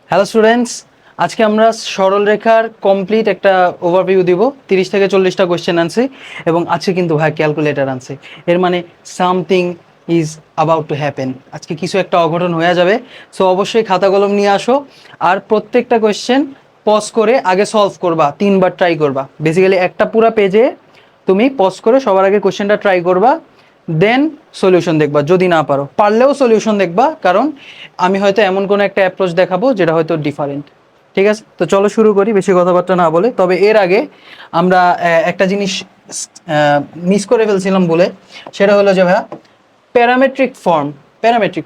Hello students, আজকে আমরা সরল রেখার কমপ্লিট একটা ওভারভিউ দিব। 30 থেকে 40টা কোয়েশ্চেন আনছি এবং আছে কিন্তু ভাই ক্যালকুলেটর আনছে। এর মানে something is about to happen. আজকে কিছু একটা অঘটন হয়ে যাবে। সো অবশ্যই খাতা কলম নিয়ে আসো আর প্রত্যেকটা কোয়েশ্চেন পজ করে আগে সলভ করবা, 3বার ট্রাই করবা। বেসিক্যালি একটা পুরো পেজে তুমি পজ করে সবার আগে কোয়েশ্চেনটা ট্রাই করবা, দেন সলিউশন দেখবা। যদি না পারো, পারলেও সলিউশন দেখবা, কারণ আমি হয়তো এমন কোনো একটা অ্যাপ্রোচ দেখাবো যেটা হয়তো ডিফারেন্ট। ঠিক আছে, তো চলো শুরু করি বেশি কথাবার্তা না বলে। তবে এর আগে আমরা একটা জিনিস মিস করে ফেলছিলাম বলে, সেটা হলো যে ভাইয়া প্যারামেট্রিক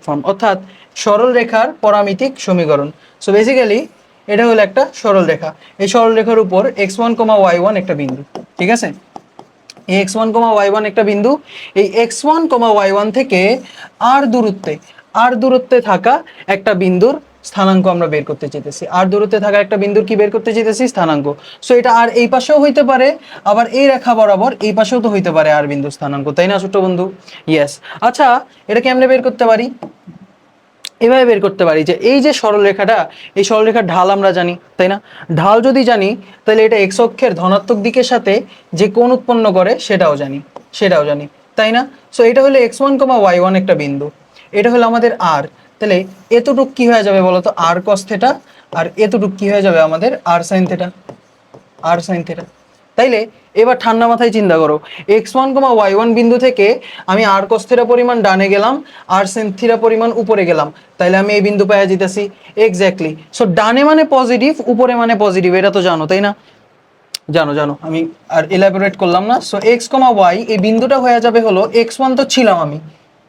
ফর্ম অর্থাৎ সরল রেখার পরামিতিক সমীকরণ। সো বেসিক্যালি এটা হলো একটা সরল রেখা। এই সরল রেখার উপর x1, y1 একটা বিন্দু। ঠিক আছে, এই x1, y1 একটা বিন্দু। এই x1, y1 থেকে আর দূরত্বে থাকা একটা বিন্দুর স্থানাঙ্ক আমরা বের করতে চাইতেছি। আর দূরত্বে থাকা একটা বিন্দুর কি বের করতে চাইতেছি? স্থানাঙ্ক। সো এটা আর এই পাশেও হইতে পারে, আবার এই রেখা বরাবর এই পাশেও তো হইতে পারে আর বিন্দুর স্থানাঙ্ক, তাই না ছোট্ট বন্ধু? ইয়েস। আচ্ছা, এটা কেমনে বের করতে পারি? এভাবে বের করতে পারি যে এই যে সরলরেখাটা, এই সরলরেখার ঢাল আমরা জানি, তাই না? ঢাল যদি জানি, তাহলে এটা এক্স অক্ষের ধনাত্মক দিকের সাথে যে কোণ উৎপন্ন করে সেটাও জানি, তাই না? সো এটা হলো x1, y1 একটা বিন্দু, এটা হলো আমাদের আর। তাহলে এতটুক কি হয়ে যাবে বলতো? আর কস থেটা। আর এতটুক কি হয়ে যাবে আমাদের? আর সাইন থেটা। তাইলে এবার ঠান্ডা মাথায় চিন্তা করো, x1, y1 বিন্দু থেকে আমি আর কস থিটা পরিমাণ ডানে গেলাম, আর সেন থিটা পরিমাণ উপরে গেলাম, তাইলে আমি এই বিন্দু পাইয়া যেতেছি। এক্স্যাক্টলি। সো ডানে মানে পজিটিভ, উপরে মানে পজিটিভ, এটা তো জানো, তাই না? জানো, আমি আর এলাবোরেট করলাম না। সো x, y এই বিন্দুটা হয়ে যাবে হলো x1, তো ছিলাম আমি,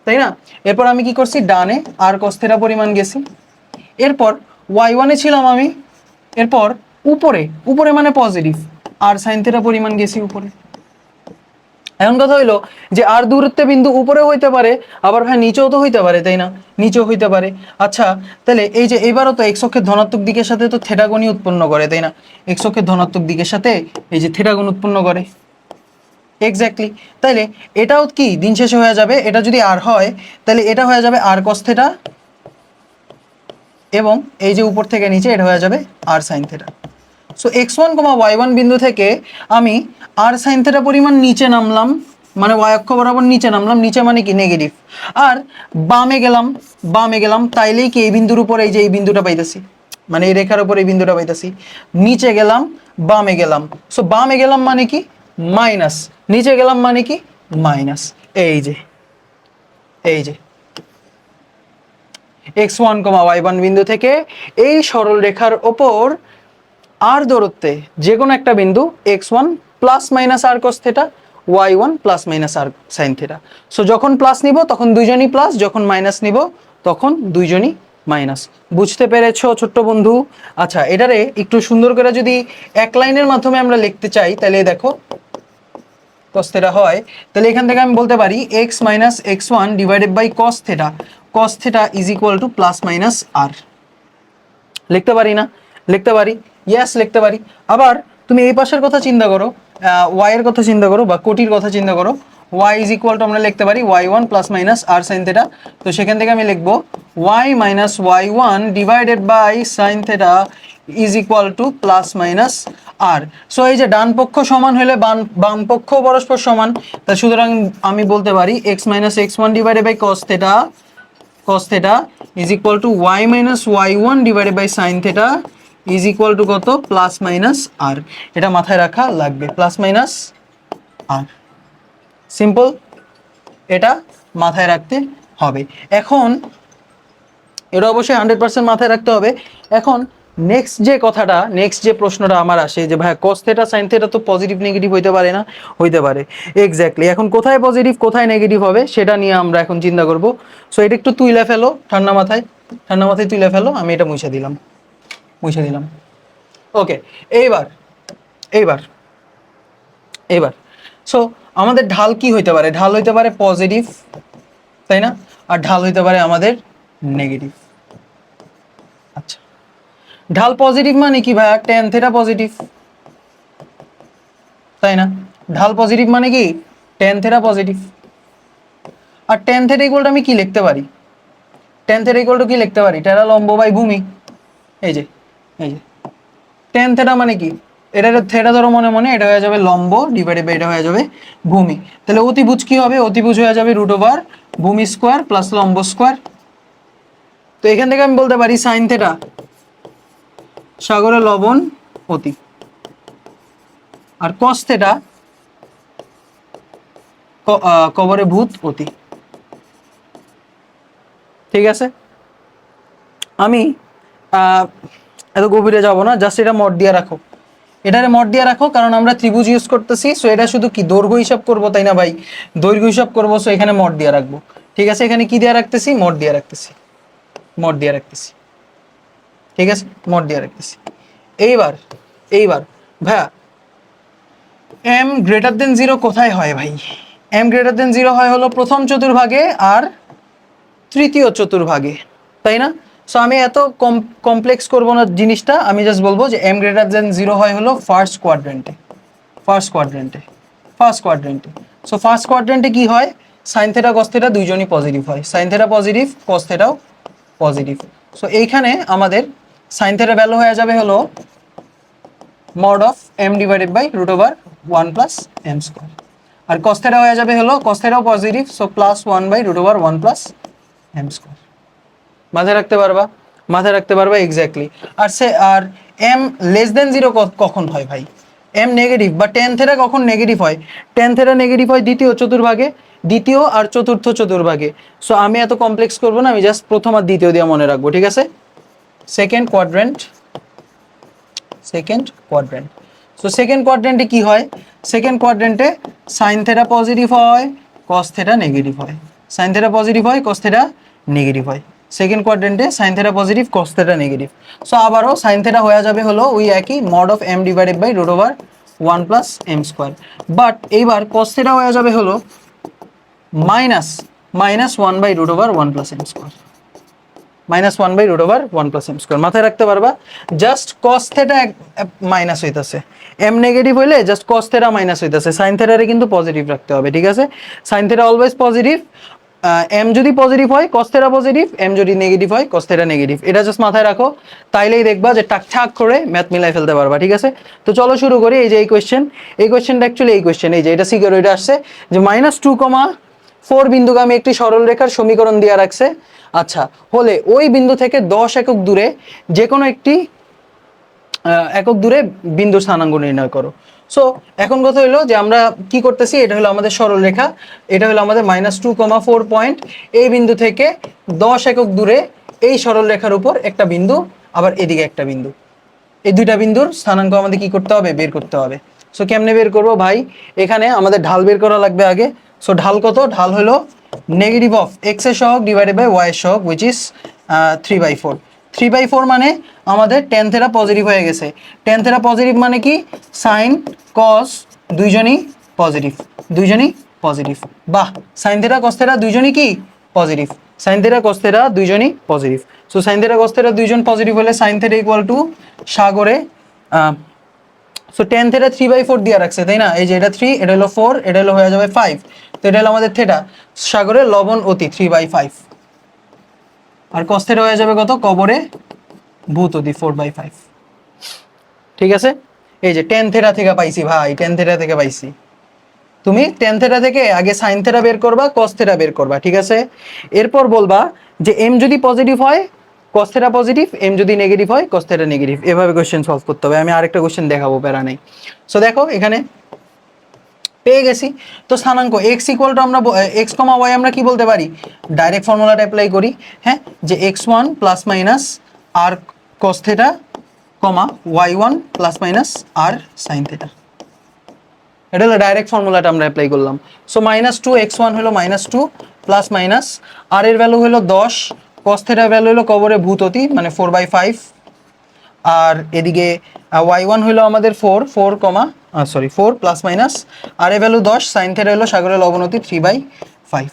তাই না? এরপর আমি কি করছি? ডানে আর কস থিটা পরিমাণ গেছি। এরপর y1 ছিলাম আমি। এরপর উপরে উপরে মানে পজিটিভ, আর সাইন থিটা পরিমাণ গেছি উপরে। এখন কথা হইলো যে আর দূরত্বে বিন্দু উপরেও হইতে পারে, আবার ভাই নিচেও তো হইতে পারে, তাই না? নিচেও হইতে পারে। আচ্ছা, তাহলে এই যে এবারও তো এক্স অক্ষের ধনাত্মক দিকের সাথে তো থিটা কোণই উৎপন্ন করে, তাই না? এক্স অক্ষের ধনাত্মক দিকের সাথে এই যে থিটা কোণ উৎপন্ন করে। এক্স্যাক্টলি। তাইলে এটাও কি দিন শেষে হয়ে যাবে? এটা যদি আর হয়, তাহলে এটা হয়ে যাবে আর কস থিটা, এবং এই যে উপর থেকে নিচে এটা হয়ে যাবে আর sine theta. So x1, y1 বিন্দু থেকে আমি আর সাইন থিটা পরিমাণ নিচে নামলাম, মানে y অক্ষ বরাবর নিচে নামলাম। নিচে মানে কি? নেগেটিভ। আর বামে গেলাম, তাইলেই কি এই বিন্দুর উপর এই যে এই বিন্দুটা পাইতেছি, মানে এই রেখার উপর এই বিন্দুটা পাইতেছি। নিচে গেলাম, বামে গেলাম। সো বামে গেলাম মানে কি? মাইনাস। নিচে গেলাম মানে কি? মাইনাস। এই যে x1, y1 বিন্দু থেকে এই সরল রেখার ওপর আর দূরত্বে যে কোনো একটা বিন্দু x1 plus minus r cos theta, y1 plus minus r sine theta. So যখন প্লাস নিব তখন দুইজনই প্লাস, যখন মাইনাস নিব তখন দুইজনই মাইনাস। বুঝতে পেরেছো ছোট্ট বন্ধু? আচ্ছা, এটারে একটু সুন্দর করে যদি এক লাইনের মাধ্যমে আমরা লিখতে চাই, তাহলে দেখো cos থেটা হয়, তাহলে এখান থেকে আমি বলতে পারি x minus x1 divided by cos theta is equal to plus minus r. লিখতে পারি না? লিখতে পারি, ইয়েস লিখতে পারি। আবার তুমি এই পাশের কথা চিন্তা করো, y এর কথা চিন্তা করো বা কোটির কথা চিন্তা করো। y ইজ ইকুয়াল টু আমরা লিখতে পারি y1 plus minus r sine theta. তো সেখান থেকে আমি লিখবো y minus y1 divided by sine theta is equal to plus minus r. So এই যে ডান পক্ষ সমান হলে বাম পক্ষ পরস্পর সমান, তা সুতরাং আমি বলতে পারি x minus x1 divided by cos theta is equal to y minus y1 divided by sin theta is equal to কত? প্লাস মাইনাস আর। এটা মাথায় রাখা লাগবে, প্লাস মাইনাস আর। সিম্পল, এটা মাথায় রাখতে হবে। এখন এটা অবশ্যই 100% মাথায় রাখতে হবে। এখন নেক্সট যে প্রশ্নটা আমার আসে যে ভাই cos theta sin theta তো পজিটিভ নেগেটিভ হইতে পারে না? হইতে পারে। এক্স্যাক্টলি। এখন কোথায় পজিটিভ কোথায় নেগেটিভ হবে সেটা নিয়ে আমরা এখন চিন্তা করব। সো এটা একটু তুইলা ফেলো ঠান্ডা মাথায় তুইলা ফেলো। আমি এটা মুছে দিলাম। ওকে, এইবার এইবার এইবার সো আমাদের ঢাল কি হইতে পারে? ঢাল হইতে পারে পজিটিভ, তাই না? আর ঢাল হইতে পারে আমাদের নেগেটিভ। আচ্ছা, ঢাল পজিটিভ মানে কি ভাইয়া? tan থিটা পজিটিভ, তাই না? ঢাল পজিটিভ মানে কি? tan theta positive. আর tan থিটা ইকুয়াল টু আমি কি লিখতে পারি? tan থিটা ইকুয়াল টু কি লিখতে পারি? টেরা লম্ব বাই ভূমি, এই যে এই যে টেন থেটা মানে কি, এটা থেটা ধরো মনে মনে, এটা হয়ে যাবে লম্ব ডিভাইডেড বাই এটা হয়ে যাবে ভূমি। তাহলে অতিভুজ কি হবে, অতিভুজ হয়ে যাবে রুট ওভার ভূমি স্কোয়ার প্লাস লম্ব স্কোয়ার। তো এখান থেকে আমি বলতে পারি সাইন থেটা সাগরে লবণ অতি, আর কস থেটা কবরে ভূত অতি। ঠিক আছে, আমি এত গভীরে যাব না, জাস্ট এটা মড দিয়ে রাখো, এটারে মড দিয়ে রাখো, কারণ আমরা ত্রিভুজ ইউজ করতেছি। সো এটা শুধু কি দৈর্ঘ্য হিসাব করবো, তাই না ভাই, দৈর্ঘ্য হিসাব করবো। সো এখানে মড দিয়ে রাখবো। ঠিক আছে, এখানে কি দিয়ে রাখতেছি, মড দিয়ে রাখতেছি, মড দিয়ে রাখতেছি। ঠিক আছে, মড দিয়ে রাখতেছি। এইবার এইবার ভাইয়া এম গ্রেটার দেন জিরো কোথায় হয় ভাই? এম গ্রেটার দেন জিরো হয় হলো প্রথম চতুর্ভাগে আর তৃতীয় চতুর্ভাগে, তাই না? সো আমি এত কমপ্লেক্স করব না জিনিসটা, আমি জাস্ট বলবো যে এম গ্রেটার দেন জিরো হয় হলো ফার্স্ট কোয়াড্রেন্টে, ফার্স্ট কোয়াড্রেন্টে, ফার্স্ট কোয়াড্রেন্টে। সো ফার্স্ট কোয়াড্রেন্টে কি হয়, সাইন থেটা কস থেটা দুইজনই পজিটিভ হয়, সাইন থেটা পজিটিভ কস থেটাও পজিটিভ। সো এইখানে আমাদের সাইন থেটা ভ্যালু হয়ে যাবে হলো mod of m divided by root over 1 plus m square, আর কস থেটা হয়ে যাবে হলো কস থেটাও positive, so plus 1 by root over 1 plus m square. মাথায় রাখতে পারবা, মাথায় রাখতে পারবা এক্স্যাক্টলি। আর এম লেস দেন জিরো কখন হয় ভাই? এম নেগেটিভ বা টেন থেটা কখন নেগেটিভ হয়? টেন থেটা নেগেটিভ হয় দ্বিতীয় চতুর্ভাগে, দ্বিতীয় আর চতুর্থ চতুর্ভাগে। সো আমি এত কমপ্লেক্স করবো না, আমি জাস্ট প্রথম আর দ্বিতীয় দিয়ে মনে রাখবো। ঠিক আছে, second quadrant, second quadrant. So second কোয়াড্রেন্টে কি হয়, সেকেন্ড কোয়াড্রেন্টে সাইন থেটা পজিটিভ হয় কস থেটা নেগেটিভ হয়, সাইন থেটা পজিটিভ হয় কস থেটা নেগেটিভ হয়। সেকেন্ড কোয়াড্রেন্টে sine theta positive cos theta negative. So আবারও সাইন থেটা হয়ে যাবে হলো ওই একই mod of m divided by root over 1 plus m square. But এইবার কস থেটা হয়ে যাবে হলো minus 1 by root over 1 plus m square, minus 1 by root over 1 plus m square. মাথায় রাখতে পারবা, জাস্ট কস থেটা মাইনাস হইতাছে, m negative হইলে just cos theta minus হইতাছে, সাইন থেটারে কিন্তু পজিটিভ রাখতে হবে। ঠিক আছে, sine theta always positive, m যদি পজিটিভ হয় কস থেটা পজিটিভ, এম যদি নেগেটিভ হয় কস থেটা নেগেটিভ। এটা জাস্ট মাথায় রাখো, তাইলেই দেখবা যে টাকঠাক করে ম্যাথ মিলাই ফেলতে পারবা। ঠিক আছে, তো চলো শুরু করি। এই যে এই কোয়েশ্চেন, এই কোয়েশ্চেনটা অ্যাকচুয়ালি এই কোয়েশ্চেন, এই যে এটা সিকিউর এটা আসছে যে -2,4 বিন্দুগামী একটি সরলরেখার সমীকরণ দেওয়া রাখছে। আচ্ছা, হলে ওই বিন্দু থেকে 10 একক দূরে যে কোনো একটি একক দূরে বিন্দুর স্থানাঙ্ক নির্ণয় করো। সো এখন কথা হলো যে আমরা কি করতেছি, এটা হলো আমাদের সরলরেখা, এটা হলো আমাদের -2,4 পয়েন্ট, এই বিন্দু থেকে 10 একক দূরে এই সরলরেখার উপর একটা বিন্দু, আবার এদিকে একটা বিন্দু, এই দুইটা বিন্দুর স্থানাঙ্ক আমাদের কি করতে হবে, বের করতে হবে। সো কেমনে বের করবো ভাই, এখানে আমাদের ঢাল বের করা লাগবে আগে। সো ঢাল কত, ঢাল হলো নেগেটিভ অফ এক্স এর সহগ ডিভাইডেড বাই ওয়াই এর সহগ, উইচ ইজ 3/4। 3/4 মানে আমাদের টেন থেটা পজিটিভ হয়ে গেছে। টেন থেটা পজিটিভ মানে কি, সাইন কস দুইজনই পজিটিভ, দুইজনই পজিটিভ। বাহ, সাইন থেটা কস থেটা দুইজনই কি positive, sine theta cos theta দুইজনই positive. So sine theta cos theta দুইজন পজিটিভ হলে সাইন থেটা ইকুয়াল টু সাগরে সো টেন থেটা 3/4 দিয়ে রাখছে, তাই না? এই যে এটা 3, এটা হলো 4, এটা হলো হয়ে যাবে 5, তো এটা হলো আমাদের থেটা, সাগরে লবণ অতি 3/5, আর কস থেটা হয়ে যাবে কত, কবরে ভূত অতি 4/5। ঠিক আছে, এই যে টেন থেটা থেকে পাইছি ভাই, টেন থেটা থেকে পাইছি। তুমি টেন থেটা থেকে আগে সাইন থেটা বের করবা, কস থেটা বের করবা। ঠিক আছে, এরপর বলবা যে এম যদি পজিটিভ হয় কস থেটা পজিটিভ, এম যদি নেগেটিভ হয় কস থেটা নেগেটিভ। এভাবে কোশ্চেন সলভ করতে হবে। আমি আরেকটা কোশ্চেন দেখাবো, প্যারা নেই। সো দেখো এখানে পেয়ে গেছি, তো স্থানাঙ্ক এক্স ইকুয়াল টু আমরা এক্স কমা ওয়াই আমরা কি বলতে পারি, ডাইরেক্ট ফর্মুলাটা অ্যাপ্লাই করি। হ্যাঁ, যে x1 plus minus r cos theta কমা y1 plus minus r sine theta, এটা হলো ডাইরেক্ট ফর্মুলাটা আমরা অ্যাপ্লাই করলাম। সো -2 x1 হলো -2 প্লাস মাইনাস আর এর ভ্যালু হলো 10, কস থেটার ভ্যালু হলো কবরে ভূত অতি মানে 4/5, আর এদিকে y1 হলো আমাদের 4 প্লাস মাইনাস আর এর ভ্যালু 10, সাইন থেটা হলো সাগরের লবণতি 3/5,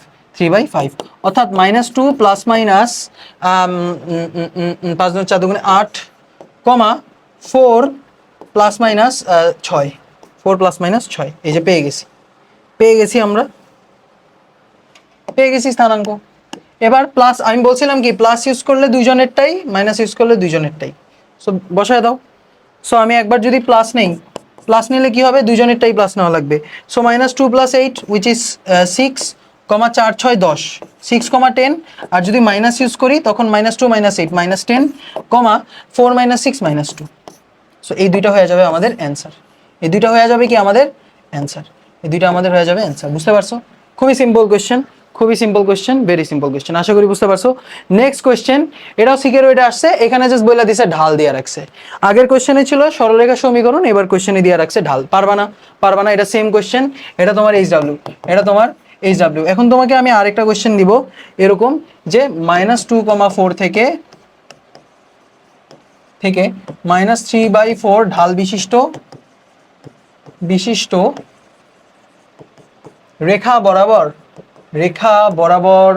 অর্থাৎ -2 প্লাস মাইনাস 5 × 4 = 8 কমা 4 প্লাস মাইনাস 6, 4 প্লাস মাইনাস 6। এই যে পেয়ে গেছি আমরা, পেয়ে গেছি স্থানাঙ্ক। এবার প্লাস, আমি বলছিলাম কি প্লাস ইউজ করলে দুইজনেরটাই, মাইনাস ইউজ করলে দুইজনেরটাই। সো বসায় দাও। সো আমি একবার যদি প্লাস নেই, প্লাস নিলে কি হবে, দুইজনেরটাই প্লাস নেওয়া লাগবে। So -2 + 8 which is 6, 4 6 10, 6, 10। আর যদি মাইনাস ইউজ করি তখন -2 - 8 -10, 4 - 6 -2। সো এই দুইটা হয়ে যাবে আমাদের অ্যান্সার। এই দুইটা হয়ে যাবে কি আমাদের অ্যান্সার, এই দুইটা আমাদের হয়ে যাবে অ্যান্সার। বুঝতে পারছো? খুবই সিম্পল কোয়েশ্চেন, খুবই simple question, very simple question. আশা করি বুঝতে পারছো। নেক্সট কোয়েশ্চেন, এটাও সিকের ওইটা আসছে, এখানে জাস্ট বলে দিছে ঢাল দিয়ে রাখছে। আগের কোয়েশ্চেনে ছিল সরলরেখা সমীকরণ, এবার কোয়েশ্চেনে দিয়ে রাখছে ঢাল। পারবা না, পারবা না, এটা সেম কোয়েশ্চেন, এটা তোমার HW, এটা তোমার HW। এখন তোমাকে আমি আরেকটা কোয়েশ্চেন দিব এরকম যে -2, 4 থেকে -3/4 ঢাল বিশিষ্ট রেখা বরাবর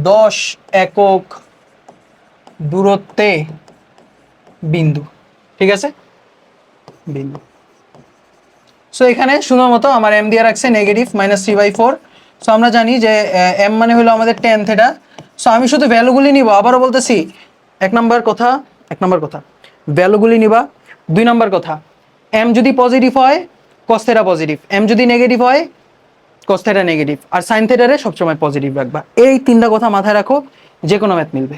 10 একক দূরত্বে বিন্দু। ঠিক আছে, বিন্দু। সো এখানে সুন্দর মতো আমার এম দিয়ে রাখছে নেগেটিভ -3/4। সো আমরা জানি যে এম মানে হলো আমাদের tan থিটা। সো আমি শুধু ভ্যালুগুলি নিব, আবারও বলতেছি, এক নাম্বার কথা ভ্যালুগুলি নিবা। 2 নাম্বার কথা, এম যদি পজিটিভ হয় cos থিটা পজিটিভ, এম যদি নেগেটিভ হয় cos থিটা নেগেটিভ, আর sin থিটারে সবসময় পজিটিভ রাখবা। এই তিনটা কথা মাথায় রাখো, যে কোনো ম্যাথ মিলবে।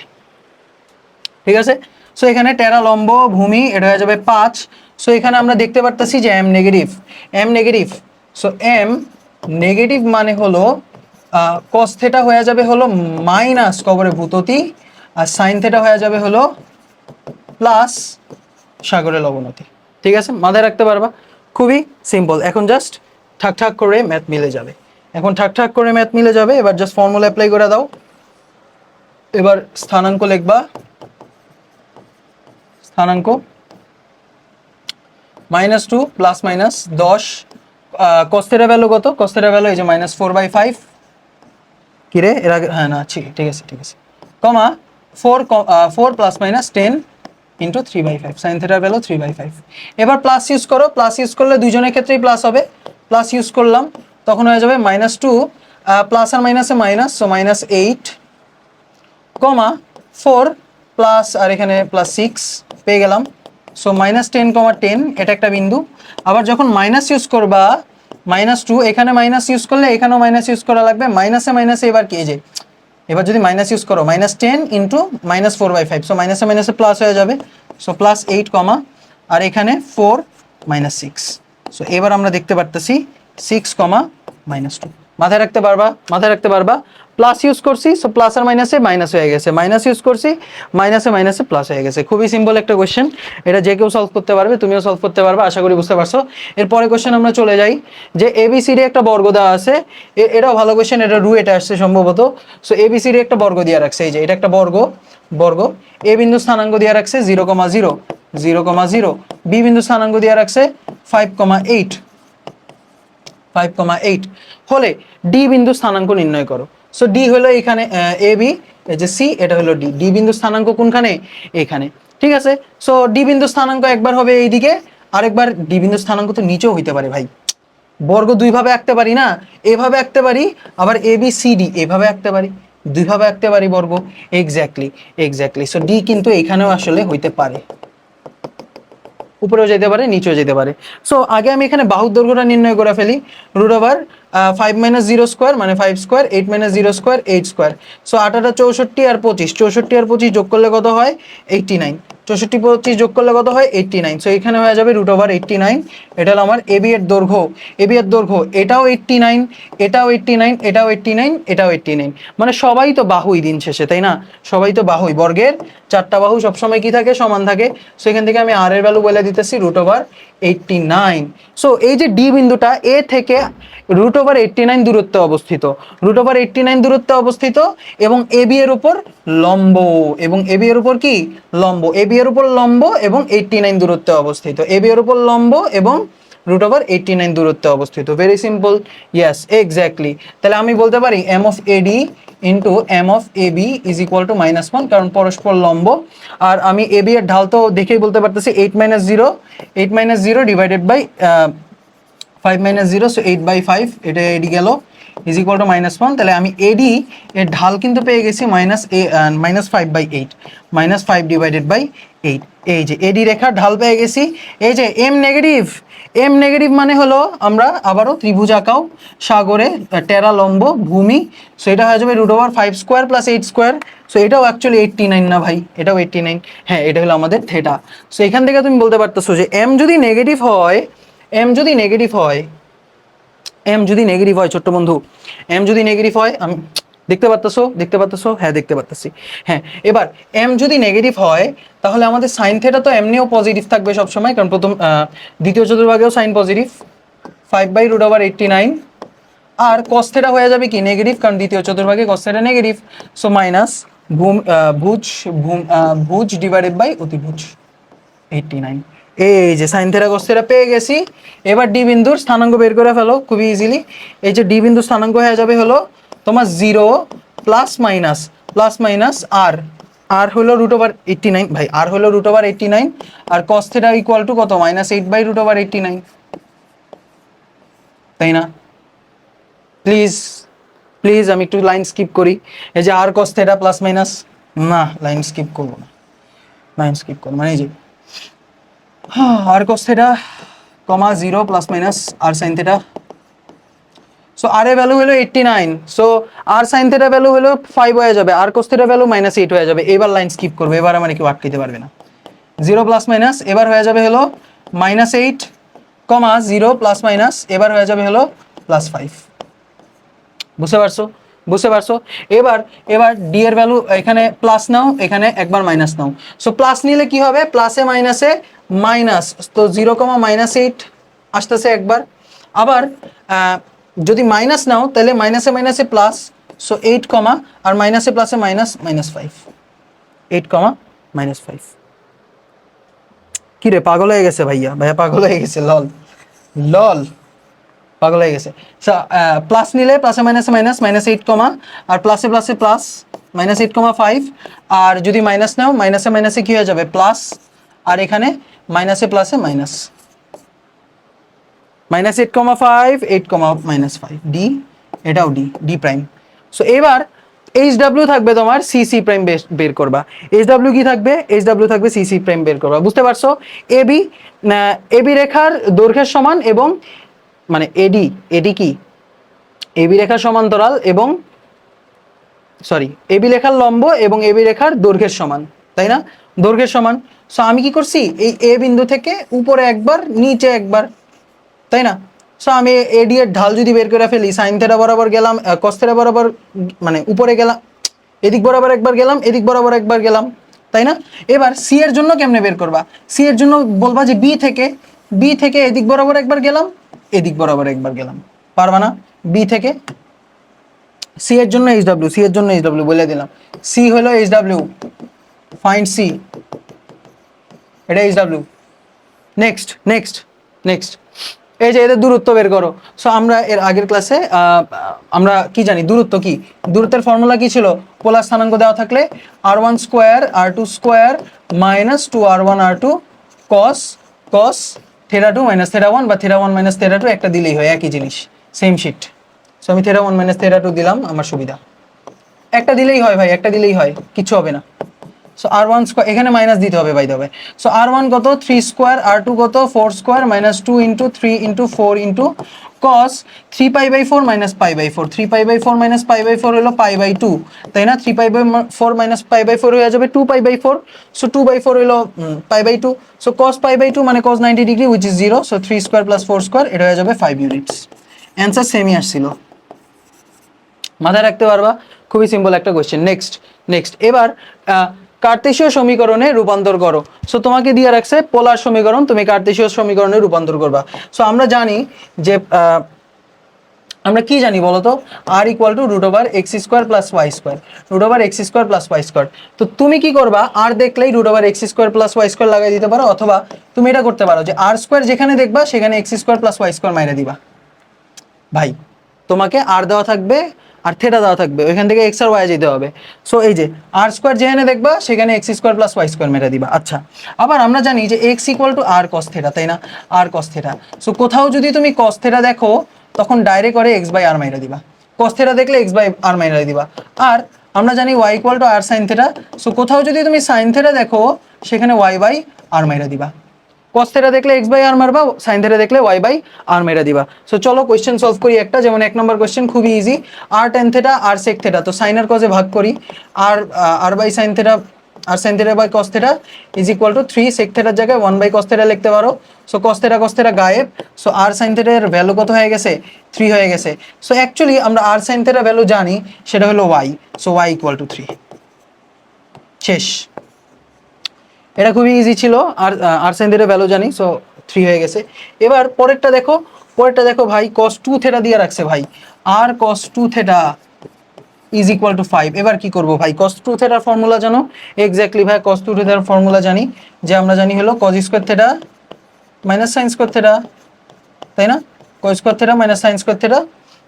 ঠিক আছে। সো এখানে টেরা লম্ব ভূমি এটা হয়ে যাবে 5। সো এখানে আমরা দেখতে পারতেছি যে m negative. So m negative মানে হলো cos থিটা হয়ে যাবে হলো মাইনাস কবরে ভূততি, আর sin থিটা হয়ে যাবে হলো প্লাস সাগরে লবণতি। ঠিক আছে, মাথায় রাখতে পারবা, খুবই সিম্পল। এখন জাস্ট ঠাক করে ম্যাথ মিলে যাবে, এবার জাস্ট ফর্মুলা অ্যাপ্লাই করে দাও। এবার স্থানাঙ্ক লিখবা, স্থানাঙ্ক -2 ± 10, cos থিটা ভ্যালু কত, cos থিটা ভ্যালু এই যে -4/5। কি রে এর আগে, হ্যাঁ না ঠিক আছে, 4 ± 10 × 3/5, sin থিটার ভ্যালু 3/5। এবার প্লাস ইউজ করো, প্লাস ইউজ করলে দুইজনের ক্ষেত্রেই প্লাস হবে। প্লাস ইউজ করলাম তখন হয়ে যাবে -2 প্লাস আর মাইনাসে মাইনাস, সো -8, 4 প্লাস আর এখানে +6 পেয়ে গেলাম। সো -10, 10 এটা একটা বিন্দু। আবার যখন মাইনাস ইউজ করবা -2, এখানে মাইনাস ইউজ করলে এখানেও মাইনাস ইউজ করা লাগবে। মাইনাসে মাইনাসে এবার কি, এই যে এবার যদি মাইনাস ইউজ করো -10 × -4/5, সো মাইনাসে মাইনাসে প্লাস হয়ে যাবে। সো +8, আর এখানে 4 -6। সো এবার আমরা দেখতে পারতেছি 6, -2। মাথায় রাখতে পারবা, প্লাস ইউজ করছি, সো প্লাস আর মাইনাসে মাইনাস হয়ে গেছে, মাইনাস ইউজ করছি, মাইনাসে মাইনাসে প্লাস হয়ে গেছে। খুবই সিম্পল একটা কোয়েশ্চেন, এটা যে কেউ সলভ করতে পারবে, তুমিও সলভ করতে পারবে, আশা করি বুঝতে পারছো। এরপরে কোয়েশ্চেন আমরা চলে যাই যে এবিসিডি একটা বর্গ দেওয়া আছে, এটাও ভালো কোয়েশ্চেন, এটা এটা আসছে সম্ভবত। সো এবিসিডি একটা বর্গ দিয়ে রাখছে, এই যে এটা একটা বর্গ, এ বিন্দু স্থানাঙ্ক দিয়ে রাখছে 0,0, 0,0, বি বিন্দু স্থানাঙ্ক দিয়ে রাখছে 5,8 হলে ডি বিন্দু স্থানাঙ্ক নির্ণয় করো। সো ডি হলো এখানে এ বি, এই যে সি, এটা হলো ডি। ডি বিন্দু স্থানাঙ্ক কোনখানে, এখানে। ঠিক আছে। সো ডি বিন্দু স্থানাঙ্ক একবার হবে এইদিকে, আরেকবার ডি বিন্দু স্থানাঙ্ক তো নিচেও হইতে পারে ভাই। বর্গ দুই ভাবে আঁকতে পারি না, এভাবে আঁকতে পারি, আবার এ বি সি ডি এভাবে আঁকতে পারি, দুইভাবে আঁকতে পারি বর্গ। এক্স্যাক্টলি। সো ডি কিন্তু এখানেও আসলে হইতে পারে, উপরেও যেতে পারে, নিচেও যেতে পারে। সো আগে আমি এখানে বাহুর দৈর্ঘ্যটা নির্ণয় করে ফেলি। √5 - 0 স্কোয়ার মানে 5 স্কোয়ার, 8 - 0 স্কোয়ার 8 স্কোয়ার। সো 8 × 64 আর 25, 64 আর 25 যোগ করলে কত হয় 89, 64 25 যোগ করলে কত হয় 89। সো এখানে হয়ে যাবে √89। এটা হলো আমার এবি এর দৈর্ঘ্য, এটাও 89, এটাও 89, এটাও 89, এটাও 89। মানে সবাই তো বাহুই দিন শেষে, তাই না? সবাই তো বাহুই, বর্গের 4টা বাহু সবসময় কি থাকে, সমান থাকে। সো এখান থেকে আমি আর এর ভ্যালু বলে দিতেছি √89। সো এই যে ডি বিন্দুটা এ থেকে √89 দূরত্বে অবস্থিত, এবং এবি এর উপর লম্ব, এবং এবি এর উপর কি লম্ব, এবি এর উপর লম্ব এবং 89 দূরত্বে অবস্থিত, এবি এর উপর লম্ব এবং √89 দূরত্বে অবস্থিত। Very simple, yes exactly. তাহলে আমি বলতে পারি m of AD into m of AB is equal to -1, কারণ পরস্পর লম্ব। আর আমি এবি এর ঢাল তো দেখেই বলতে পারতেছি 8 - 0 ডিভাইডেড বাই 5 - 0, সো 8/5, এটা এডি গেল। ইজ ইকুয়াল টু -1, তাহলে আমি এডি এর ঢাল কিন্তু পেয়ে গেছি -5/8, -5 ডিভাইডেড বাই 8। এই যে এডি রেখার ঢাল পেয়ে গেছি। এই যে এম নেগেটিভ মানে হলো আমরা আবারও ত্রিভুজ আঁকাও সাগরে টেরা লম্ব ভূমি, সো এটা হয়ে যাবে √5² + 8²। সো এটাও অ্যাকচুয়ালি 89 না ভাই, এটাও 89। হ্যাঁ, এটা হলো আমাদের থেটা। সো এখান থেকে তুমি বলতে পারতেছো যে এম যদি নেগেটিভ হয়, ছোট্ট বন্ধু, এম যদি নেগেটিভ হয়, আমি দেখতে পারতেছো, হ্যাঁ দেখতে পারতেছি। হ্যাঁ, এবার এম যদি নেগেটিভ হয় তাহলে আমাদের সাইন থেটা তো এমনিও পজিটিভ থাকবে সবসময়, কারণ দ্বিতীয় চতুর্ভাগেও সাইন পজিটিভ 5/√89। আর cos থেটা হয়ে যাবে কি নেগেটিভ, কারণ দ্বিতীয় চতুর্ভাগে cos theta negative. So minus ভুজ ডিভাইডেড বাই অতিভুজ 89। এই যে সাইন থেটা cos থেটা পেয়ে গেছি। এবার ডি বিন্দুর স্থানাঙ্ক বের করে ফেলো খুবই ইজিলি। এই যে ডি বিন্দুর স্থানাঙ্ক হয়ে যাবে হলো তোমার 0 প্লাস মাইনাস আর হলো √89 ভাই, আর হলো √89, আর cos থেটা ইকুয়াল টু কত -8/√89, তাই না? প্লিজ আমি একটু লাইন স্কিপ করি। এই যে আর cos থেটা প্লাস মাইনাস, না লাইন স্কিপ করবো না, মানে এই যে আর cos theta, 0 plus minus r sine theta. So আর এর ভ্যালু হলো 89, সো আর সাইন থেটা ভ্যালু হলো 5 হয়ে যাবে, আর cos থেটা ভ্যালু -8 হয়ে যাবে। এবার লাইন স্কিপ করবো, এবার আমার কেউ আটকাইতে পারবে না। 0 প্লাস মাইনাস এবার হয়ে যাবে হলো -8, 0 প্লাস মাইনাস এবার হয়ে যাবে হলো +5। বুঝতে পারছো? এবার ডি এর ভ্যালু এখানে প্লাস নাও, এখানে একবার মাইনাস নাও। সো প্লাস নিলে কি হবে, প্লাসে মাইনাসে মাইনাস, তো 0, -8 আসতেছে একবার। আবার যদি মাইনাস নাও তাহলে মাইনাসে মাইনাসে প্লাস, সো 8, আর মাইনাসে প্লাসে মাইনাস -5, 8, -5। কি রে পাগল হয়ে গেছে ভাইয়া পাগল হয়ে গেছে, লল পাগল হয়ে গেছে। প্লাস নিলে প্লাসে মাইনাসে মাইনাস -8, আর প্লাসে প্লাসে প্লাস -8, 5। আর যদি মাইনাস নাও মাইনাসে মাইনাসে কি হয়ে যাবে প্লাস, আর এখানে মাইনাসে প্লাসে মাইনাস -8, 5, 8, -5 ডি, এটাও ডি প্রাইম। সো এবার HW থাকবে তোমার সিসি প্রাইম বের করবা। HW কি থাকবে, HW থাকবে সিসি প্রাইম বের করবা। বুঝতে পারছো? এবি রেখার দৈর্ঘ্যের সমান এবং মানে এডি কি এবি রেখার সমান্তরাল এবং এবি রেখার লম্ব এবং এবি রেখার দৈর্ঘ্যের সমান, তাই না? দৈর্ঘ্যের সমান। সো আমি কি করছি, এই এ বিন্দু থেকে উপরে একবার নিচে একবার, তাই না? সো আমি এডি এর ঢাল যদি বের করে ফেলি, সাইন থেটা বরাবর গেলাম, কস থেটা বরাবর মানে উপরে গেলাম, এদিক বরাবর একবার গেলাম, এদিক বরাবর একবার গেলাম, তাই না? এবার সি এর জন্য কেমনে বের করবা? সি এর জন্য বলবা যে বি থেকে এদিক বরাবর একবার গেলাম, এদিক বরাবর একবার গেলাম, পারবা না? বি থেকে সি এর জন্য এইচডব্লিউ বলে দিলাম। সি হলো এইচডব্লিউ, ফাইন্ড সি, এটা এইচডব্লিউ। নেক্সট এই যে এদের দূরত্ব বের করো। সো আমরা এর আগের ক্লাসে আমরা কি জানি, দূরত্বের ফর্মুলা কি ছিল? পোলার স্থানাঙ্ক দেওয়া থাকলে r1 square r2 square -2r1 r2 cos θ2 - θ1 বা θ1 - θ2 একটা দিলেই হয়, একই জিনিস, সেম শিট। সো আমি θ1 - θ2 দিলাম আমার সুবিধা, একটা দিলেই হয় ভাই, একটা দিলেই হয়, কিছু হবে না। সো r1 স্কয়ার, এখানে মাইনাস দিতে হবে by the way. So r1 কত 3 স্কয়ার, r2 কত 4 স্কয়ার -2 * 3 * 4 * cos 3π/4 - π/4, 3π/4 - π/4 হলো π/2, তাই না? 3π/4 - π/4 হয়ে যাবে 2π/4, সো 2/4 হলো π/2, সো cos π/2 মানে cos 90 degree which is 0, so 3 square + 4 square এটা হয়ে যাবে 5 ইউনিটস। অ্যানসার সেমই আসছিল, মাথায় রাখতে পারবা, খুবই সিম্পল একটা কোশ্চেন। নেক্সট এবার কার্তেশীয় সমীকরণে রূপান্তর করো। সো তোমাকে দিয়ে রাখছে পোলার সমীকরণ, তুমি কার্তেশীয় সমীকরণে রূপান্তর করবা। সো আমরা জানি যে আমরা কি জানি বলতো, r = √x² + y², √x² + y²। তো তুমি কি করবা, r দেখলেই √x² + y² লাগাই দিতে পারো, অথবা তুমি এটা করতে পারো যে r² যেখানে দেখবা সেখানে x² + y² মাইরা দিবা। ভাই তোমাকে আর দেওয়া থাকবে আর থেটা দেওয়া থাকবে, ওইখান থেকে এক্স আর ওয়াই যেতে হবে। সো এই যে r² যেখানে দেখবা সেখানে x² + y² মেরে দিবা। আচ্ছা, আবার আমরা জানি যে x = r cos θ, তাই না? r cos θ। সো কোথাও যদি তুমি cos θ দেখো তখন ডাইরেক্ট করে x/r মেরে দিবা। কস থেটা দেখলে এক্স বাই আর মাইনাস দিবা। আর আমরা জানি y equal to r sine theta, so কোথাও যদি তুমি সাইন থেটা দেখো সেখানে ওয়াই বাই আর মাইরা দিবা। কস থেটা দেখলে এক্স বাই আর মারবা, সাইন থেটা দেখলে ওয়াই বাই আর মেরা দিবা। সো চলো কোয়েশ্চেন সলভ করি একটা, যেমন 1 নম্বর কোয়েশ্চেন খুবই ইজি। আর টেন থেটা আর সেক থেটা, তো সাইন আর কজে ভাগ করি, আর r by sine theta, r sine theta by cos theta is equal to 3 sec থেটার জায়গায় 1 বাই কস থেটা লিখতে পারো। সো কস থেটা গায়েব, সো আর সাইন থেটার ভ্যালু কত হয়ে গেছে, 3 হয়ে গেছে। সো অ্যাকচুয়ালি আমরা আর সাইন থেটার ভ্যালু জানি, সেটা হলো y, so y equal to 3। শেষ। এটা খুবই ইজি ছিল, আর আর সাইন থিটার ভ্যালু জানি, সো 3 হয়ে গেছে। এবার পরেরটা দেখো ভাই, cos 2 থেটা দিয়ে রাখছে ভাই, আর cos 2 theta is equal to 5। এবার কি করব ভাই, cos 2 থেটার ফর্মুলা জানো? এক্স্যাক্টলি ভাই, cos 2 থেটার ফর্মুলা জানি, যে আমরা জানি হলো cos square theta minus sin square theta, তাই না? cos square theta minus sin square theta,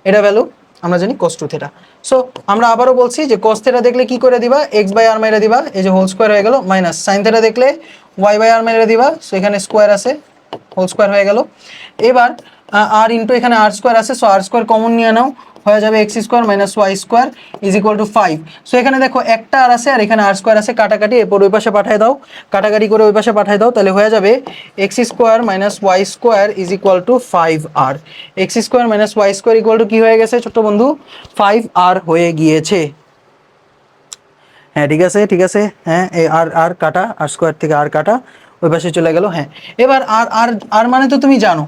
এটা ভ্যালু আমরা জানি cos 2 থেটা। সো আমরা আবারও বলছি যে cos থেটা দেখলে কি করে দিবা, x বাই আর মাইরা দিবা, এই যে হোল স্কয়ার হয়ে গেল, মাইনাস sin থেটা দেখলে y বাই আর মাইরা দিবা, সো এখানে স্কয়ার আছে, হোল স্কয়ার হয়ে গেল। এবার আর ইনটু এখানে আর স্কয়ার আছে, সো আর স্কয়ার কমন নিয়ে নাও, হয়ে যাবে x square minus y square is equal to 5। So এখানে দেখো একটা আর আছে, আর এখানে আর স্কয়ার আছে, কাটাকাটি, এরপর ওই পাশে পাঠিয়ে দাও, কাটাকাটি করে ওই পাশে পাঠিয়ে দাও, তাহলে হয়ে যাবে x square minus y square is equal to 5r। X square minus y square equal to কি হয়ে গেছে ছোট্ট বন্ধু, 5r হয়ে গিয়েছে। হ্যাঁ ঠিক আছে, হ্যাঁ এই আর আর কাটা, আর স্কয়ার থেকে আর কাটা, ওই পাশে চলে গেল। হ্যাঁ, এবার আর আর আর মানে তো তুমি জানো,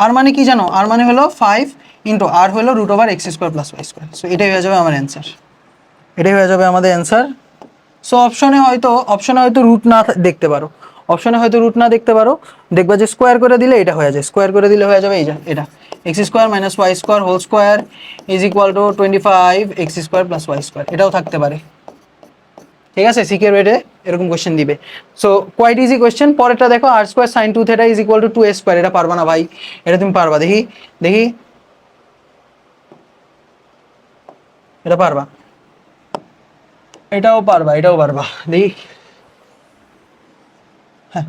আর মানে কি জানো, আর মানে হলো 5 ইন্টু আর হলো root over x square plus y square. So এটাই হয়ে যাবে আমার অ্যান্সার, এটাই হয়ে যাবে আমাদের অ্যান্সার। সো অপশনে হয়তো রুট না দেখতে পারো, অপশনে হয়তো রুট না দেখতে পারো, দেখবা যে স্কোয়ার করে দিলে এটা হয়ে যায়, স্কোয়ার করে দিলে হয়ে যাবে এই যে এটা x square minus y square whole square is equal to 25 x square plus y square, এটাও থাকতে পারে। ঠিক আছে, সিকিউর রেটে এরকম কোয়েশ্চেন দিবে। So quite easy question. পরেরটা দেখো, r square sine 2 theta is equal to 2a square, এটা পারবা না ভাই, এটা তুমি পারবা, দেখি দেখি, এটা পারবা, এটাও পারবা, এটাও পারবা, দেখি। হ্যাঁ,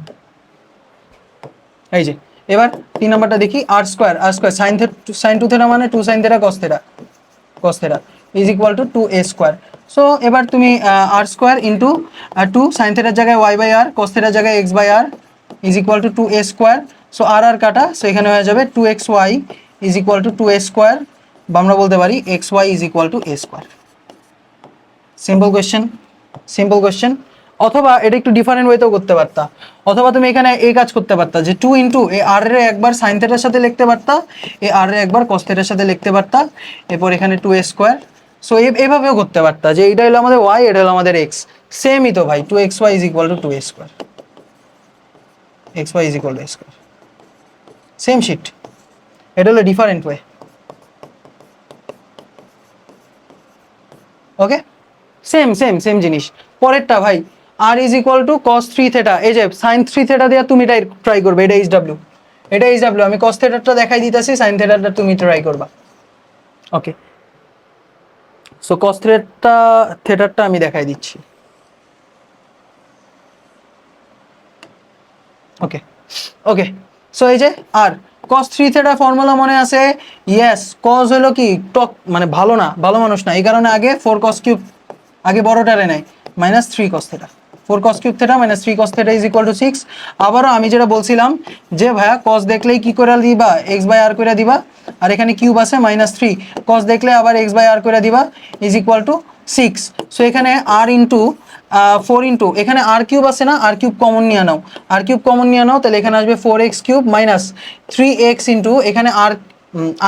এই যে এবার 3 নাম্বারটা দেখি, আর স্কোয়ার সাইন 2 থেটা মানে 2 sine theta cos theta is equal to 2a square. So এবার তুমি আর স্কোয়ার ইন্টু 2 সাইন থেটার জায়গায় ওয়াই বাই আর, কস থেটার জায়গায় x by r is equal to 2a square. So r r কাটা, so এখানে হয়ে যাবে 2xy is equal to 2a square, বা আমরা বলতে পারি xy is equal to a square. Simple question, simple question. অথবা এটা একটু ডিফারেন্ট ওয়েতেও করতে পারতা, অথবা তুমি এখানে এই কাজ করতে পারতা যে 2 ইন্টু এ আর এর একবার সাইন থেটার সাথে লিখতে পারতা, এ আর এর একবার কস থেটার সাথে লিখতে পারতা, এরপর এখানে 2a স্কোয়ার। সো এইভাবেও করতে পারতা যে এটা হলো আমাদের y, এটা হলো আমাদের x, সেমই তো ভাই, 2xy is equal to 2a square, xy is equal to a square, same shit. এটা হলো different way. Okay, same same same জিনিস। পরেরটা ভাই, r is equal to cos 3 theta, এই যে সাইন 3 থেটা দিয়ে তুমি ট্রাই করবে, এটা এইচডব্লিউ, এটা এইচডব্লিউ, আমি কস থেটারটা দেখাই দিতেছি, সাইন থেটারটা তুমি ট্রাই করবা। ওকে, সো কস থেটারটা আমি দেখাই দিচ্ছি। ওকে ওকে, সো এই যে আর cos 3 থেটা ফর্মুলা মনে আছে? ইয়েস, cos হলো কি টক, মানে ভালো না, ভালো মানুষ না, এই কারণে আগে 4 cos কিউব, আগে বড়টারে নেয়, minus 3 cos theta, 4 cos cube theta minus 3 cos theta is equal to 6। আবারও আমি যেটা বলছিলাম যে ভাইয়া cos দেখলেই কি করে দিবা, x বাই আর করে দিবা, আর এখানে কিউব আছে মাইনাস 3, cos দেখলে আবার x বাই আর করে দিবা ইজ ইকুয়াল টু 6। সো এখানে আর ইন্টু 4 ইন্টু এখানে আর কিউব আছে না, আর কিউব কমন নিয়ে নাও, আর কিউব কমন নিয়ে নাও, তাহলে এখানে আসবে 4x cube minus 3x into এখানে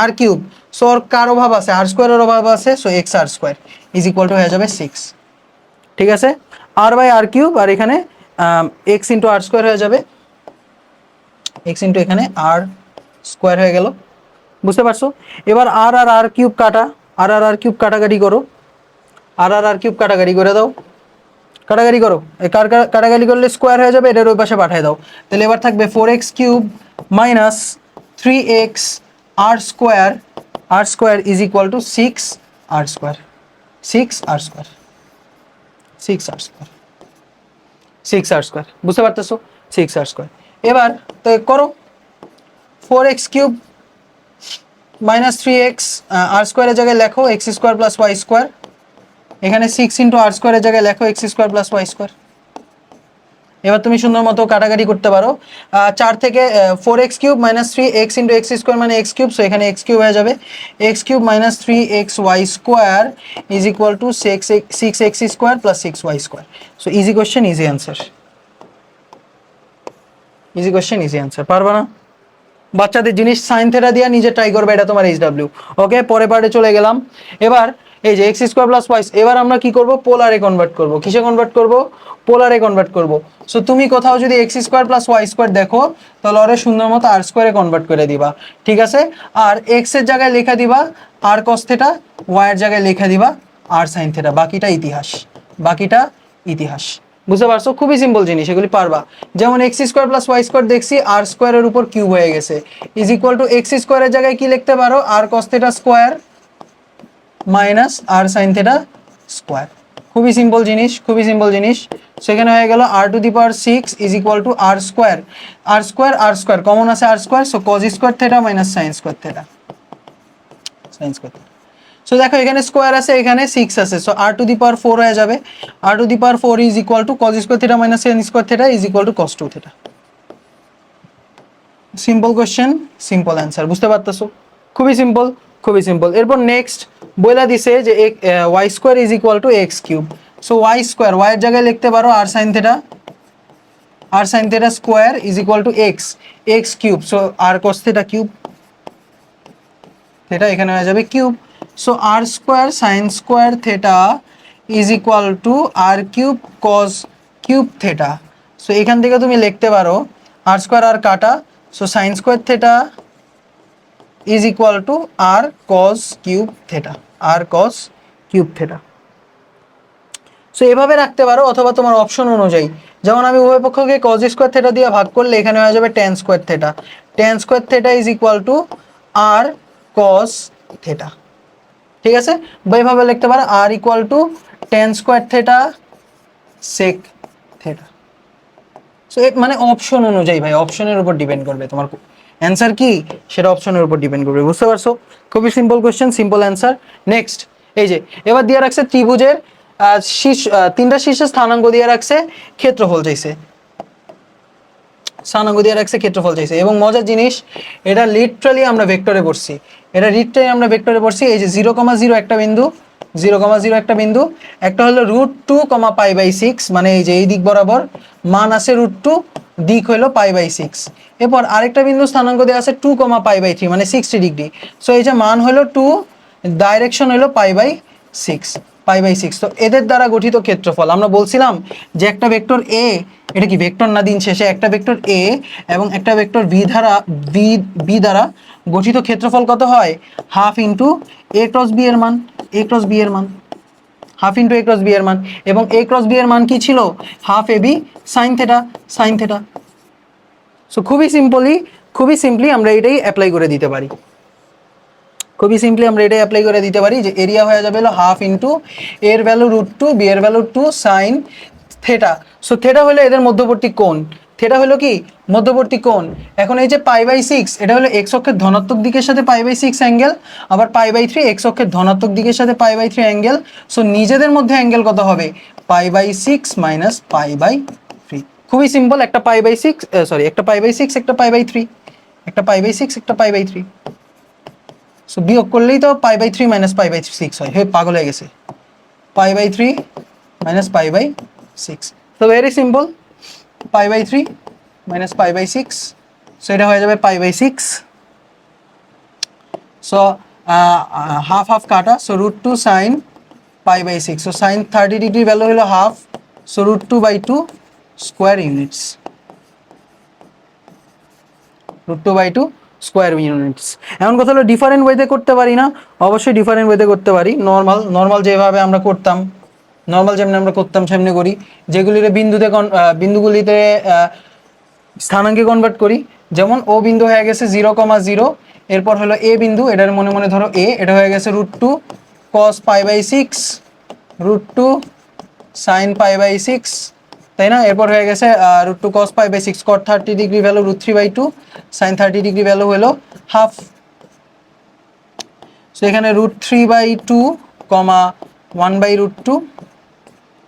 আর কিউব, সো কার অভাব আছে, আর স্কোয়ারের অভাব আছে, so x r square is equal to হয়ে যাবে 6। ঠিক আছে, আর বাই আর কিউব, আর এখানে এক্স ইন্টু আর স্কোয়ার হয়ে যাবে, এক্স ইন্টু এখানে আর স্কোয়ার হয়ে গেল, বুঝতে পারছো? এবার আর আর আর কিউব কাটা, আর আর আর কিউব কাটাকাটি করো, আর আর আর কিউব কাটাকাটি করে দাও, কাটাকাটি করো, কাটাকাটি করলে স্কোয়ার হয়ে যাবে, এটার ওই পাশে পাঠিয়ে দাও, তাহলে এবার থাকবে 4x cube minus 3x r square is equal to 6 r square, 6 r square, 6 r square, 6 r square, বুঝতে পারতেছো? 6 আর স্কোয়ার। এবার তো করো 4x কিউব মাইনাস 3x আর স্কোয়ারের জায়গায় লেখো x square plus y square, এখানে 6 ইন্টু আর স্কোয়ারের জায়গায় লেখো x square plus y square. এবার তুমি সুন্দর মতো কাটাকাটি করতে পারো। 4 থেকে 4x cube minus 3x into x square মানে এক্স কিউব, সো এখানে এক্স কিউব হয়ে যাবে। X cube minus 3xy square is equal two 6x square plus 6y square. So easy question, easy answer, easy question, easy answer. পারবা না? বাচ্চাদের জিনিস sine theta দিয়ে নিজে ট্রাই করবে, এটা তোমার HW। ওকে, পরে পার্টে চলে গেলাম। এবার এই যে এক্স স্কোয়ার প্লাস ওয়াই, এবার আমরা কি করব, পোলারে কনভার্ট করব। কিসে কনভার্ট করব? পোলারে কনভার্ট করব। সো তুমি কোথাও যদি x square plus y square দেখো, তাহলে ওরে সুন্দর মতো আর স্কোয়ারে কনভার্ট করে দিবা, ঠিক আছে? আর এক্স এর জায়গায় লেখা দিবা আর কস থেটা, ওয়াই এর জায়গায় লেখা দিবা আর সাইন থেটা। বাকিটা ইতিহাস, বাকিটা ইতিহাস। বুঝতে পারছো? খুবই সিম্পল জিনিস, এগুলি পারবা। যেমন x square plus y square দেখছি, আর স্কোয়ারের উপর কিউব হয়ে গেছে, ইজ ইকুয়াল টু এক্স স্কোয়ারের জায়গায় কি লিখতে পারো, r cos theta square minus r sine theta square. খুবই সিম্পল জিনিস, খুবই সিম্পল জিনিস। সেখানে হয়ে গেল r to the power 6 is equal to r square, r square r square common আছে r square, so cos square theta minus sine square theta, sine square theta. So দেখো এখানে স্কোয়ার আছে, এখানে 6 আছে, so R to the power 4 হয়ে যাবে। R to the power 4 is equal to cos square theta minus sine square theta is equal to cos 2 theta. Simple question, simple answer. বুঝতে পারতেছো? খুবই সিম্পল, খুবই সিম্পল। এরপর নেক্সট বইলা দিছে যে y square is equal to x cube. So y square, y এর জায়গায় লিখতে পারো r sine theta, r sine theta square is equal to x, x cube, so r cos theta cube, theta এখানে হয়ে যাবে cube. So r square sine square theta is equal to r cube cos cube theta. So এখান থেকে তুমি লিখতে পারো r square r কাটা, so sine square theta is equal to r cos cube theta, r cos cube theta. So এভাবে রাখতে পারো, অথবা তোমার অপশন অনুযায়ী, যেমন আমি উভয় পক্ষকে কজ স্কোয়ার থেটা দিয়ে ভাগ করলে এখানে হয়ে যাবে tan square theta, tan square theta is equal to r cos theta, ঠিক আছে? বা এভাবে লিখতে পারো r equal to tan square theta sec theta. So মানে অপশন অনুযায়ী ভাই, অপশনের উপর ডিপেন্ড করবে তোমার অ্যান্সার কি, সেটা অপশনের উপর ডিপেন্ড করবে। বুঝতে পারছো? খুবই simple question, simple answer. Next এই যে এবার দিয়ে রাখছে ত্রিভুজের শীর্ষ, তিনটা শীর্ষে স্থানাঙ্ক দিয়ে রাখছে, ক্ষেত্রফল চাইছে, স্থানাঙ্ক দিয়ে রাখছে, ক্ষেত্রফল চাইছে। এবং মজার জিনিস, এটা লিটারালি আমরা ভেক্টরে পড়ছি, এটা লিটারালি আমরা ভেক্টরে পড়ছি। এই যে 0,0 একটা বিন্দু, 0,0 একটা বিন্দু, একটা হলো √2, π/6, মানে এই যে এই দিক বরাবর মান আছে √2, দিক হলো π/6। এরপর আরেকটা বিন্দু স্থানাঙ্ক দেওয়া আছে 2, π/3, মানে 60 ডিগ্রি। সো এই যে মান হলো 2, ডাইরেকশন হলো π/6, π/6। তো এদের দ্বারা গঠিত ক্ষেত্রফল, আমরা বলছিলাম যে একটা ভেক্টর এ, এটা কি ভেক্টর না, দিন শেষে একটা ভেক্টর এ এবং একটা ভেক্টর বি দ্বারা গঠিত ক্ষেত্রফল কত হয়, হাফ ইন্টু এ ক্রস বি এর মান, এ ক্রস বি এর মান, হাফ ইন্টু এ ক্রস বি এর মান। এবং এ ক্রস বি এর মান কি ছিল, half a b sine theta, sine theta. So খুবই সিম্পলি আমরা এটাই অ্যাপ্লাই করে দিতে পারি, খুবই সিম্পলি আমরা এটাই অ্যাপ্লাই করে দিতে পারি যে এরিয়া হয়ে যাবে হলো হাফ ইন্টু এর ভ্যালু √2, বি এর value 2 sine theta. So theta হলো এদের মধ্যবর্তী কোণ, থেটা হলো কি মধ্যবর্তী কোণ। এখন এই যে π/6, এটা হলো এক্স অক্ষের ধনাত্মক দিকের সাথে π/6 অ্যাঙ্গেল, আবার π/3 এক্স অক্ষের ধনাত্মক দিকের সাথে π/3 অ্যাঙ্গেল। সো নিজেদের মধ্যে অ্যাঙ্গেল কত হবে, π/6 মাইনাস π/3। খুবই সিম্পল, একটা π/6, সরি একটা π/6 একটা π/3, একটা π/6 একটা π/3। সো বিয়োগ করলেই তো π/3 মাইনাস π/6 হয়। হে পাগল হয়ে গেছে, π/3 মাইনাস π/6। তো ভেরি সিম্পল, π/3 মাইনাস π/6, সো এটা হয়ে যাবে π/6। সো হাফ হাফ কাটা, so √2 sine π/6, so sine 30 degree value হলো half, so √2/2 square units, √2/2 square units. এমন কথা হলো ডিফারেন্ট ওয়েতে করতে পারি না, অবশ্যই ডিফারেন্ট ওয়েতে করতে পারি। নর্মাল যেভাবে আমরা করতাম, নর্মাল যেমনি আমরা করতাম সেমনি করি, যেগুলিতে বিন্দুগুলিতে স্থানাঙ্কে কনভার্ট করি। যেমন ও বিন্দু হয়ে গেছে 0,0, এরপর হলো এ বিন্দু, এটার মনে মনে ধরো এ, এটা হয়ে গেছে √2 cos π/6, √2 সাইন π/6, তাই না? এরপর হয়ে গেছে √2 cos π/6, cot 30 degree value √3/2 sine 30 degree value হলো হাফ। সো এখানে √3/2 1/√2,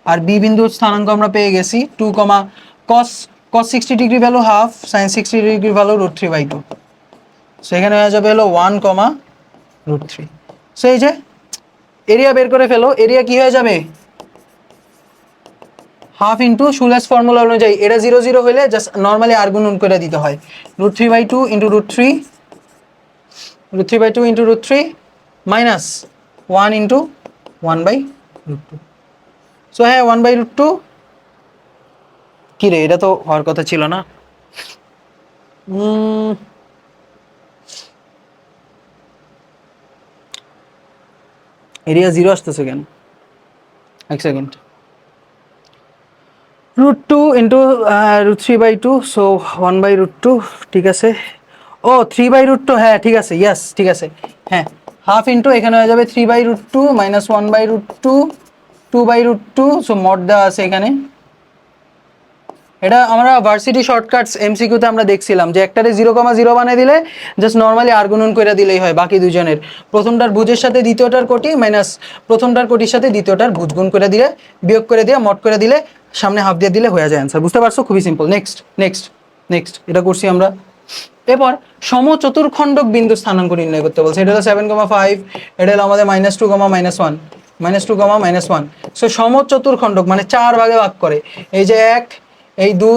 আর বি বিন্দুর স্থানাঙ্ক আমরা পেয়ে গেছি 2, cos 60 degree value half, sin 60 degree value √3/2। So এখানে হয়ে যাবে হলো 1, √3। সো এই যে এরিয়া বের করে ফেলো, এরিয়া কি হয়ে যাবে হাফ ইন্টু শুলেস ফর্মুলা অনুযায়ী এটা 0 0 হলে জাস্ট নর্মালি আর গুণন করে দিতে হয়, √3/2 into √3 into √3 minus 1 into 1/√2। So হ্যাঁ 1/√2 কি রে, এটা তো হওয়ার কথা ছিল না। এরিয়া 0 আসতেছে কেন, এক সেকেন্ড। √2 ইন্টু √3/2, সো 1/√2, ঠিক আছে। ও 3/√2, হ্যাঁ ঠিক আছে, ইয়াস ঠিক আছে, হ্যাঁ হাফ ইন্টু এখানে হয়ে যাবে 3/√2 মাইনাস 1/√2, 2/√2, সো মড দেওয়া আছে এখানে। এটা আমরা ভার্সিটি শর্টকাটস এমসিকিউতে আমরা দেখছিলাম যে একটারে 0,0 বানিয়ে দিলে জাস্ট নর্মালি আর গুণন করে দিলেই হয় বাকি দুজনের, প্রথমটার ভুজের সাথে দ্বিতীয়টার কোটি মাইনাস প্রথমটার কোটির সাথে দ্বিতীয়টার ভুজ গুণ করে দিলে, বিয়োগ করে দিয়ে মড করে দিলে, সামনে হাফ দিয়ে দিলে হয়ে যায় অ্যান্সার। বুঝতে পারছো, খুবই সিম্পল। নেক্সট নেক্সট নেক্সট এটা করছি আমরা। এবার সমচতুর্খণ্ডক বিন্দু স্থানাঙ্ক নির্ণয় করতে বলছে। এটা হলো 7,5, এটা হলো আমাদের -2, -1, সো সমচতুর্খণ্ডক মানে 4 ভাগে ভাগ করে, এই যে 1, এই 2,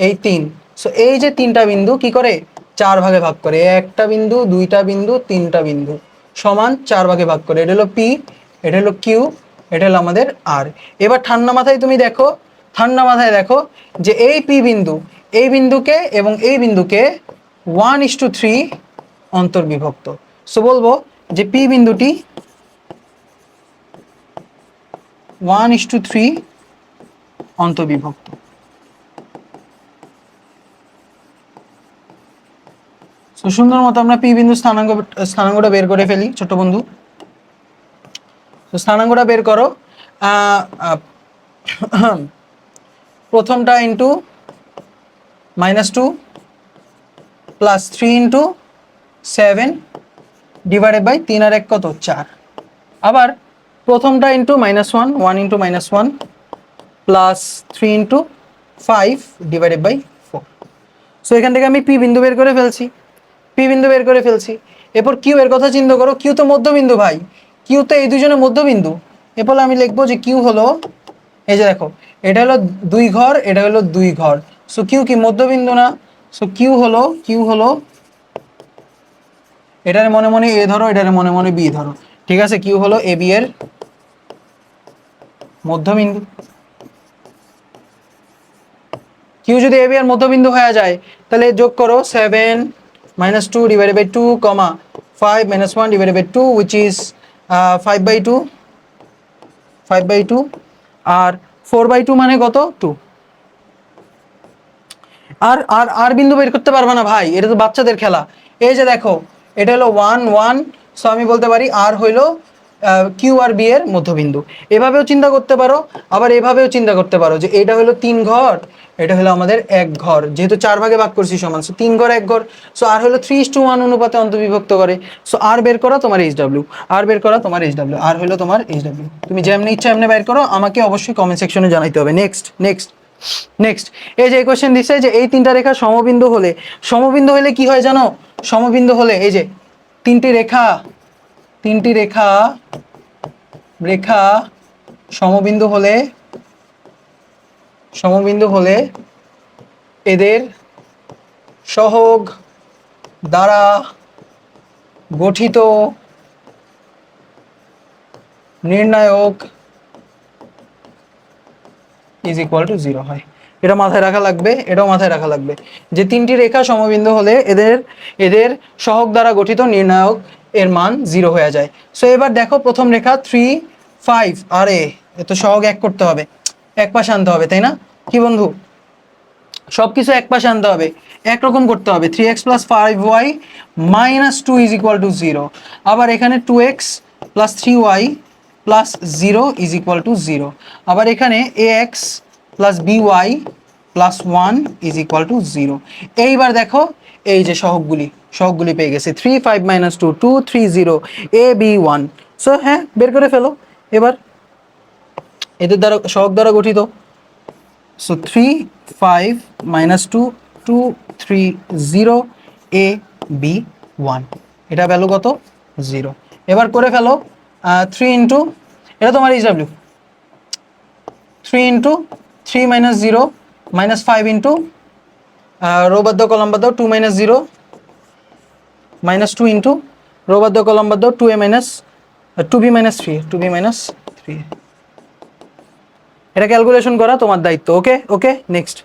এই 3, সো এই যে তিনটা বিন্দু কি করে 4 ভাগে ভাগ করে, একটা বিন্দু, দুইটা বিন্দু, তিনটা বিন্দু সমান 4 ভাগে ভাগ করে। এটা হলো পি, এটা হলো কিউ, এটা হলো আমাদের আর। এবার ঠান্ডা মাথায় তুমি দেখো, ঠান্ডা মাথায় দেখো যে এই পি বিন্দু এই বিন্দুকে এবং এই বিন্দুকে 1:3 অন্তর্বিভক্ত। সো বলবো যে পি বিন্দুটি 1:3 অন্তর্বিভক্ত। তো সুন্দর মতো আমরা পি বিন্দু স্থানাঙ্কটা বের করে ফেলি ছোট বন্ধু। তো স্থানাঙ্কটা বের করো, প্রথমটা into -2 plus 3 into 7 divided by 3 আর 1 কত 4, আবার প্রথমটা into -1, 1 into -1 plus 3 into 5 divided by 4। So এখান থেকে আমি পি বিন্দু বের করে ফেলছি, পি বিন্দু বের করে ফেলছি। এরপর কিউ এর কথা চিন্তা করো, কিউ তো মধ্যবিন্দু ভাই, কিউ তো এই দুজনের মধ্যবিন্দু। এরপর আমি লিখবো যে কিউ হলো, এই যে দেখো এটা হলো 2 ঘর, এটা হলো 2 ঘর, সো কিউ কি মধ্যবিন্দু না? সো কিউ হলো এটার মনে মনে এ ধরো, এটার মনে মনে বি ধরো, ঠিক আছে, কিউ হলো এ বি এর মধ্যবিন্দু। কিউ যদি এ বি এর মধ্যবিন্দু হয়ে যায় তাহলে যোগ করো 7 -2 divided by 2, 5 -1 divided by 2 which is 5/2, আর 4/2 মানে কত 2। আর আর আর বিন্দু বের করতে পারবে না ভাই, এটা তো বাচ্চাদের খেলা। এই যে দেখো এটা হলো 1 1, সো আমি বলতে পারি আর হইলো কিউ আর বি এর মধ্যবিন্দু। এভাবেও চিন্তা করতে পারো, আবার এভাবেও চিন্তা করতে পারো যে এটা হলো 3 ঘর, এটা হলো আমাদের 1 ঘর, যেহেতু 4 ভাগে ভাগ করছি সমান, সো 3 ঘর 1 ঘর, সো আর হলো 3:1 অনুপাতে অন্তর্বিভক্ত করে। সো আর বের করা তোমার এইচডব্লিউ, আর বের করা তোমার এইচডব্লিউ, আর হলো তোমার এইচডব্লিউ। তুমি যেমনি ইচ্ছা এমনি বের করো, আমাকে অবশ্যই কমেন্ট সেকশনে জানাইতে হবে। নেক্সট নেক্সট নেক্সট এই যে কোশ্চেন দিচ্ছে যে এই তিনটা রেখা সমবিন্দু হলে কি হয় জানো? সমবিন্দু হলে এই যে তিনটি রেখা সমবিন্দু হলে এদের সহগ দ্বারা গঠিত নির্ণায়ক ইজ ইকুয়াল টু 0 হয়। এটা মাথায় রাখা লাগবে, এটাও মাথায় রাখা লাগবে যে তিনটি রেখা সমবিন্দু হলে এদের সহগ দ্বারা গঠিত নির্ণায়ক এর মান 0 হয়ে যায়। সো এবার দেখো প্রথম রেখা 3 5, আরে এত সহগ এক করতে হবে, এক পাশে আনতে হবে, তাই না কি বন্ধু? সবকিছু এক পাশে আনতে হবে, একরকম করতে হবে। 3x + 5y - 2 is equal to 0, আবার এখানে 2x + 3y + 0 is equal to 0, আবার এখানে ax + by + 1 is equal to 0। এইবার দেখো এই যে সহগগুলি সহগগুলি পেয়ে গেছি 3 5 - 2 2 3 0 a b 1। সো হ্যাঁ বের করে ফেলো এবার এদের দ্বারা সহগ দ্বারা গঠিত। সো 3 5 - 2 2 3 0 a b 1, এটা ভ্যালু কত 0। এবার করে ফেলো 3 ইন্টু, এটা তোমার এইচডাব্লিউ, 3 ইন্টু 3 - 0 -5 ইন্টু রো বাদ দাও কলাম বাদ দাও 2 - 0 -2 ইন্টু রো বাদ দাও কলাম বাদ দাও 2a মাইনাস 2b - 3 2b - 3। এটা ক্যালকুলেশন করা তোমার দায়িত্ব। ওকে ওকে নেক্সট।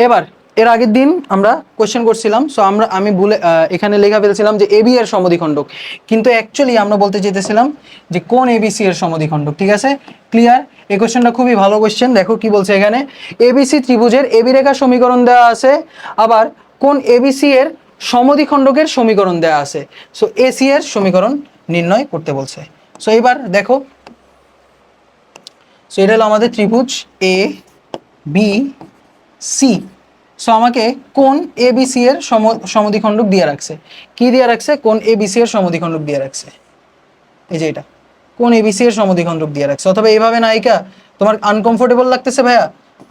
এবার এর আগের দিন আমরা কোশ্চেন করছিলাম, সো আমি ভুলে এখানে লেখা ফেলছিলাম যে এবি এর সমদ্বিখণ্ডক, কিন্তু অ্যাকচুয়ালি আমরা বলতে চেয়েছিলাম যে কোন এবিসি এর সমদ্বিখণ্ডক। ঠিক আছে, ক্লিয়ার? এই কোশ্চেনটা খুবই ভালো কোশ্চেন। দেখো কি বলছে এখানে, এবিসি ত্রিভুজের এবি রেখার সমীকরণ দেওয়া আছে, আবার কোন এবিসি এর সমদ্বিখণ্ডকের সমীকরণ দেওয়া আছে। সো এসি এর সমীকরণ নির্ণয় করতে বলছে। সো এবার দেখো, সো এটা হলো আমাদের ত্রিভুজ এ বি সি। সো আমাকে কোন এবিসি এর সমদ্বিখণ্ডক দিয়ে রাখছে, কি দিয়ে রাখছে, কোন এবিসি এর সমদ্বিখণ্ডক দিয়ে রাখছে, এই যে এটা কোন এবিসি এর সমদ্বিখণ্ডক দিয়ে রাখছে। অথবা এইভাবে নায়িকা তোমার আনকমফোর্টেবল লাগতেছে ভাইয়া,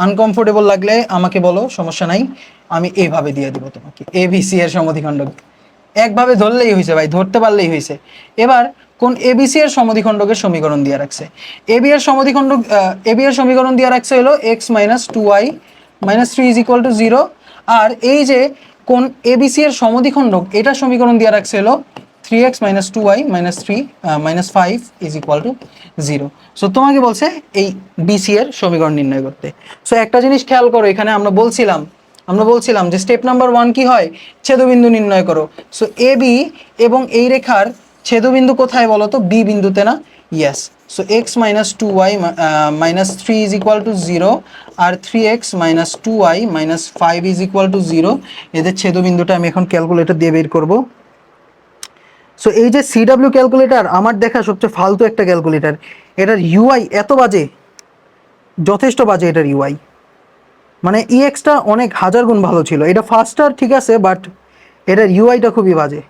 আনকমফোর্টেবল লাগলে আমাকে বলো, সমস্যা নাই, আমি এইভাবে দিয়ে দিব তোমাকে এবিসি এর সমদ্বিখণ্ডক। একভাবে ধরলেই হয়েছে ভাই, ধরতে পারলেই হয়েছে। এবার কোন এবিসি এর সমদ্বিখণ্ডকের সমীকরণ দিয়ে রাখছে, এবি এর সমদ্বিখণ্ডক, এবি এর সমীকরণ দিয়ে রাখছে হলো x - 2y - 3 = 0। আর এই যে কোন এবিসি এর সমদ্বিখণ্ডক, এটা সমীকরণ দিয়ে রাখছে হলো 3x - 2y - 3 - 5 = 0। সো তোমাকে বলছে এই বিসি এর সমীকরণ নির্ণয় করতে। সো একটা জিনিস খেয়াল করো, এখানে আমরা বলছিলাম যে স্টেপ নাম্বার 1 কি হয়, ছেদবিন্দু নির্ণয় করো। সো এ বি এবং এই রেখার ছেদবিন্দু কোথায় বলো তো, বি বিন্দুতে না? ইয়েস। সো x - 2y - 3 = 0 আর 3x - 2y - 5 = 0, এদের ছেদবিন্দুটা আমি এখন ক্যালকুলেটর দিয়ে বের করব। সো এই যে সিডাব্লিউ ক্যালকুলেটর আমার দেখা সবচেয়ে ফালতু একটা ক্যালকুলেটর, এটার ইউআই এত বাজে, যথেষ্ট বাজে এটার ইউআই। মানে ইএক্সটা অনেক হাজার গুণ ভালো ছিল, এটা ফাস্টার ঠিক আছে, বাট এটার ইউআইটা খুবই বাজে,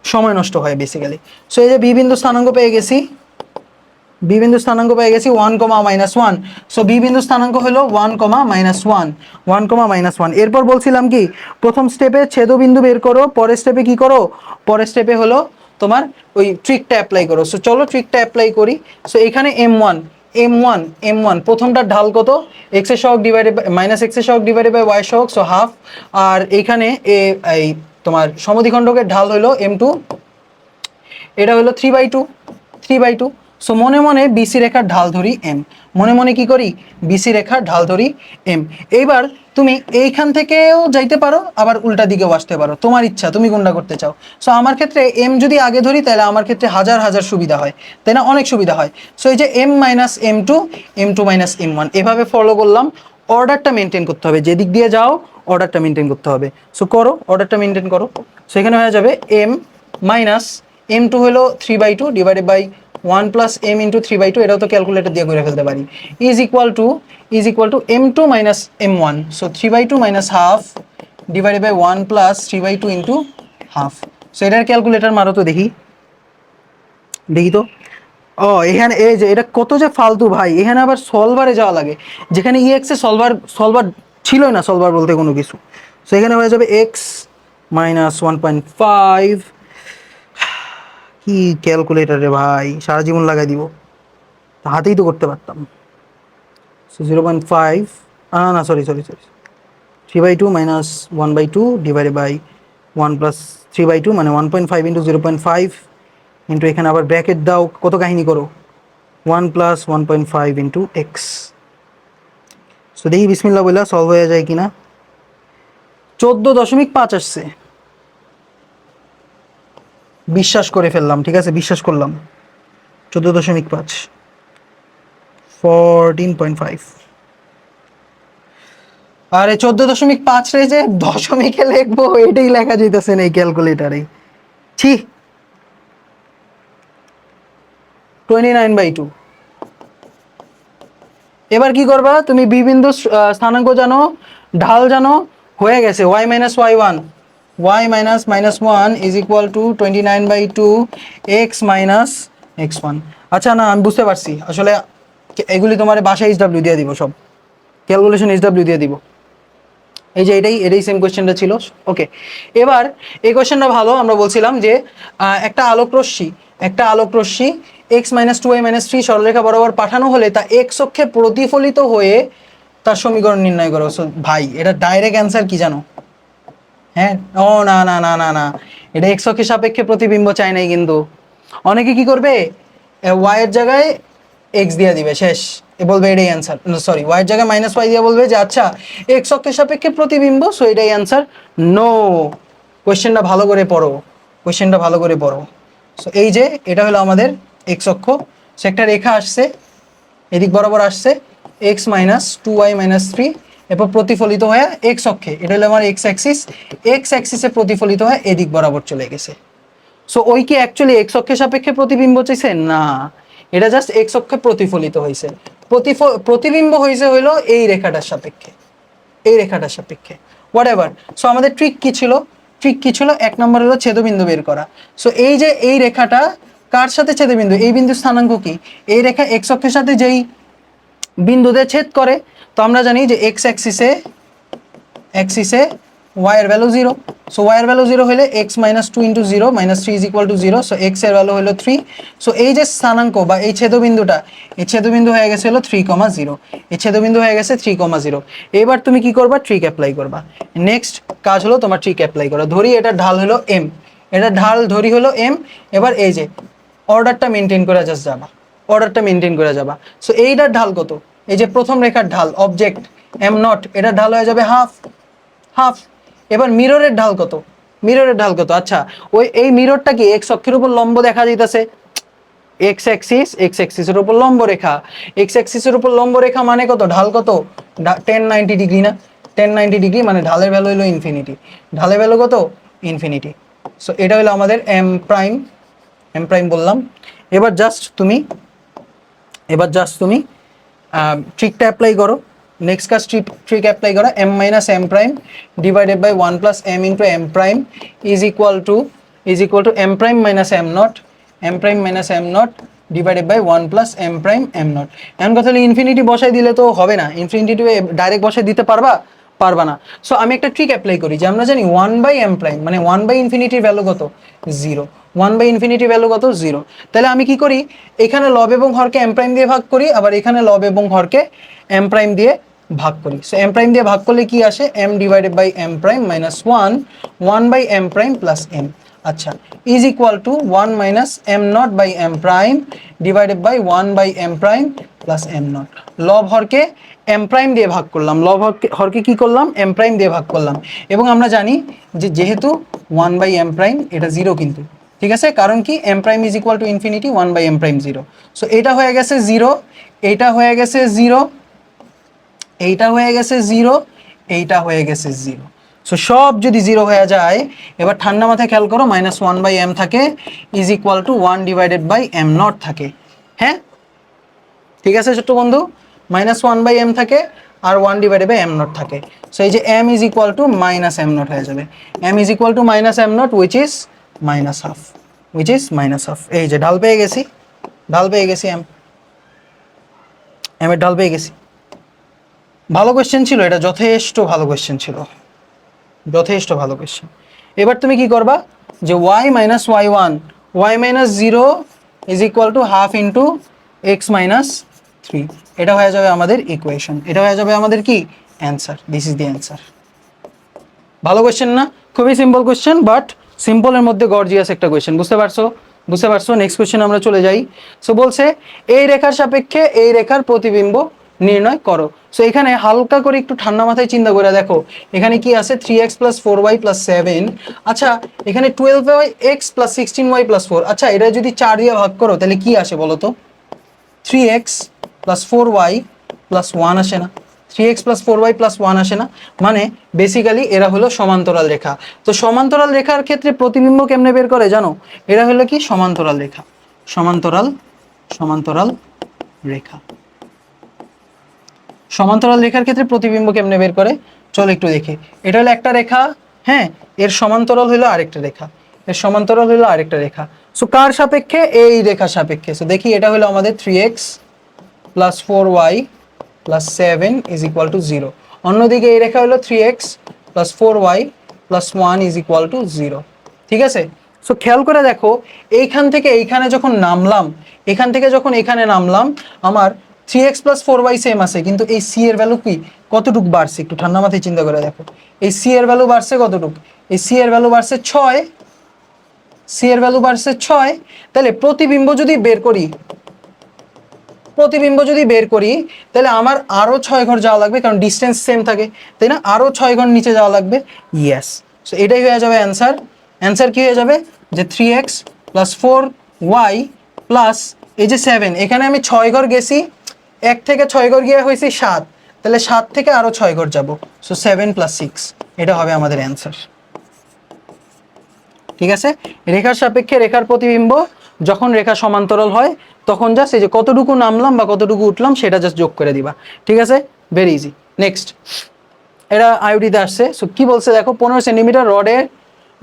সময় নষ্ট হয় বেসিক্যালি। সো এই যে বি বিন্দু স্থানাঙ্ক পেয়ে গেছি, 1, -1। সো বি বিন্দু স্থানাঙ্ক হলো 1, -1, 1, -1। এরপর বলছিলাম কি, প্রথম স্টেপে ছেদবিন্দু বের করো, পরের স্টেপে কি করো, পরের স্টেপে হলো তোমার ওই ট্রিকটা অ্যাপ্লাই করো। সো চলো ট্রিকটা অ্যাপ্লাই করি। সো এখানে m1 প্রথমটার ঢাল কত, x এর সহগ ডিভাইডেড বাই x এর সহগ ডিভাইডেড বাই y সহগ, সো হাফ। আর এইখানে এই তোমার সমদ্বিখণ্ডকের ঢাল হলো m2, এটা হলো 3/2। সো মনে মনে বিসি রেখার ঢাল ধরি m, মনে মনে কি করি, বিসি রেখার ঢাল ধরি m। এইবার তুমি এইখান থেকেও যাইতে পারো, আবার উল্টা দিকেও আসতে পারো, তোমার ইচ্ছা তুমি কোনটা করতে চাও। সো আমার ক্ষেত্রে m যদি আগে ধরি তাহলে আমার ক্ষেত্রে হাজার হাজার সুবিধা হয়, তাই না, অনেক সুবিধা হয়। সো এই যে m - m2 m2 - m1 এভাবে ফলো করলাম। অর্ডারটা মেনটেন করতে হবে, যেদিক দিয়ে যাও অর্ডারটা মেনটেন করতে হবে। সো করো, অর্ডারটা মেনটেন করো। সো এখানে হয়ে যাবে m - m2 হলো 3/2 ডিভাইডেড বাই 1 + m × 3/2, এটাও তো ক্যালকুলেটর দিয়ে করে ফেলতে পারি, is equal to m2 - m1। So 3/2 - half divided by 1 + 3/2 × half. So এটার ক্যালকুলেটর মারো তো দেখি, তো ও এখানে এই যে এটা কত যে ফালতু ভাই, এখানে আবার সলভারে যাওয়া লাগে, যেখানে ইএক্স এ সলভার ছিলই না, সলভার বলতে কোনো কিছু। সো এখানে হয়ে যাবে x - 1.5, কি ক্যালকুলেটর রে ভাই, সারা জীবন লাগাই দিব, হাতেই তো করতে পারতাম। সো 0.5, না সরি 3/2 - 1/2 ডিভাইডেড বাই 1 + 3/2 মানে 1.5 × 0.5 ইন্টু, এখানে আবার ব্র্যাকেট দাও, কত কাহিনী করো, 1 + 1.5 × x। সো দেখি বিসমিল্লাহ বললা সলভ হয়ে যায় কিনা। 14.5 আসছে, বিশ্বাস করে ফেললাম, ঠিক আছে বিশ্বাস করলাম, 14.5 14.5। আরে 14.5 রে যে দশমিকে লিখবো এটাই লেখা যাইতেছে না এই ক্যালকুলেটারে, ছি। 29/2। এবার কি করবা তুমি, বি বিন্দু স্থানাঙ্ক জানো, ঢাল জানো, হয়ে গেছে y - y1 y minus minus one is equal two 29/2 x minus x1। আচ্ছা না আমি বুঝতে পারছি আসলে এগুলি তোমার বাসায় HW দিয়ে দিব, সব ক্যালকুলেশন HW দিয়ে দিব। এই যে এটাই সেম কোয়েশ্চেনটা ছিল। ওকে, এবার এই কোয়েশ্চেনটা ভালো। আমরা বলছিলাম যে একটা আলোক রশ্মি x মাইনাস 2y-3 সরলরেখা বরাবর পাঠানো হলে তা x অক্ষে প্রতিফলিত হয়ে তার সমীকরণ নির্ণয় করো। সো ভাই এটা ডাইরেক্ট অ্যান্সার কি জানো? হ্যাঁ, ও না না না না না, এটা x অক্ষের সাপেক্ষে প্রতিবিম্ব চাই নাই কিন্তু। অনেকে কি করবে, y এর জায়গায় x দিয়ে দিবে, শেষ, এ বলবে এটাই অ্যান্সার। সরি, y এর জায়গায় মাইনাস y দিয়ে বলবে যে আচ্ছা x অক্ষের সাপেক্ষে প্রতিবিম্ব, সো এটাই অ্যান্সার। নো, কোয়েশ্চেনটা ভালো করে পড়ো, কোয়েশ্চেনটা ভালো করে পড়ো। সো এই যে এটা হলো আমাদের x অক্ষ, সে একটা রেখা আসছে এদিক বরাবর আসছে x মাইনাস 2y-3, এরপর প্রতিফলিত হয়ে x অক্ষে, এটা হলো আমার x অ্যাক্সিসে প্রতিফলিত হয়ে এদিক বরাবর চলে গেছে। সো ওই কি অ্যাকচুয়ালি x অক্ষের সাপেক্ষে প্রতিবিম্ব চাইছে? না, এটা জাস্ট x অক্ষে প্রতিফলিত হয়েছে। প্রতিবিম্ব হয়েছে হলো এই রেখাটার সাপেক্ষে, এই রেখাটার সাপেক্ষে, হোয়াট এভার। সো আমাদের ট্রিক কি ছিল? 1 নম্বর হলো ছেদবিন্দু বের করা। সো এই যে এই রেখাটা কার সাথে ছেদবিন্দু, এই বিন্দুর স্থানাঙ্ক কি? এই রেখা x অক্ষের সাথে যেই বিন্দুতে ছেদ করে, তো আমরা জানি যে x অ্যাক্সিসে y এর ভ্যালু 0। সো y এর ভ্যালু 0 হলে x minus 2 into 0 minus 3 is equal to 0। So x এর ভ্যালু হলো 3। সো এই যে স্থানাঙ্ক বা এই ছেদবিন্দুটা, এই ছেদবিন্দু হয়ে গেছে হলো 3,0, এই ছেদবিন্দু হয়ে গেছে 3,0। এবার তুমি কি করবা? ট্রিক অ্যাপ্লাই করবা। নেক্সট কাজ হলো তোমার ট্রিক অ্যাপ্লাই করা। ধরি এটা ঢাল হলো m, এটা ঢাল ধরি হলো m। এবার এই যে অর্ডারটা মেনটেন করে জাস্ট যাবা, অর্ডারটা মেনটেন করে যাবা। সো এইটার ঢাল কত? এই যে প্রথম রেখার ঢাল অবজেক্ট m0, এটা ঢাল হয়ে যাবে হাফ। এবার মিররের ঢাল কত? আচ্ছা ওই এই মিররটা কি x অক্ষের উপর লম্ব দেখা যাইতেছে, x অ্যাক্সিসের উপর লম্ব রেখা, x অ্যাক্সিসের উপর লম্ব রেখা মানে কত? ঢাল কত? 1090 ডিগ্রি না? 1090 ডিগ্রি মানে ঢালের ভ্যালু হলো ইনফিনিটি। ঢালের ভ্যালু কত? ইনফিনিটি। সো এটা হলো আমাদের m প্রাইম বললাম। এবার জাস্ট তুমি ট্রিকটা অ্যাপ্লাই করো। নেক্সট কাজ ট্রিক অ্যাপ্লাই করা, m minus m prime divided by 1 plus m into m prime is equal to m prime minus m nought divided by 1 plus m prime m nought. এখন কথা হলো infinity বসাই দিলে তো হবে না, ইনফিনিটি ডাইরেক্ট বসাই দিতে পারবা না। সো আমি একটা ট্রিক অ্যাপ্লাই করি যে আমরা জানি 1/m প্রাইম মানে 1/ইনফিনিটির ভ্যালু কত? 0। 1/ইনফিনিটির ভ্যালু কত? 0। তাহলে আমি কি করি, এখানে লব এবং হরকে m প্রাইম দিয়ে ভাগ করি, আবার এখানে লব এবং হরকে m প্রাইম দিয়ে ভাগ করি। সো m প্রাইম দিয়ে ভাগ করলে কি আসে? m divided by m prime minus 1/m prime plus m। আচ্ছা, is equal to 1 minus m nought by m prime divided by 1/m prime plus m nought. লব হরকে m প্রাইম দিয়ে ভাগ করলাম, লব হরকে কি করলাম? m প্রাইম দিয়ে ভাগ করলাম। এবং আমরা জানি যে যেহেতু 1/m প্রাইম এটা 0 কিন্তু, ঠিক আছে, কারণ কি m prime is equal to infinity, 1/m prime 0। So এটা হয়ে গেছে 0, এইটা হয়ে গেছে 0, এইটা হয়ে গেছে 0, এইটা হয়ে গেছে 0। সো সব যদি 0 হয়ে যায়, এবার ঠান্ডা মাথায় খেয়াল করো, মাইনাস 1/m থাকে is equal to 1 divided by m nought থাকে। হ্যাঁ, ঠিক আছে ছোট্ট বন্ধু, মাইনাস 1/m থাকে আর 1 ডিভাইডেড বাই m নট থাকে। সো এই যে m is equal to minus m nought হয়ে যাবে, m is equal to minus m nought which is minus half. এই যে ঢাল পেয়ে গেছি m এর ঢাল পেয়ে গেছি। ভালো কোয়েশ্চেন ছিল এটা, যথেষ্ট ভালো কোয়েশ্চেন। এবার তুমি কি করবা, যে y minus y1 y minus 0 is equal to half into x minus 3, এটা হয়ে যাবে আমাদের ইকুয়েশন, এটা হয়ে যাবে আমাদের কি? Answer. This is the answer. ভালো কোয়েশ্চেন না? খুবই সিম্পল কোয়েশ্চেন, বাট সিম্পলের মধ্যে গর্জিয়াস একটা কোয়েশ্চেন। বুঝতে পারছো? নেক্সট কোয়েশ্চেন আমরা চলে যাই। সো বলছে এই রেখার সাপেক্ষে এই রেখার প্রতিবিম্ব নির্ণয় করো। সো এখানে হালকা করে একটু ঠান্ডা মাথায় চিন্তা করে দেখো, এখানে কি আছে? 3x plus 4y plus 7। আচ্ছা, এখানে 12x প্লাস 16y প্লাস 4। আচ্ছা, এটা যদি 4 দিয়ে ভাগ করো তাহলে কি আসে বলো তো? 3x প্লাস 4y প্লাস 1 আসে না? 3x প্লাস 4y প্লাস 1 আসে না? মানে বেসিক্যালি এরা হলো সমান্তরাল রেখা। তো সমান্তরাল রেখার ক্ষেত্রে প্রতিবিম্ব কেমনে বের করে জানো? এরা হলো কি? সমান্তরাল রেখা, সমান্তরাল রেখা। সমান্তরাল রেখার ক্ষেত্রে প্রতিবিম্ব কেমনে বের করে চলো একটু দেখি। এটা হলো একটা রেখা, হ্যাঁ, এর সমান্তরাল হলো আরেকটা রেখা, এর সমান্তরাল হলো আরেকটা রেখা। সো কার সাপেক্ষে? এই রেখার সাপেক্ষে। সো দেখি, এটা হলো আমাদের 3x plus 4y plus 7 is equal to 0। অন্যদিকে এই রেখা হলো 3x plus 4y plus 1 is equal to 0। ঠিক আছে? সো খেয়াল করে দেখো, এইখান থেকে এইখানে যখন নামলাম, এখান থেকে যখন এখানে নামলাম, আমার 3x প্লাস 4y সেম আছে, কিন্তু এই c এর ভ্যালু কি কতটুকু বাড়ছে? একটু ঠান্ডা মাথায় চিন্তা করে দেখো, এই c এর ভ্যালু বাড়ছে কতটুকু? এই c এর ভ্যালু বাড়ছে 6, c এর ভ্যালু বাড়ছে 6। তাহলে প্রতিবিম্ব যদি বের করি, প্রতিবিম্ব যদি বের করি, তাহলে আমার আরো 6 ঘর যাওয়া লাগবে, কারণ ডিস্টেন্স সেম থাকে, তাই না? আরো 6 ঘর নিচে যাওয়া লাগবে। ইয়েস, সো এটাই হয়ে যাবে অ্যান্সার। অ্যান্সার কি হয়ে যাবে? যে 3x প্লাস 4y প্লাস এই যে 7, এখানে আমি 6 ঘর গেছি, 1 থেকে 6 ঘর গিয়ে হয়েছে 7, তাহলে 7 থেকে আরো 6 ঘর যাব। সো 7 প্লাস 6, এটা হবে আমাদের অ্যান্সার। ঠিক আছে? রেখার সাপেক্ষে রেখার প্রতিবিম্ব যখন রেখা সমান্তরাল হয়, তখন জাস্ট এই যে কতটুকু নামলাম বা কতটুকু উঠলাম সেটা জাস্ট যোগ করে দিবা। ঠিক আছে? Very easy. নেক্সট, এটা আইওডিতে আসছে। সো কি বলছে দেখো, 15 সেন্টিমিটার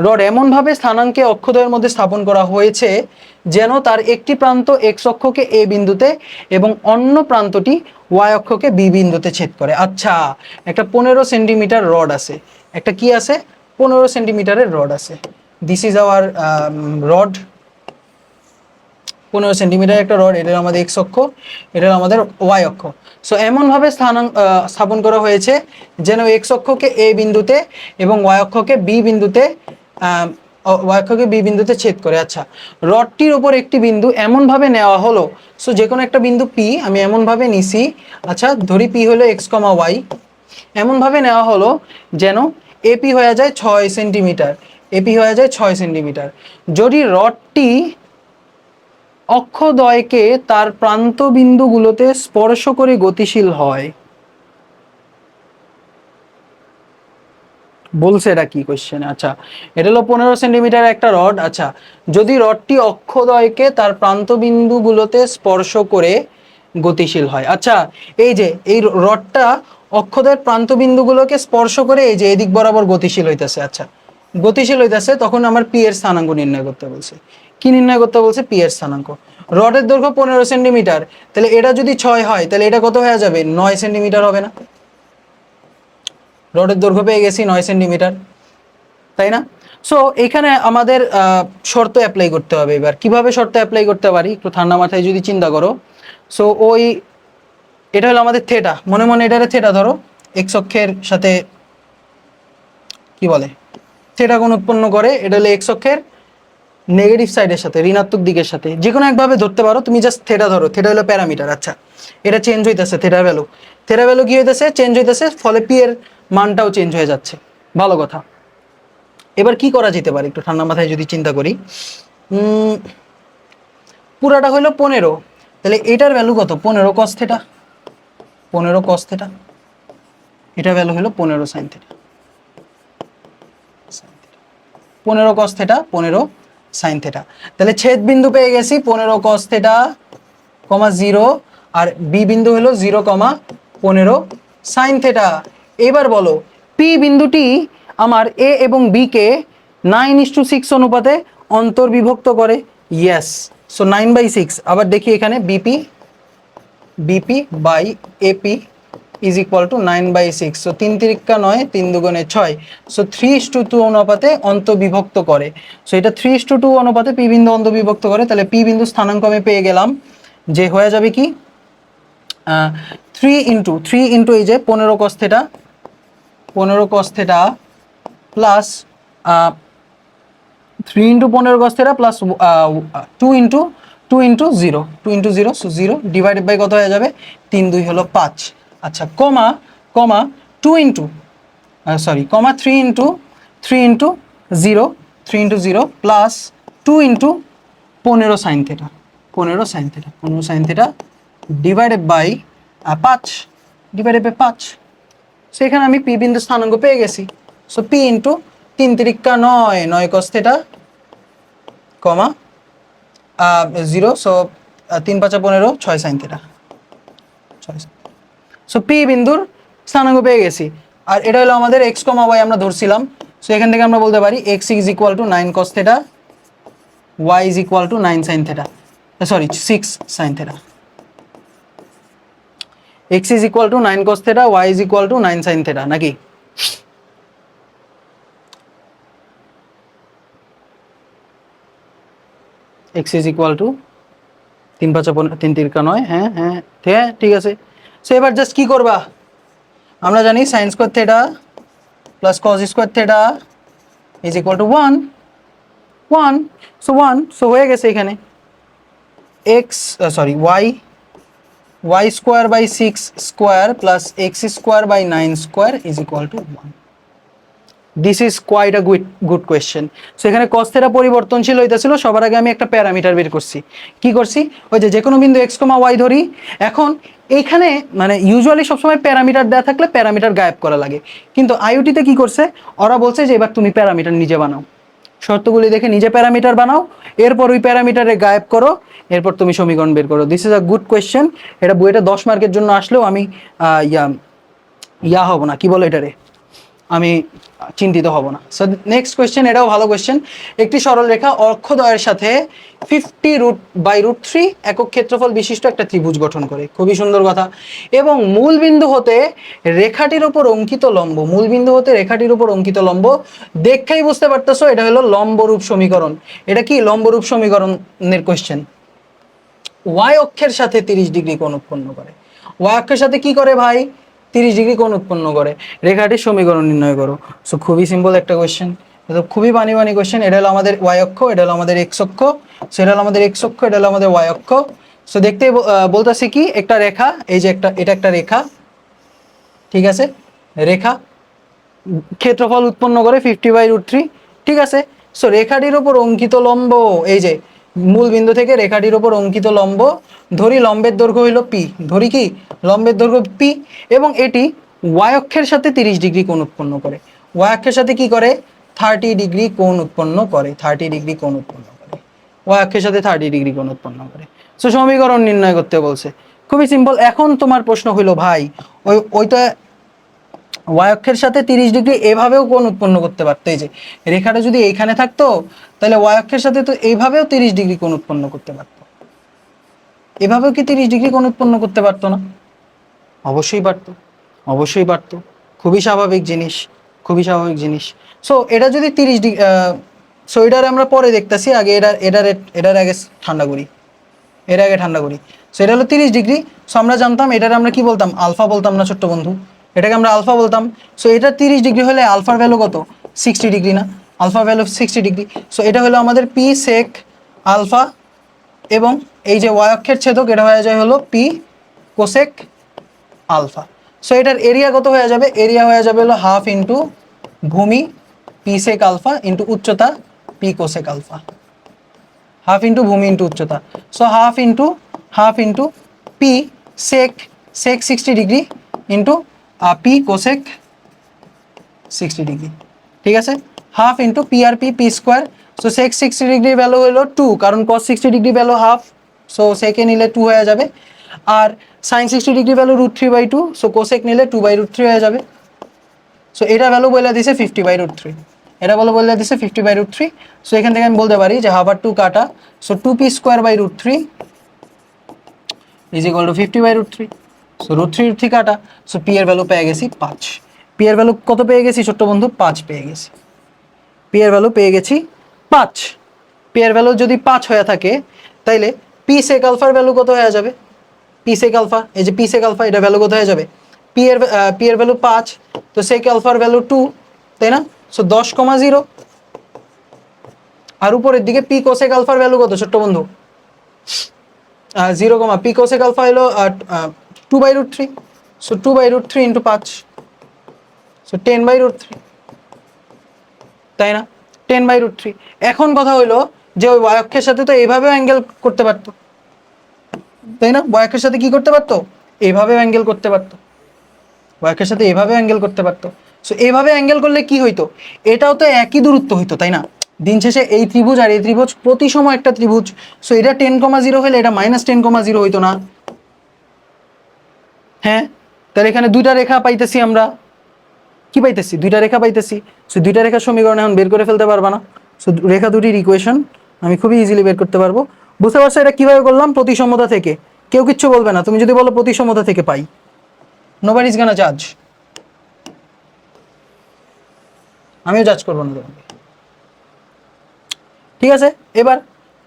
রড এমনভাবে স্থানাঙ্কে অক্ষদ্বয়ের মধ্যে স্থাপন করা হয়েছে যেন তার একটি প্রান্ত এক্স অক্ষকে এ বিন্দুতে এবং অন্য প্রান্তটি ওয়াই অক্ষকে বি বিন্দুতে ছেদ করে। আচ্ছা, একটা 15 সেন্টিমিটার রড আছে, একটা কি আছে? 15 সেন্টিমিটারের রড আছে। This is our rod, 15 centimetre একটা রড, এটা আমাদের এক্স অক্ষ, এটা আমাদের ওয়াই অক্ষ। সো এমনভাবে স্থাপন করা হয়েছে যেন এক্স অক্ষকে এ বিন্দুতে এবং ওয়াই অক্ষকে বি বিন্দুতে ছেদ করে। আচ্ছা, রডটির উপর একটি বিন্দু এমনভাবে নেওয়া হলো, সো যে কোনো একটা বিন্দু পি আমি এমনভাবে নিছি, আচ্ছা ধরি পি হলো এক্স কমা ওয়াই, এমনভাবে নেওয়া হলো যেন এপি হয়ে যায় 6 সেন্টিমিটার, এপি হয়ে যায় 6 সেন্টিমিটার। যদি রডটি অক্ষদ্বয়কে তার প্রান্ত বিন্দুগুলোতে স্পর্শ করে গতিশীল হয়, বলছে এটা কি কোশ্চেন? আচ্ছা, এটা হলো 15 সেন্টিমিটার একটা রড। আচ্ছা, যদি রডটি অক্ষদ্বয়কে তার প্রান্ত বিন্দুগুলোতে স্পর্শ করে গতিশীল হয়। আচ্ছা, এই যে এই রডটা অক্ষদ্বয়ের প্রান্ত বিন্দুগুলোকে স্পর্শ করে এই যে এদিক বরাবর গতিশীল হইতেছে। আচ্ছা, গতিশীল হইতেছে, তখন আমার পি এর স্থানাঙ্ক নির্ণয় করতে বলছে। কি নির্ণয় করতে বলছে? পি এর স্থানাঙ্ক। রডের দৈর্ঘ্য 15 সেন্টিমিটার, তাহলে এটা যদি 6 হয়, তাহলে এটা কত হয়ে যাবে? 9 সেন্টিমিটার হবে না? রডের দৈর্ঘ্য পেয়ে গেছি 9 সেন্টিমিটার, তাই না? সো এখানে আমাদের শর্ত অ্যাপ্লাই করতে হবে। এবার কিভাবে শর্ত অ্যাপ্লাই করতে পারি একটু ঠান্ডা মাথায় যদি চিন্তা করো। সো ওই, এটা হলো আমাদের থেটা, মনে মনে এটারে থেটা ধরো, এক্স অক্ষের সাথে কি বলে থেটা কোণ উৎপন্ন করে, এটা হলো এক্স অক্ষের নেগেটিভ সাইডের সাথে, ঋণাত্মক দিকের সাথে, যে কোনো একভাবে ধরতে পারো তুমি, জাস্ট থেটা ধরো। থেটা হলো প্যারামিটার। আচ্ছা, এটা চেঞ্জ হইতেছে, থেটা ভ্যালু কি হইতেছে? চেঞ্জ হইতেছে, ফলে পি এর মানটাও চেঞ্জ হয়ে যাচ্ছে। ভালো কথা। এবার কি করা যেতে পারে একটু ঠান্ডা মাথায় যদি চিন্তা করি, পুরাটা হলো 15, তাহলে এটার ভ্যালু কত? 15 কস থেটা, 15 কস থেটা, এটার ভ্যালু হলো 15 sine theta, 15 cos theta, 15 sine theta. তাহলে ছেদ বিন্দু পেয়ে গেছি 15 কস থেটা কমা 0, আর বি বিন্দু হলো 0 কমা 15 সাইন থেটা। এবার বলো, পি বিন্দুটি আমার এ এবং বি কে 9:6 অনুপাতে অন্তর্বিভক্ত করে। Yes, so 9/6। আবার দেখি এখানে BP by AP is equal to 9/6। So 3 3 9, 3 2 6, so 3:2 অনুপাতে অন্তর্বিভক্ত করে। সো এটা 3:2 অনুপাতে পি বিন্দু অন্তর্বিভক্ত করে। তাহলে পি বিন্দু স্থানাঙ্ক আমি পেয়ে গেলাম, যে হয়ে যাবে কি 3 ইন্টু এই যে 15 cos theta, 15 cos theta plus 3 into 15 cos theta plus 2 into 0, so 0 divided by কত হয়ে যাবে? 3 2 হলো 5। আচ্ছা, comma 2 into comma 3 into 0 plus 2 into 15 sine theta, 15 sine theta divided by 5। So এখানে আমি পি বিন্দু স্থানাঙ্ক পেয়ে গেছি। So P into 3 3 9 cos theta comma 0, so 3 5 15, 6 sine theta, 6। So P বিন্দুর স্থানাঙ্ক পেয়ে গেছি। আর এটা হলো আমাদের এক্স কমা ওয়াই আমরা ধরছিলাম, সো এখান থেকে আমরা বলতে পারি x is equal to 9 cos theta, y is equal to 9 sin theta, sorry 6 sin theta. X is equal to 9 cos theta, y is equal to 9 sin theta, নাকি? এক্স ইজ ইকুয়াল টু 3 5 3 তিরকা 9, হ্যাঁ হ্যাঁ হ্যাঁ ঠিক আছে। So এবার just কি করবা, আমরা জানি sine square theta plus cos square theta is equal to 1 1, so 1, so হয়ে গেছে এখানে x sorry y square by 6 square plus x square by 9 square is equal to 1। This is quite a good question. So এখানে cos theta পরিবর্তনশীল হইতেছিল, সবার আগে আমি একটা প্যারামিটার বের করছি। কি করছি, ওই যে কোনো বিন্দু এক্স কমা ওয়াই ধরি। এখন এইখানে মানে ইউজুয়ালি সবসময় প্যারামিটার দেওয়া থাকলে প্যারামিটার গায়েব করা লাগে, কিন্তু আইওটিতে কি করছে, ওরা বলছে যে এবার তুমি প্যারামিটার নিজে বানাও, শর্তগুলি দেখে নিজে প্যারামিটার বানাও, এরপর ওই প্যারামিটারে গায়েব করো, এরপর তুমি সমীকরণ বের করো। This is a good question. এটা বইটা 10 মার্কের জন্য আসলেও আমি হব না, কি বলে এটারে, আমি চিন্তিত হব না। সো নেক্সট কোয়েশ্চেন, এটাও ভালো কোয়েশ্চেন। একটি সরলরেখা অক্ষদ্বয়ের সাথে 50√3 একক ক্ষেত্রফল বিশিষ্ট একটা ত্রিভুজ গঠন করে। খুবই সুন্দর কথা। এবং মূল বিন্দু হতে রেখাটির উপর অঙ্কিত লম্ব, মূল বিন্দু হতে রেখাটির উপর অঙ্কিত লম্ব, দেখেই বুঝতে পারতেছো এটা হলো লম্বরূপ সমীকরণ। এটা কি লম্বরূপ সমীকরণের কোয়েশ্চেন। ওয়াই অক্ষের সাথে 30 ডিগ্রি কোণ উৎপন্ন করে। ওয়াই অক্ষের সাথে কি করে ভাই, 30 ডিগ্রি কোণ উৎপন্ন করে। রেখাটির সমীকরণ নির্ণয় করো। সো খুবই সিম্পল একটা কোয়েশ্চেন, এটা খুবই বানি কোয়েশ্চেন। এটা হলো আমাদের ওয়াই অক্ষ, এটা হলো আমাদের এক্স অক্ষ, সো এটা হলো আমাদের এক্স অক্ষ, এটা হলো আমাদের ওয়াই অক্ষ। সো দেখতে বলতেছি কি, একটা রেখা, এই যে এটা একটা রেখা, ঠিক আছে, রেখা ক্ষেত্রফল উৎপন্ন করে 50/√3, ঠিক আছে। সো রেখাটির উপর অঙ্কিত লম্ব, এই যে মূল বিন্দু থেকে রেখাটির উপর অঙ্কিত লম্ব, ধরি লম্বের দৈর্ঘ্য হলো পি, ধরি কি লম্বের দৈর্ঘ্য পি, এবং এটি ওয়াই অক্ষের সাথে 30 ডিগ্রি কোণ উৎপন্ন করে। ওয়াই অক্ষের সাথে কি করে, 30 ডিগ্রি কোণ উৎপন্ন করে, 30 ডিগ্রি কোণ উৎপন্ন করে, ওয়াই অক্ষের সাথে 30 ডিগ্রি কোণ উৎপন্ন করে। সো সমীকরণ নির্ণয় করতে বলছে, খুবই সিম্পল। এখন তোমার প্রশ্ন হইলো ভাই, ওইটা ওয়াই অক্ষের সাথে 30 ডিগ্রি এভাবেও কোণ উৎপন্ন করতে পারতো, এই যে রেখাটা যদি এইখানে থাকতো তাহলে ওয়াই অক্ষের সাথে তো এইভাবেও 30 ডিগ্রি কোণ উৎপন্ন করতে পারতো। এভাবেও কি 30 ডিগ্রি কোণ উৎপন্ন করতে পারতো না? অবশ্যই পারতো, অবশ্যই পারতো। খুবই স্বাভাবিক জিনিস, খুবই স্বাভাবিক জিনিস। সো এটা যদি 30 ডিগ্রি, সো এটার আমরা পরে দেখতেছি, আগে এটার আগে ঠান্ডা করি, এর আগে ঠান্ডা করি। সো এটা হলো 30 ডিগ্রি। সো আমরা জানতাম এটার আমরা কি বলতাম, আলফা বলতাম না ছোট্ট বন্ধু, এটাকে আমরা আলফা বলতাম। সো এটা 30 ডিগ্রি হলে আলফার ভ্যালু কত, 60 ডিগ্রি না, আলফা ভ্যালু 60 ডিগ্রি। সো এটা হলো আমাদের পি সেক আলফা, এবং এই যে ওয়াই অক্ষের ছেদক এটা হয়ে যায় হলো পি কোসেক আলফা। সো এটার এরিয়া কত হয়ে যাবে, এরিয়া হয়ে যাবে হলো হাফ ইন্টু ভূমি পি সেক আলফা ইন্টু উচ্চতা P cosec alpha, half into ভূমি ইন্টু উচ্চতা। So half into P sec 60 degree into P cosec 60 degree, ঠিক আছে। হাফ ইন্টু পি আর P square. So sec 60 degree value হলো 2, কারণ cos 60 degree value half, so সেকে নিলে 2 হয়ে যাবে। আর sine 60 degree value √3/2, so cosec নিলে 2/√3 হয়ে যাবে। সো এটা ভ্যালু বলে দিছে 50/√3, এটা বলে দিছে 50/√3। সো এখান থেকে আমি বলতে পারি যে হাফ আর 2 কাটা, so 2p²/√3 is equal two 50/√3। So √3 কাটা, সো পি এর ভ্যালু পেয়ে গেছি 5। পি এর ভ্যালু কত পেয়ে গেছি ছোট্ট বন্ধু, 5 পেয়ে গেছি। পি এর ভ্যালু পেয়ে গেছি 5। পি এর ভ্যালু যদি 5 হয়ে থাকে তাইলে পি সেক আলফার ভ্যালু কত হয়ে যাবে, পি সেক আলফা, এই যে পি সেক আলফা, এটা ভ্যালু কত হয়ে যাবে, পি এর ভ্যালু 5, তো সেক আলফার ভ্যালু 2, তাই না। সো 10,0, আর উপরের দিকে পি কোসেক আলফার ভ্যালু কত ছোট্ট বন্ধু, 0, পি কোসেক আলফা হলো 2/√3, সো 2/√3 ইন্টু 5, সো 10/√3, তাই না, 10/√3। এখন কথা হইলো যে ওই ওয়াই অক্ষের সাথে তো এইভাবেও অ্যাঙ্গেল করতে পারতো, তাই না, ওয়াই অক্ষের সাথে কি করতে পারতো, এইভাবেও অ্যাঙ্গেল করতে পারতো, ওয়াই অক্ষের সাথে এইভাবে অ্যাঙ্গেল করতে পারতো। সো এইভাবে অ্যাঙ্গেল করলে কি হইতো, এটাও তো একই দূরত্ব হইতো, তাই না। দিন শেষে এই ত্রিভুজ আর এই ত্রিভুজ প্রতি সময় একটা ত্রিভুজ। সো এটা 10,0 হলে এটা -10,0 হইতো না, হ্যাঁ। তাহলে এখানে দুইটা রেখা পাইতেছি আমরা, কি পাইতেছি? দুইটা রেখা পাইতেছি। সো দুইটা রেখার সমীকরণ এখন বের করে ফেলতে পারবা না। সো রেখা দুটির ইকুয়েশন আমি খুবই ইজিলি বের করতে পারবো। বুঝতে পারছো এটা কিভাবে করলাম? প্রতিসমতা থেকে। কেউ কিচ্ছু বলবে না, তুমি যদি বলো প্রতিসমতা থেকে পাই, নোবডি ইজ গোনা জাজ। আমিও জাজ করবো না তোমাকে, ঠিক আছে? এবার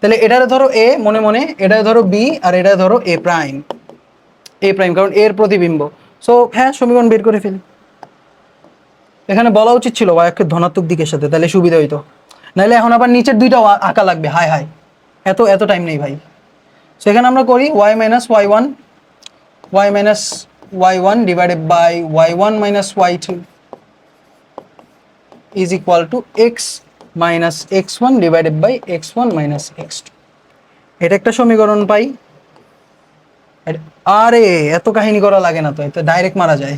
তাহলে এটারে ধরো এ মনে মনে, এটারে ধরো বি, আর এটা ধরো এ প্রাইম। এ প্রাইম কারণ এর প্রতিবিম্ব। সো হ্যাঁ, সমীকরণ বের করে ফেলি। এখানে বলা উচিত ছিল y অক্ষের ধনাত্মক দিকের সাথে, তাহলে সুবিধা হইতো। নাহলে এখন আবার নিচের দুইটা আঁকা লাগবে। হাই হাই, এত এত টাইম নেই ভাই। সেখানে আমরা করি y minus y1 divided by y1 minus y2 is equal to x minus x1 divided by x1 minus x2। এটা একটা সমীকরণ পাই। আরে এত কাহিনী করা লাগে না তো, এটা ডাইরেক্ট মারা যায়।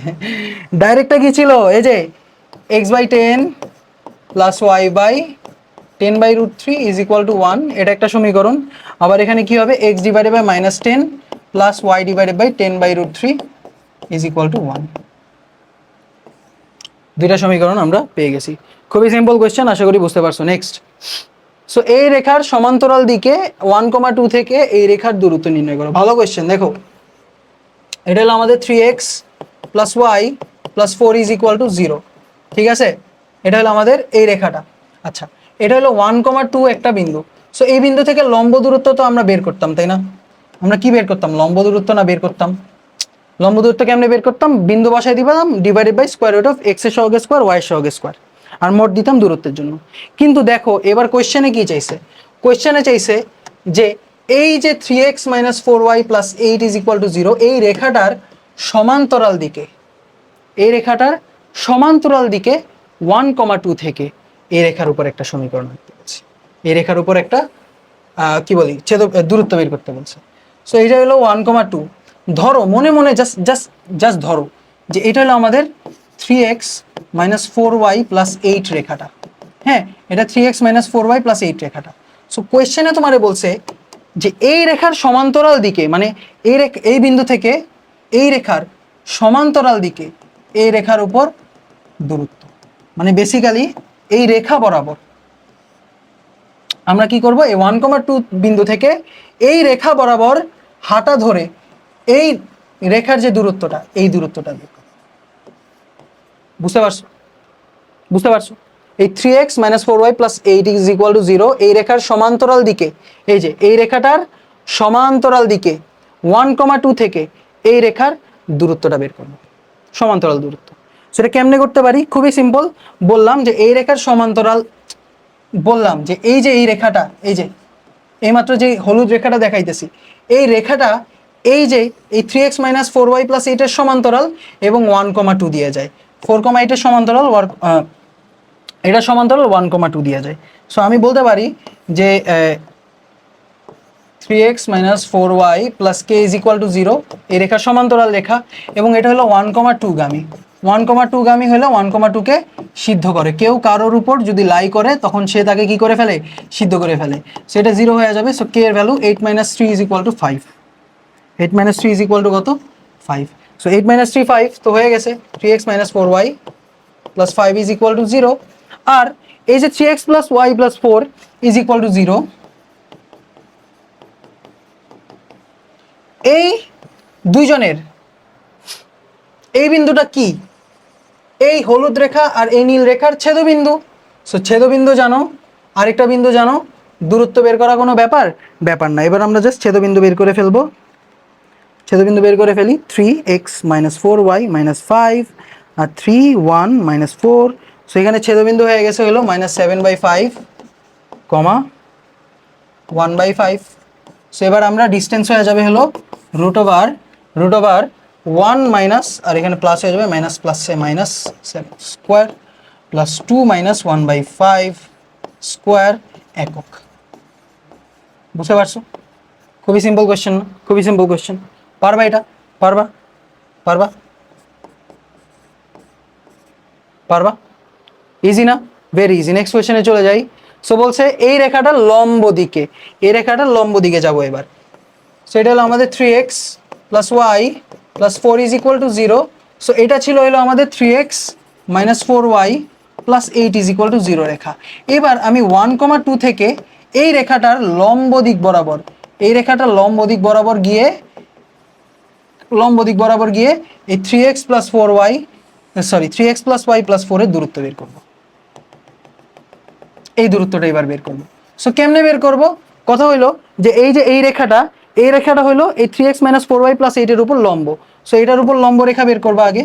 ডাইরেক্টটা কি ছিল? এই যে x/10 plus y/10/√3 is equal to 1, এটা একটা সমীকরণ। আবার এখানে কি হবে? x divided by -10 plus y divided by 10/√3 is equal to 1। দুইটা সমীকরণ আমরা পেয়ে গেছি। খুবই সিম্পল কোয়েশ্চেন, আশা করি বুঝতে পারছো। নেক্সট, সো এই রেখার সমান্তরাল দিকে 1,2 থেকে এই রেখার দূরত্ব নির্ণয় করো। ভালো কোয়েশ্চেন। দেখো এটা হলো আমাদের 3x plus y plus 4 is equal to 0, ঠিক আছে? এটা হলো আমাদের এই রেখাটা। আচ্ছা, এটা হলো 1,2 একটা বিন্দু। সো এই বিন্দু থেকে লম্ব দূরত্ব তো আমরা বের করতাম, তাই না? আমরা কি বের করতাম? লম্ব দূরত্ব না বের করতাম? লম্ব দূরত্ব কেমনে বের করতাম? বিন্দু বসায় দিতাম divided by square root of x এর সহগ স্কোয়ার y এর সহগ স্কোয়ার, আর মোট দিতাম দূরত্বের জন্য। কিন্তু দেখো এবার কোয়েশ্চেনে কি চাইছে? কোয়েশ্চেনে চাইছে যে এই যে 3x minus 4y plus 8 is equal to 0, এই রেখাটার সমান্তরাল দিকে, এই রেখাটার সমান্তরাল দিকে 1,2 থেকে এই রেখার উপর একটা সমীকরণ আনতে বলছে। এই রেখার উপর একটা কি বলি দূরত্ব বের করতে বলছে। সো এইটা হলো 1,2। ধরো মনে মনে জাস্ট ধরো যে এটা হলো আমাদের 3x মাইনাস 4y প্লাস 8 রেখাটা। হ্যাঁ, এটা 3x মাইনাস 4y প্লাস 8 রেখাটা। সো কোয়েশ্চেনে তোমারে বলছে যে এই রেখার সমান্তরাল দিকে, মানে এই বিন্দু থেকে এই রেখার সমান্তরাল দিকে এই রেখার উপর দূরত্ব, মানে বেসিক্যালি এই রেখা বরাবর আমরা কি করব? এই 1,2 বিন্দু থেকে এই রেখা বরাবর হাঁটা ধরে এই রেখার যে দূরত্বটা, এই দূরত্বটা বের করব। বুঝতে পারছো? বুঝতে পারছো? এই 3x minus 4y plus 8 is equal to 0, এই রেখার সমান্তরাল দিকে, এই যে এই রেখাটার সমান্তরাল দিকে 1,2 থেকে এই রেখার দূরত্বটা বের করব, সমান্তরাল দূরত্ব। সেটা কেমনে করতে পারি? খুবই সিম্পল। বললাম যে এই রেখার সমান্তরাল, বললাম যে এই যে এই রেখাটা, এই যে এইমাত্র যে হলুদ রেখাটা দেখাইতেছি, এই রেখাটা এই যে এই 3x মাইনাস 4y প্লাস 8 এর সমান্তরাল এবং 1,2 দিয়ে যায়। 4,8 এর সমান্তরাল এটা সমান্তরাল 1,2 দিয়ে যায়। সো আমি বলতে পারি যে 3x minus 4y plus k is equal to 0, এই রেখার সমান্তরাল রেখা, এবং এটা হলো 1,2 গামী। 1,2 গামী হলে 1,2 কে সিদ্ধ করে। কেউ কারোর উপর যদি লাই করে তখন সে তাকে কি করে ফেলে? সিদ্ধ করে ফেলে। সেটা 0 হয়ে যাবে। সো k এর value 8 minus 3 is equal to 5। 8 minus 3 is equal to কত? 5। সো 8 মাইনাস 3 5, তো হয়ে গেছে 3x minus 4y plus 5 is equal to 0। আর এই যে 3x plus y plus 4 is equal to 0, এই দুইজনের এই বিন্দুটা কি? এই হলুদ রেখা আর এই নীল রেখার ছেদবিন্দু। সো ছেদবিন্দু জানো, আরেকটা বিন্দু জানো, দূরত্ব বের করা কোনো ব্যাপার না। এবার আমরা জাস্ট ছেদবিন্দু বের করে ফেলবো। ছেদবিন্দু বের করে ফেলি। 3x মাইনাস 4y মাইনাস 5 আর 3 1 মাইনাস 4। সো এখানে ছেদবিন্দু হয়ে গেছে হলো -7/5, 1/5। সো এবার আমরা ডিস্টেন্স হয়ে যাবে হলো রুট ওভার 1 মাইনাস, আর এখানে প্লাস হয়ে যাবে মাইনাস প্লাসে minus square plus 2 minus 1/5 square একক। বুঝতে পারছো? খুবই সিম্পল কোয়েশ্চেন না? খুবই সিম্পল কোয়েশ্চেন। পারবা এটা? পারবা? পারবা? পারবা? ইজি না? Very easy. নেক্সট কোয়েশ্চেনে চলে যাই। সো বলছে এই রেখাটা লম্ব দিকে, এই রেখাটা লম্ব দিকে যাবো এবার। সো এটা হলো আমাদের 3x plus y plus 4 is equal to 0। So এটা ছিল হলো আমাদের 3x -4y plus 8 is equal to 0 রেখা। এবার আমি 1,2 থেকে এই রেখাটার লম্ব দিক বরাবর, এই রেখাটার লম্ব দিক বরাবর গিয়ে এই 3x plus 4y, sorry 3x plus y plus 4 এর দূরত্ব বের করব। এই দূরত্বটা এবার বের করব। সো কেমনে বের করব? কথা হইলো যে এই রেখাটা হইলো এই 3x মাইনাস 4y প্লাস 8 এর উপর লম্ব। সো এটার উপর লম্ব রেখা বের করবা আগে।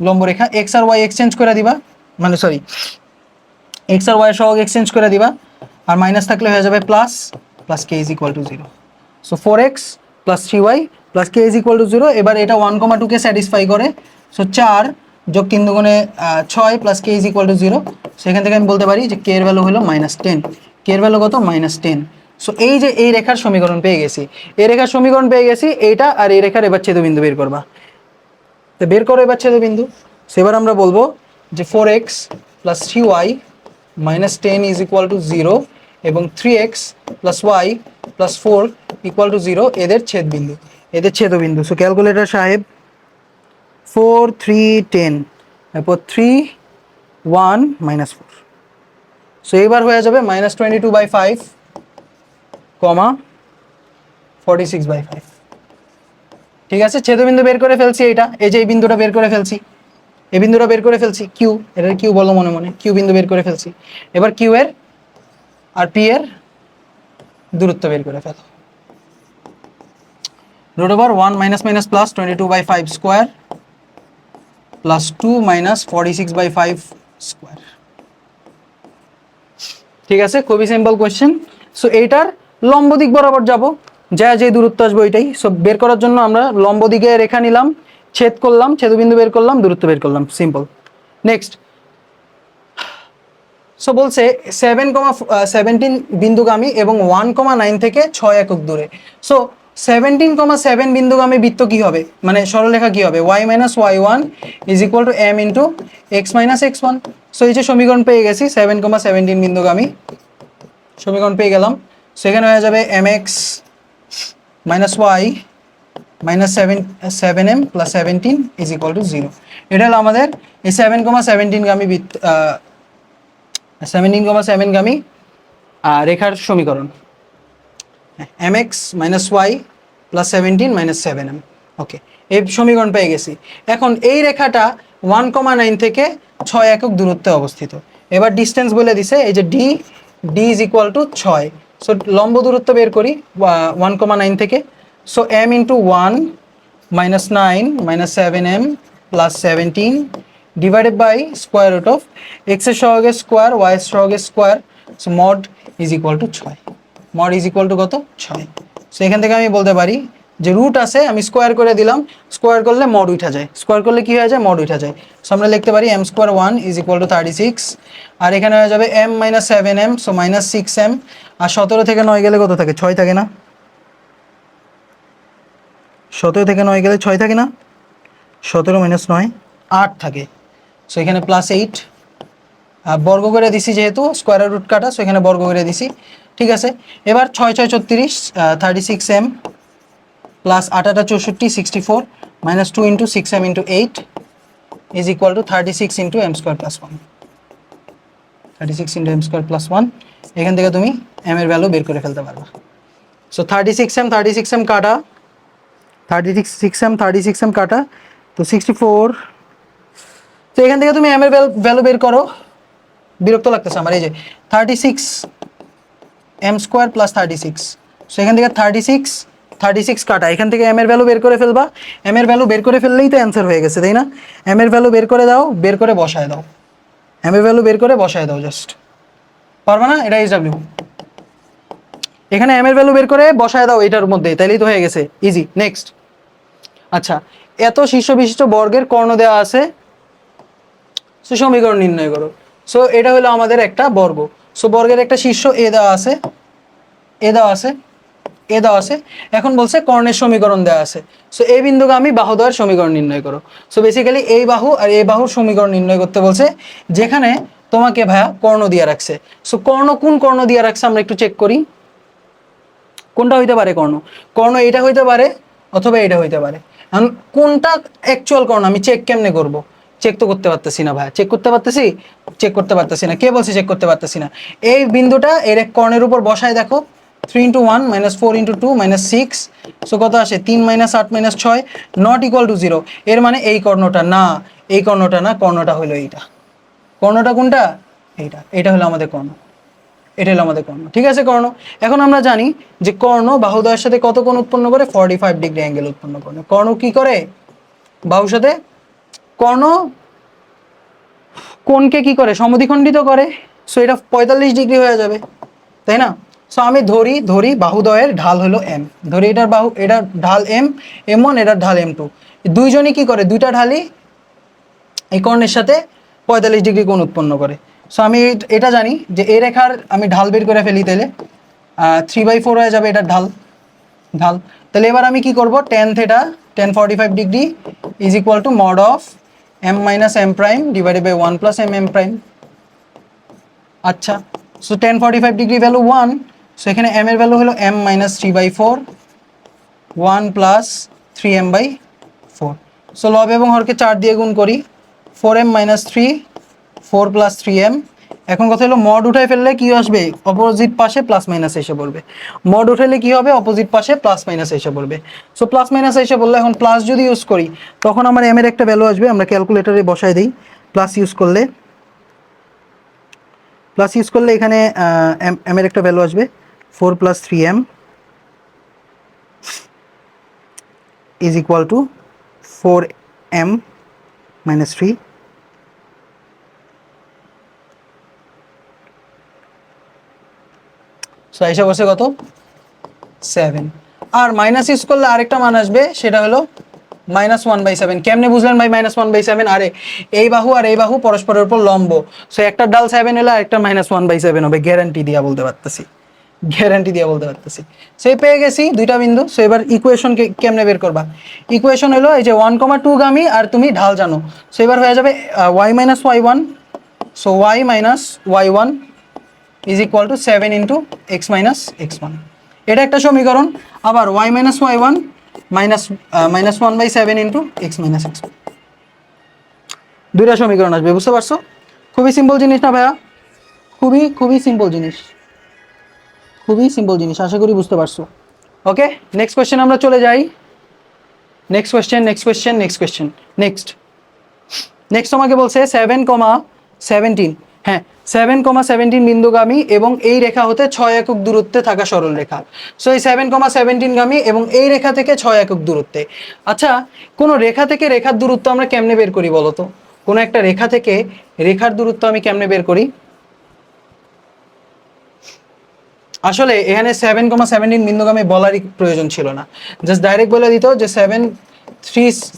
লম্ব রেখা x আর y এক্সচেঞ্জ করে দিবা, মানে সরি x আর y সহগ এক্সচেঞ্জ করে দিবা, আর মাইনাস থাকলে হয়ে যাবে plus k is equal to 0। So 4x plus 3y plus k is equal to 0। এবার এটা 1,2 কে স্যাটিসফাই করে। সো 4 যোগ 3 দুগুণে 6 plus k is equal to 0। সেখান থেকে আমি বলতে পারি যে k এর ভ্যালু হলো -10। k এর ভ্যালু কত? -10। সো এই যে এই রেখার সমীকরণ পেয়ে গেছি, এইটা আর এই রেখার এবার ছেদবিন্দু বের করবা। তো বের করো এবার ছেদবিন্দু। সো এবার আমরা বলবো যে 4x plus 3y minus 10 is equal to 0 এবং 3x plus y plus 4 equal to 0 এদের ছেদবিন্দু। সো ক্যালকুলেটর সাহেব, 4 3 10, তারপর 3 1 -4। সো এবার হয়ে যাবে -22/5 কমা 46/5। ঠিক আছে, ছেদবিন্দু বের করে ফেলছি। এইটা এই যে এই বিন্দুটা বের করে ফেলছি, এই বিন্দুটা বের করে ফেলছি, কিউ, এটা কিউ বলো মনে মনে, কিউ বিন্দু বের করে ফেলছি। এবার কিউ এর আর পি এর দূরত্ব বের করে ফেলো। Root over 1 minus minus plus 22/5 square plus 2 minus 46/5 square. ঠিক আছে, খুবই সিম্পল কোয়েশ্চেন। সো এইটার লম্ব দিক বরাবর যাব, যা যে দূরত্ব আসবে ওইটাই। সো বের করার জন্য আমরা লম্ব দিকে রেখা নিলাম, ছেদ করলাম, ছেদবিন্দু বের করলাম, দূরত্ব বের করলাম, সিম্পল। নেক্সট, সো বলছে 7,17 বিন্দুগামী এবং 1,9 থেকে 6 একক দূরে। সো 17,7 বিন্দুগামী বৃত্ত কি হবে, মানে সরলরেখা কি হবে? y minus y1 is equal to m into x minus x1। So এই যে সমীকরণ পেয়ে গেছি 7,17 বিন্দুগামী, সমীকরণ পেয়ে গেলাম। সো এখানে হয়ে যাবে mx minus y minus 7m plus 17 is equal to 0। এটা হলো আমাদের এই 7,17 গামী 17,7 গামী রেখার সমীকরণ। mx minus y plus 17 minus 7m। ওকে, এই সমীকরণ পেয়ে গেছি। এখন এই রেখাটা 1,9 থেকে 6 একক দূরত্বে অবস্থিত। এবার ডিস্টেন্স বলে দিছে, এই যে d is equal to 6। So লম্ব দূরত্ব বের করি 1,9 থেকে। So m into 1 minus 9 minus 7m plus 17 divided by square root of x এর সহগের স্কোয়ার ওয়াই এর সহগের square. So mod is equal to 6। Mod is equal to কত? 6। সো এখান থেকে আমি বলতে পারি যে রুট আছে, আমি স্কোয়ার করে দিলাম, স্কোয়ার করলে মড উঠা যায়, স্কোয়ার করলে কি হয়ে যায়? মড উঠা যায়। সো আমরা লিখতে পারি m square 1 is equal two 36, আর এখানে হয়ে যাবে m minus 7m, so minus 6m, আর 17 থেকে 9 গেলে কত থাকে? 6 থাকে না? 17 থেকে 9 গেলে 6 থাকে না? 17 মাইনাস 9 8 থাকে। সো এখানে প্লাস 8, বর্গ করে দিছি যেহেতু স্কোয়ারের রুট কাটা, সো এখানে বর্গ করে দিছি। ঠিক আছে, এবার 6 6 36, 36m plus 8 8 64, 64 minus 2 into 6m into 8 is equal two 36 into m square plus 1। 36 into m square plus 1, এখান থেকে তুমি m এর ভ্যালু বের করে ফেলতে পারবা। সো 36m কাটা, 36m কাটা, তো 64। তো এখান থেকে তুমি m এর ভ্যালু বের করো। বিরক্ত লাগতেছে আমার, এই যে 36 m স্কোয়ার প্লাস 36। সো এখান থেকে 36 কাটা, এখান থেকে m এর ভ্যালু বের করে ফেলবা। m এর ভ্যালু বের করে ফেললেই তো অ্যান্সার হয়ে গেছে, তাই না? m এর ভ্যালু বের করে দাও, বের করে বসায় দাও, m এর ভ্যালু বের করে বসায় দাও জাস্ট। পারবা না? এটা SW। এখানে m এর ভ্যালু বের করে বসায় দাও এটার মধ্যে, তাইলেই তো হয়ে গেছে, ইজি। নেক্সট, আচ্ছা, এত শীর্ষ বিশিষ্ট বর্গের কর্ণ দেওয়া আছে, সো সমীকরণ নির্ণয় করো। সো এটা হলো আমাদের একটা বর্গ। সো বর্গের একটা শীর্ষ এ দেওয়া আছে, এ দেওয়া আছে, এ দেওয়া আছে। এখন বলছে কর্ণের সমীকরণ দেওয়া আছে। সো এই বিন্দুগামী বাহুদ্বয়ের সমীকরণ নির্ণয় করো। সো বেসিক্যালি এই বাহু আর এই বাহুর সমীকরণ নির্ণয় করতে বলছে, যেখানে তোমাকে ভাইয়া কর্ণ দিয়ে রাখছে। সো কর্ণ, কোন কর্ণ দিয়ে রাখছে আমরা একটু চেক করি। কোনটা হইতে পারে কর্ণ? কর্ণ এটা হইতে পারে অথবা এটা হইতে পারে। এখন কোনটা অ্যাকচুয়াল কর্ণ আমি চেক কেমনে করব? চেক তো করতে পারতেছি না ভাই, চেক করতে পারতেছি? চেক করতে পারতেছি না। কে বলছে চেক করতে পারতেছি না? এই বিন্দুটা এর এক কর্ণের উপর বসায় দেখো, 3 × 1 - 4 × 2 -6, সো কত আসে? 3 - 8 - 6 নট ইকুয়াল টু 0। এর মানে এই কর্ণটা না, এই কর্ণটা না, কর্ণটা হলো এইটা। কর্ণটা কোনটা? এইটা, এটা হলো আমাদের কর্ণ, এটা হলো আমাদের কর্ণ। ঠিক আছে, কর্ণ। এখন আমরা জানি যে কর্ণ বাহুদ্বয়ের সাথে কত কোণ উৎপন্ন করে? 45 ডিগ্রি অ্যাঙ্গেল উৎপন্ন করে। কর্ণ কি করে? বাহুর সাথে কর্ণ কোণকে কি করে? সমদ্বিখণ্ডিত করে। সো এটা 45 ডিগ্রি হয়ে যাবে, তাই না? সো আমি ধরি বাহুদ্বয়ের ঢাল হলো এম, ধরি এটার এটার ঢাল M1, এটার ঢাল M2। দুইজনই কি করে? দুইটা ঢালই এই কর্ণের সাথে 45 ডিগ্রি কোণ উৎপন্ন করে। সো আমি এটা জানি যে এই রেখার আমি ঢাল বের করে ফেলি, তাহলে 3/4 হয়ে যাবে এটার ঢাল। তাহলে এবার আমি কি করব? tan θ, tan 45 degree is equal to mod of m - m prime divided by 1 + m prime. আচ্ছা, so tan 45 degree value 1, so এখানে m এর ভ্যালু হলো m - 3/4, 1 + 3m/4। সো লব এবং হরকে 4 দিয়ে গুণ করি, 4m - 3, 4 + 3m। এখন কথা হলো মড উঠাই ফেললে কি আসবে? অপোজিট পাশে প্লাস মাইনাস এসে পড়বে। মড উঠাইলে কি হবে? অপোজিট পাশে প্লাস মাইনাস এসে পড়বে। সো প্লাস মাইনাস এসে বললে এখন প্লাস যদি ইউজ করি তখন আমার m এর একটা ভ্যালু আসবে, আমরা ক্যালকুলেটরে বসাই দিই। প্লাস ইউজ করলে এখানে m এর একটা ভ্যালু আসবে 4 + 3m is equal two 4m - 3। So এসে বসে কত? 7। আর মাইনাস ইউজ করলে আরেকটা মান আসবে, সেটা হলো -1/7। কেমনে বুঝলেন ভাই -1/7? আরে এই বাহু আর এই বাহু পরস্পরের উপর লম্ব, সো একটা ডাল 7 হলে আরেকটা -1/7 হবে। গ্যারান্টি দিয়া বলতে পারতেছি, সেই পেয়ে গেছি দুইটা বিন্দু। সো এবার ইকুয়েশন কেমনে বের করবা? ইকুয়েশন হলো এই যে 1, 2 গামী আর তুমি ঢাল জানো। সো এবার হয়ে যাবে y - y1, so y - y1 is equal two 7 × x - x1। এটা একটা সমীকরণ। আবার y - y1 -1/7 × x - x1, দুইটা সমীকরণ আসবে। বুঝতে পারছো? খুবই সিম্পল জিনিস না ভাইয়া? খুবই সিম্পল জিনিস, আশা করি বুঝতে পারছো। ওকে, নেক্সট কোয়েশ্চেন আমরা চলে যাই। নেক্সট তোমাকে বলছে 7,17, হ্যাঁ 7,17 বিন্দুগামী এবং এই রেখা হতে 6 একক দূরত্বে থাকা সরল রেখা। সো এই 7,17 গামী এবং এই রেখা থেকে 6 একক দূরত্বে। আচ্ছা, কোন রেখা থেকে রেখার দূরত্ব আমরা কেমনে বের করি বলো তো? কোন একটা রেখা থেকে রেখার দূরত্ব আমি কেমনে বের করি? আসলে এখানে 7,17 বিন্দুগামী বলারই প্রয়োজন ছিল না, জাস্ট ডাইরেক্ট বলে দিত যে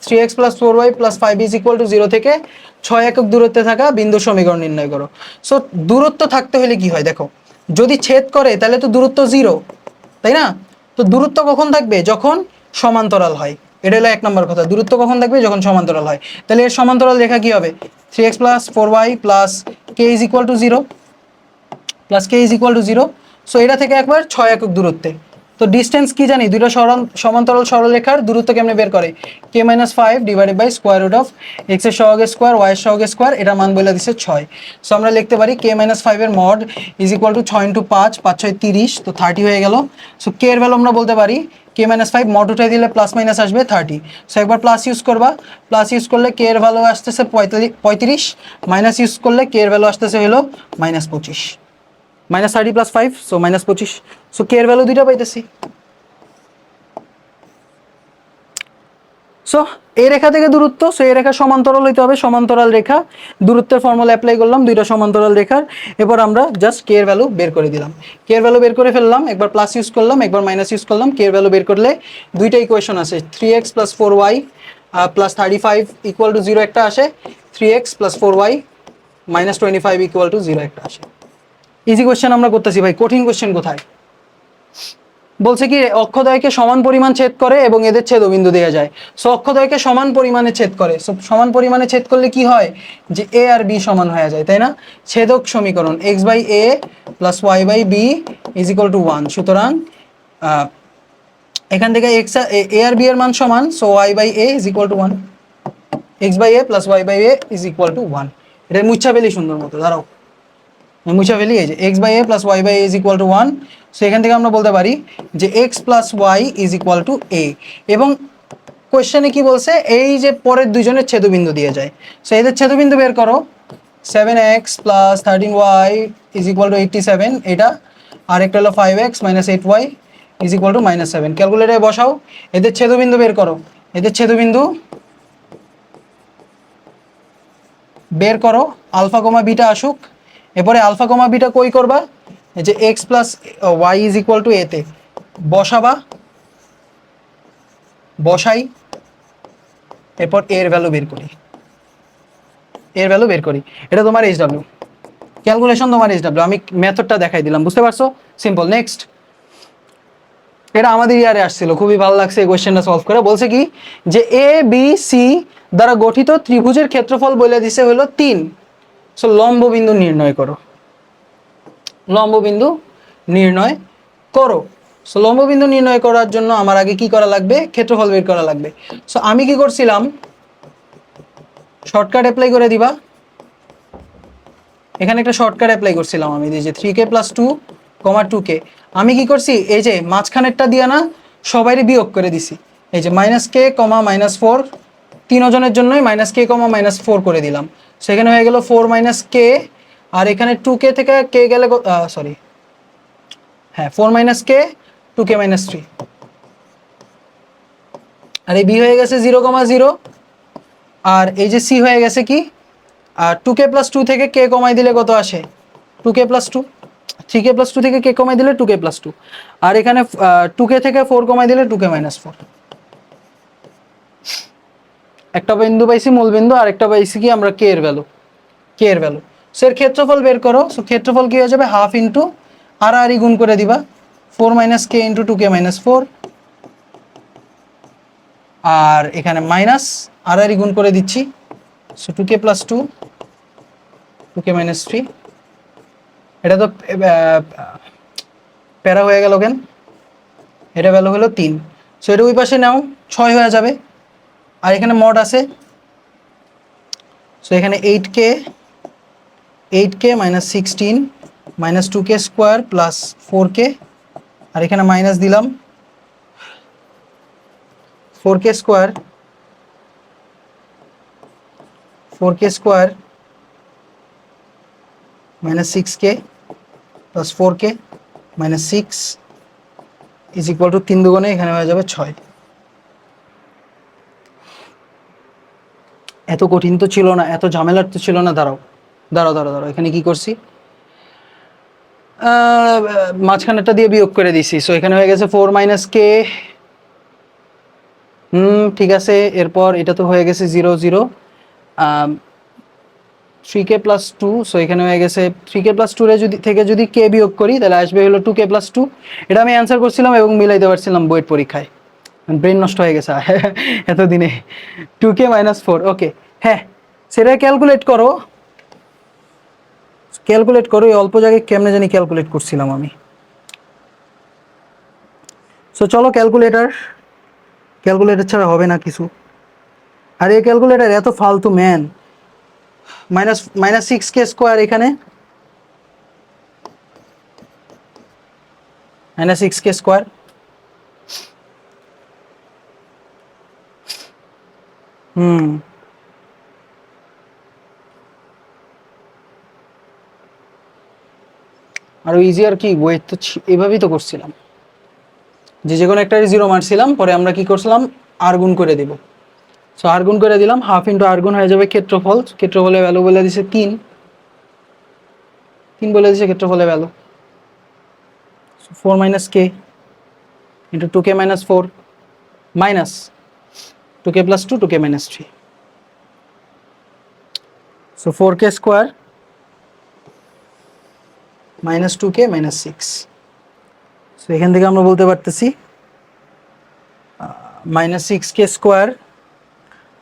3x + 4y + 5 = 0 থেকে 6 একক দূরত্বে থাকা বিন্দুর সমীকরণ নির্ণয় করো। সো দূরত্ব থাকতে হলে কি হয় দেখো, যদি ছেদ করে তাহলে তো দূরত্ব 0, তাই না? তো দূরত্ব কখন থাকবে? যখন সমান্তরাল হয়। এটা হলো 1 নম্বর কথা, দূরত্ব কখন থাকবে? যখন সমান্তরাল হয়। তাহলে এর সমান্তরাল রেখা কি হবে? 3x + 4y + k = 0, +k = 0। So এটা থেকে একবার 6 একক দূরত্বে। তো ডিসটেন্স কি জানি? দুটো সমান্তরাল সরলরেখার দূরত্ব কেমনে বের করে? k - 5 divided by square root of x এর সহগের স্কয়ার y এর সহগের স্কয়ার, এটা মান বলে দিছে 6। সো আমরা লিখতে পারি k - 5 এর মড ইজ ইকুয়াল টু 6 × 5, 5 × 6 30, তো 30 হয়ে গেল। সো k এর ভ্যালু আমরা বলতে পারি k - 5 মড উঠাই দিলে প্লাস মাইনাস আসবে 30। সো একবার প্লাস ইউজ করবা, প্লাস ইউজ করলে k এর ভ্যালু আসতেছে 35, মাইনাস ইউজ করলে k এর ভ্যালু আসতেছে হলো -25, -30 + 5, সো -25। সো k এর ভ্যালু দুইটা পাইতেছি। সো এই রেখা থেকে দূরত্ব, সো এই রেখা সমান্তরাল হইতে হবে, সমান্তরাল রেখা দূরত্বের ফর্মুলা অ্যাপ্লাই করলাম দুইটা সমান্তরাল রেখার। এবার আমরা জাস্ট কে এর ভ্যালু বের করে দিলাম, কে এর ভ্যালু বের করে ফেললাম। একবার প্লাস ইউজ করলাম, একবার মাইনাস ইউজ করলাম। কে এর ভ্যালু বের করলে দুইটা ইকুয়েশন আছে, 3x + 4y + 35 = 0 একটা আসে, 3x + 4y - 25 = 0 একটা আসে। ইজি কোয়েশ্চেন আমরা করতেছি ভাই, কঠিন কোয়েশ্চেন কোথায়? বলছে কি অক্ষদ্বয়কে সমান পরিমাণ ছেদ করে এবং এদের ছেদবিন্দু দেওয়া যায়। সো অক্ষদ্বয়কে সমান পরিমাণে ছেদ করে, সো সমান পরিমাণে ছেদ করলে কি হয়? যে a আর b সমান হয়ে যায়, তাই না? ছেদক সমীকরণ x/a + y/b = 1। সুতরাং এখান থেকে এক্স এ আর বি এর মান সমান, so y by a is equal to 1, x by a plus y by a is equal to 1। এটা মুচ্ছা ফেলি সুন্দর মতো, দাঁড়াও মুছা ফেলি। এই যে x by a plus y by a is equal to 1, so এখান থেকে আমরা বলতে পারি যে x plus y is equal to a. এবং কোয়েশ্চেনে কি বলছে, এই যে পরের দুইজনের ছেদবিন্দু দিয়ে যায়, সো এদের ছেদবিন্দু বের করো। 7x plus 13y is equal two 87, এটা আর একটা হলো 5x minus 8y is equal two -7। ক্যালকুলেটারে বসাও, এদের ছেদবিন্দু বের করো, এদের ছেদবিন্দু বের করো, আলফা কমা বিটা আসুক। এরপরে আলফা কমা বিটা কই করবা, এই যে x plus y is equal to এতে বসাবা, বসাই, এরপর এর ভ্যালু বের করি, এর ভ্যালু বের করি। এটা তোমার এইচডব্লিউ ক্যালকুলেশন, তোমার এইচডব্লিউ। আমি মেথডটা দেখাই দিলাম, বুঝতে পারছো? সিম্পল। নেক্সট, এটা আমাদের ইয়ারে আসছিল, খুবই ভালো লাগছে এই কোয়েশ্চেনটা সলভ করে। বলছে কি যে এ বি সি দ্বারা গঠিত ত্রিভুজের ক্ষেত্রফল বলে দিছে হলো 3, সো লম্ব বিন্দু নির্ণয় করো, লম্ব বিন্দু নির্ণয় করো। সো লম্ব বিন্দু নির্ণয় করার জন্য আমার আগে কি করা লাগবে, ক্ষেত্রফল বের করা লাগবে। সো আমি কি করছিলাম, শর্টকাট অ্যাপ্লাই করে দিবা। এখানে একটা শর্টকাট অ্যাপ্লাই করছিলাম আমি, যে 3k প্লাস 2 কমা 2k। আমি কি করছি, এই যে মাঝখানেরটা দিয়ে না সবাইরে বিয়োগ করে দিছি। এই যে -k কমা -4, তিনজনের জন্যই -k কমা -4 করে দিলাম। সেখানে হয়ে গেল 4 - k, আর এখানে 2k থেকে k গেলে সরি, হ্যাঁ 4 - k 2k - 3, আর এই b হয়ে গেছে 0,0, আর এই যে c হয়ে গেছে কি, আর 2k প্লাস 2 থেকে k কমাই দিলে কত আসে, 2k প্লাস 2, 3k প্লাস 2 থেকে k কমাই দিলে 2k প্লাস 2, আর এখানে 2k থেকে 4 কমাই দিলে 2k - 4। একটা বিন্দু পাইছি মূল বিন্দু, আর একটা পাইছি কি আমরা k এর ভ্যালু, k এর ভ্যালু। সো এর ক্ষেত্রফল বের করো। সো ক্ষেত্রফল কি হয়ে যাবে, হাফ ইন্টু আর আর গুণ করে দিবা, 4 - k ইন্টু 2k - 4, আর এখানে মাইনাস আর আর গুণ করে দিচ্ছি, সো 2k প্লাস 2 2k - 3। এটা তো প্যারা হয়ে গেল কেন, এটা ভ্যালু হলো 3। সো এটা ওই পাশে নাও, 6 হয়ে যাবে, আর এখানে মড আছে। সো এখানে 8k -16 -2k square plus 4k, আর এখানে মাইনাস দিলাম 4k square, 4k square -6k plus 4k -6 is equal to 3 দুগুণে এখানে হয়ে যাবে 6। এত কঠিন তো ছিল না, এত ঝামেলার তো ছিল না। দাঁড়াও দাঁড়াও দাঁড়াও দাঁড়াও, এখানে কি করছি, মাঝখানেরটা দিয়ে বিয়োগ করে দিছি। সো এখানে হয়ে গেছে 4 - k, ঠিক আছে। এরপর এটা তো হয়ে গেছে 0 0, 3k প্লাস 2, সো এখানে হয়ে গেছে 3k প্লাস 2 এর থেকে যদি k বিয়োগ করি তাহলে আসবে হলো 2k প্লাস 2। এটা আমি অ্যান্সার করছিলাম এবং মিলাইতে পারছিলাম বইয়ের পরীক্ষায়, ব্রেন নষ্ট হয়ে গেছে এতদিনে। 2k - 4, ওকে, হ্যাঁ সেটা ক্যালকুলেট করো, ক্যালকুলেট করো। এই অল্প জায়গায় কেমনে জানি ক্যালকুলেট করছিলাম আমি। সো চলো ক্যালকুলেটর, ক্যালকুলেটর ছাড়া হবে না কিছু। আর এই ক্যালকুলেটর এত ফালতু ম্যান, -6k স্কোয়ার, এখানে -6k স্কোয়ার, আরো ইজি আর কি, বইয়ের তো এভাবেই তো করছিলাম, যে কোনো একটা জিরো মারছিলাম, পরে আমরা কি করছিলাম, আর গুণ করে দিব। সো আর গুণ করে দিলাম, হাফ ইন্টু আর গুণ হয়ে যাবে ক্ষেত্রফল। ক্ষেত্রফলের ভ্যালু বলে দিছে 3 বলে দিছে ক্ষেত্রফলের value. 4 - k into 2k - 4 minus 2k plus 2 2k - 3, so 4k square -2k -6। So এখান থেকে আমরা বলতে পারতেছি -6k স্কোয়ার,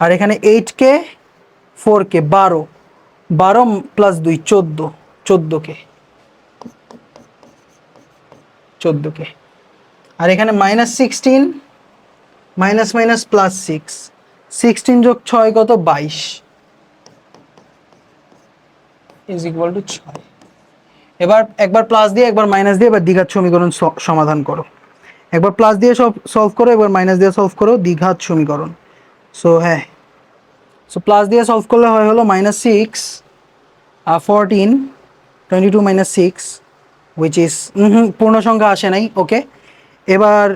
আর এখানে 8k 4k 12, 12 plus 2 14k, 14k। আর এখানে -16 মাইনাস মাইনাস +6, 16 যোগ 6 কত 22 ইজ ইকুয়াল টু 6। এবার একবার প্লাস দিয়ে একবার মাইনাস দিয়ে এবার দ্বিঘাত সমীকরণ সমাধান করো। একবার প্লাস দিয়ে সলভ করো, একবার মাইনাস দিয়ে সলভ করো দ্বিঘাত সমীকরণ। সো হ্যাঁ, সো প্লাস দিয়ে সলভ করলে হয় হলো -6 14 22 - 6 উইচ ইজ পূর্ণ সংখ্যা আসে নাই। ওকে, এবার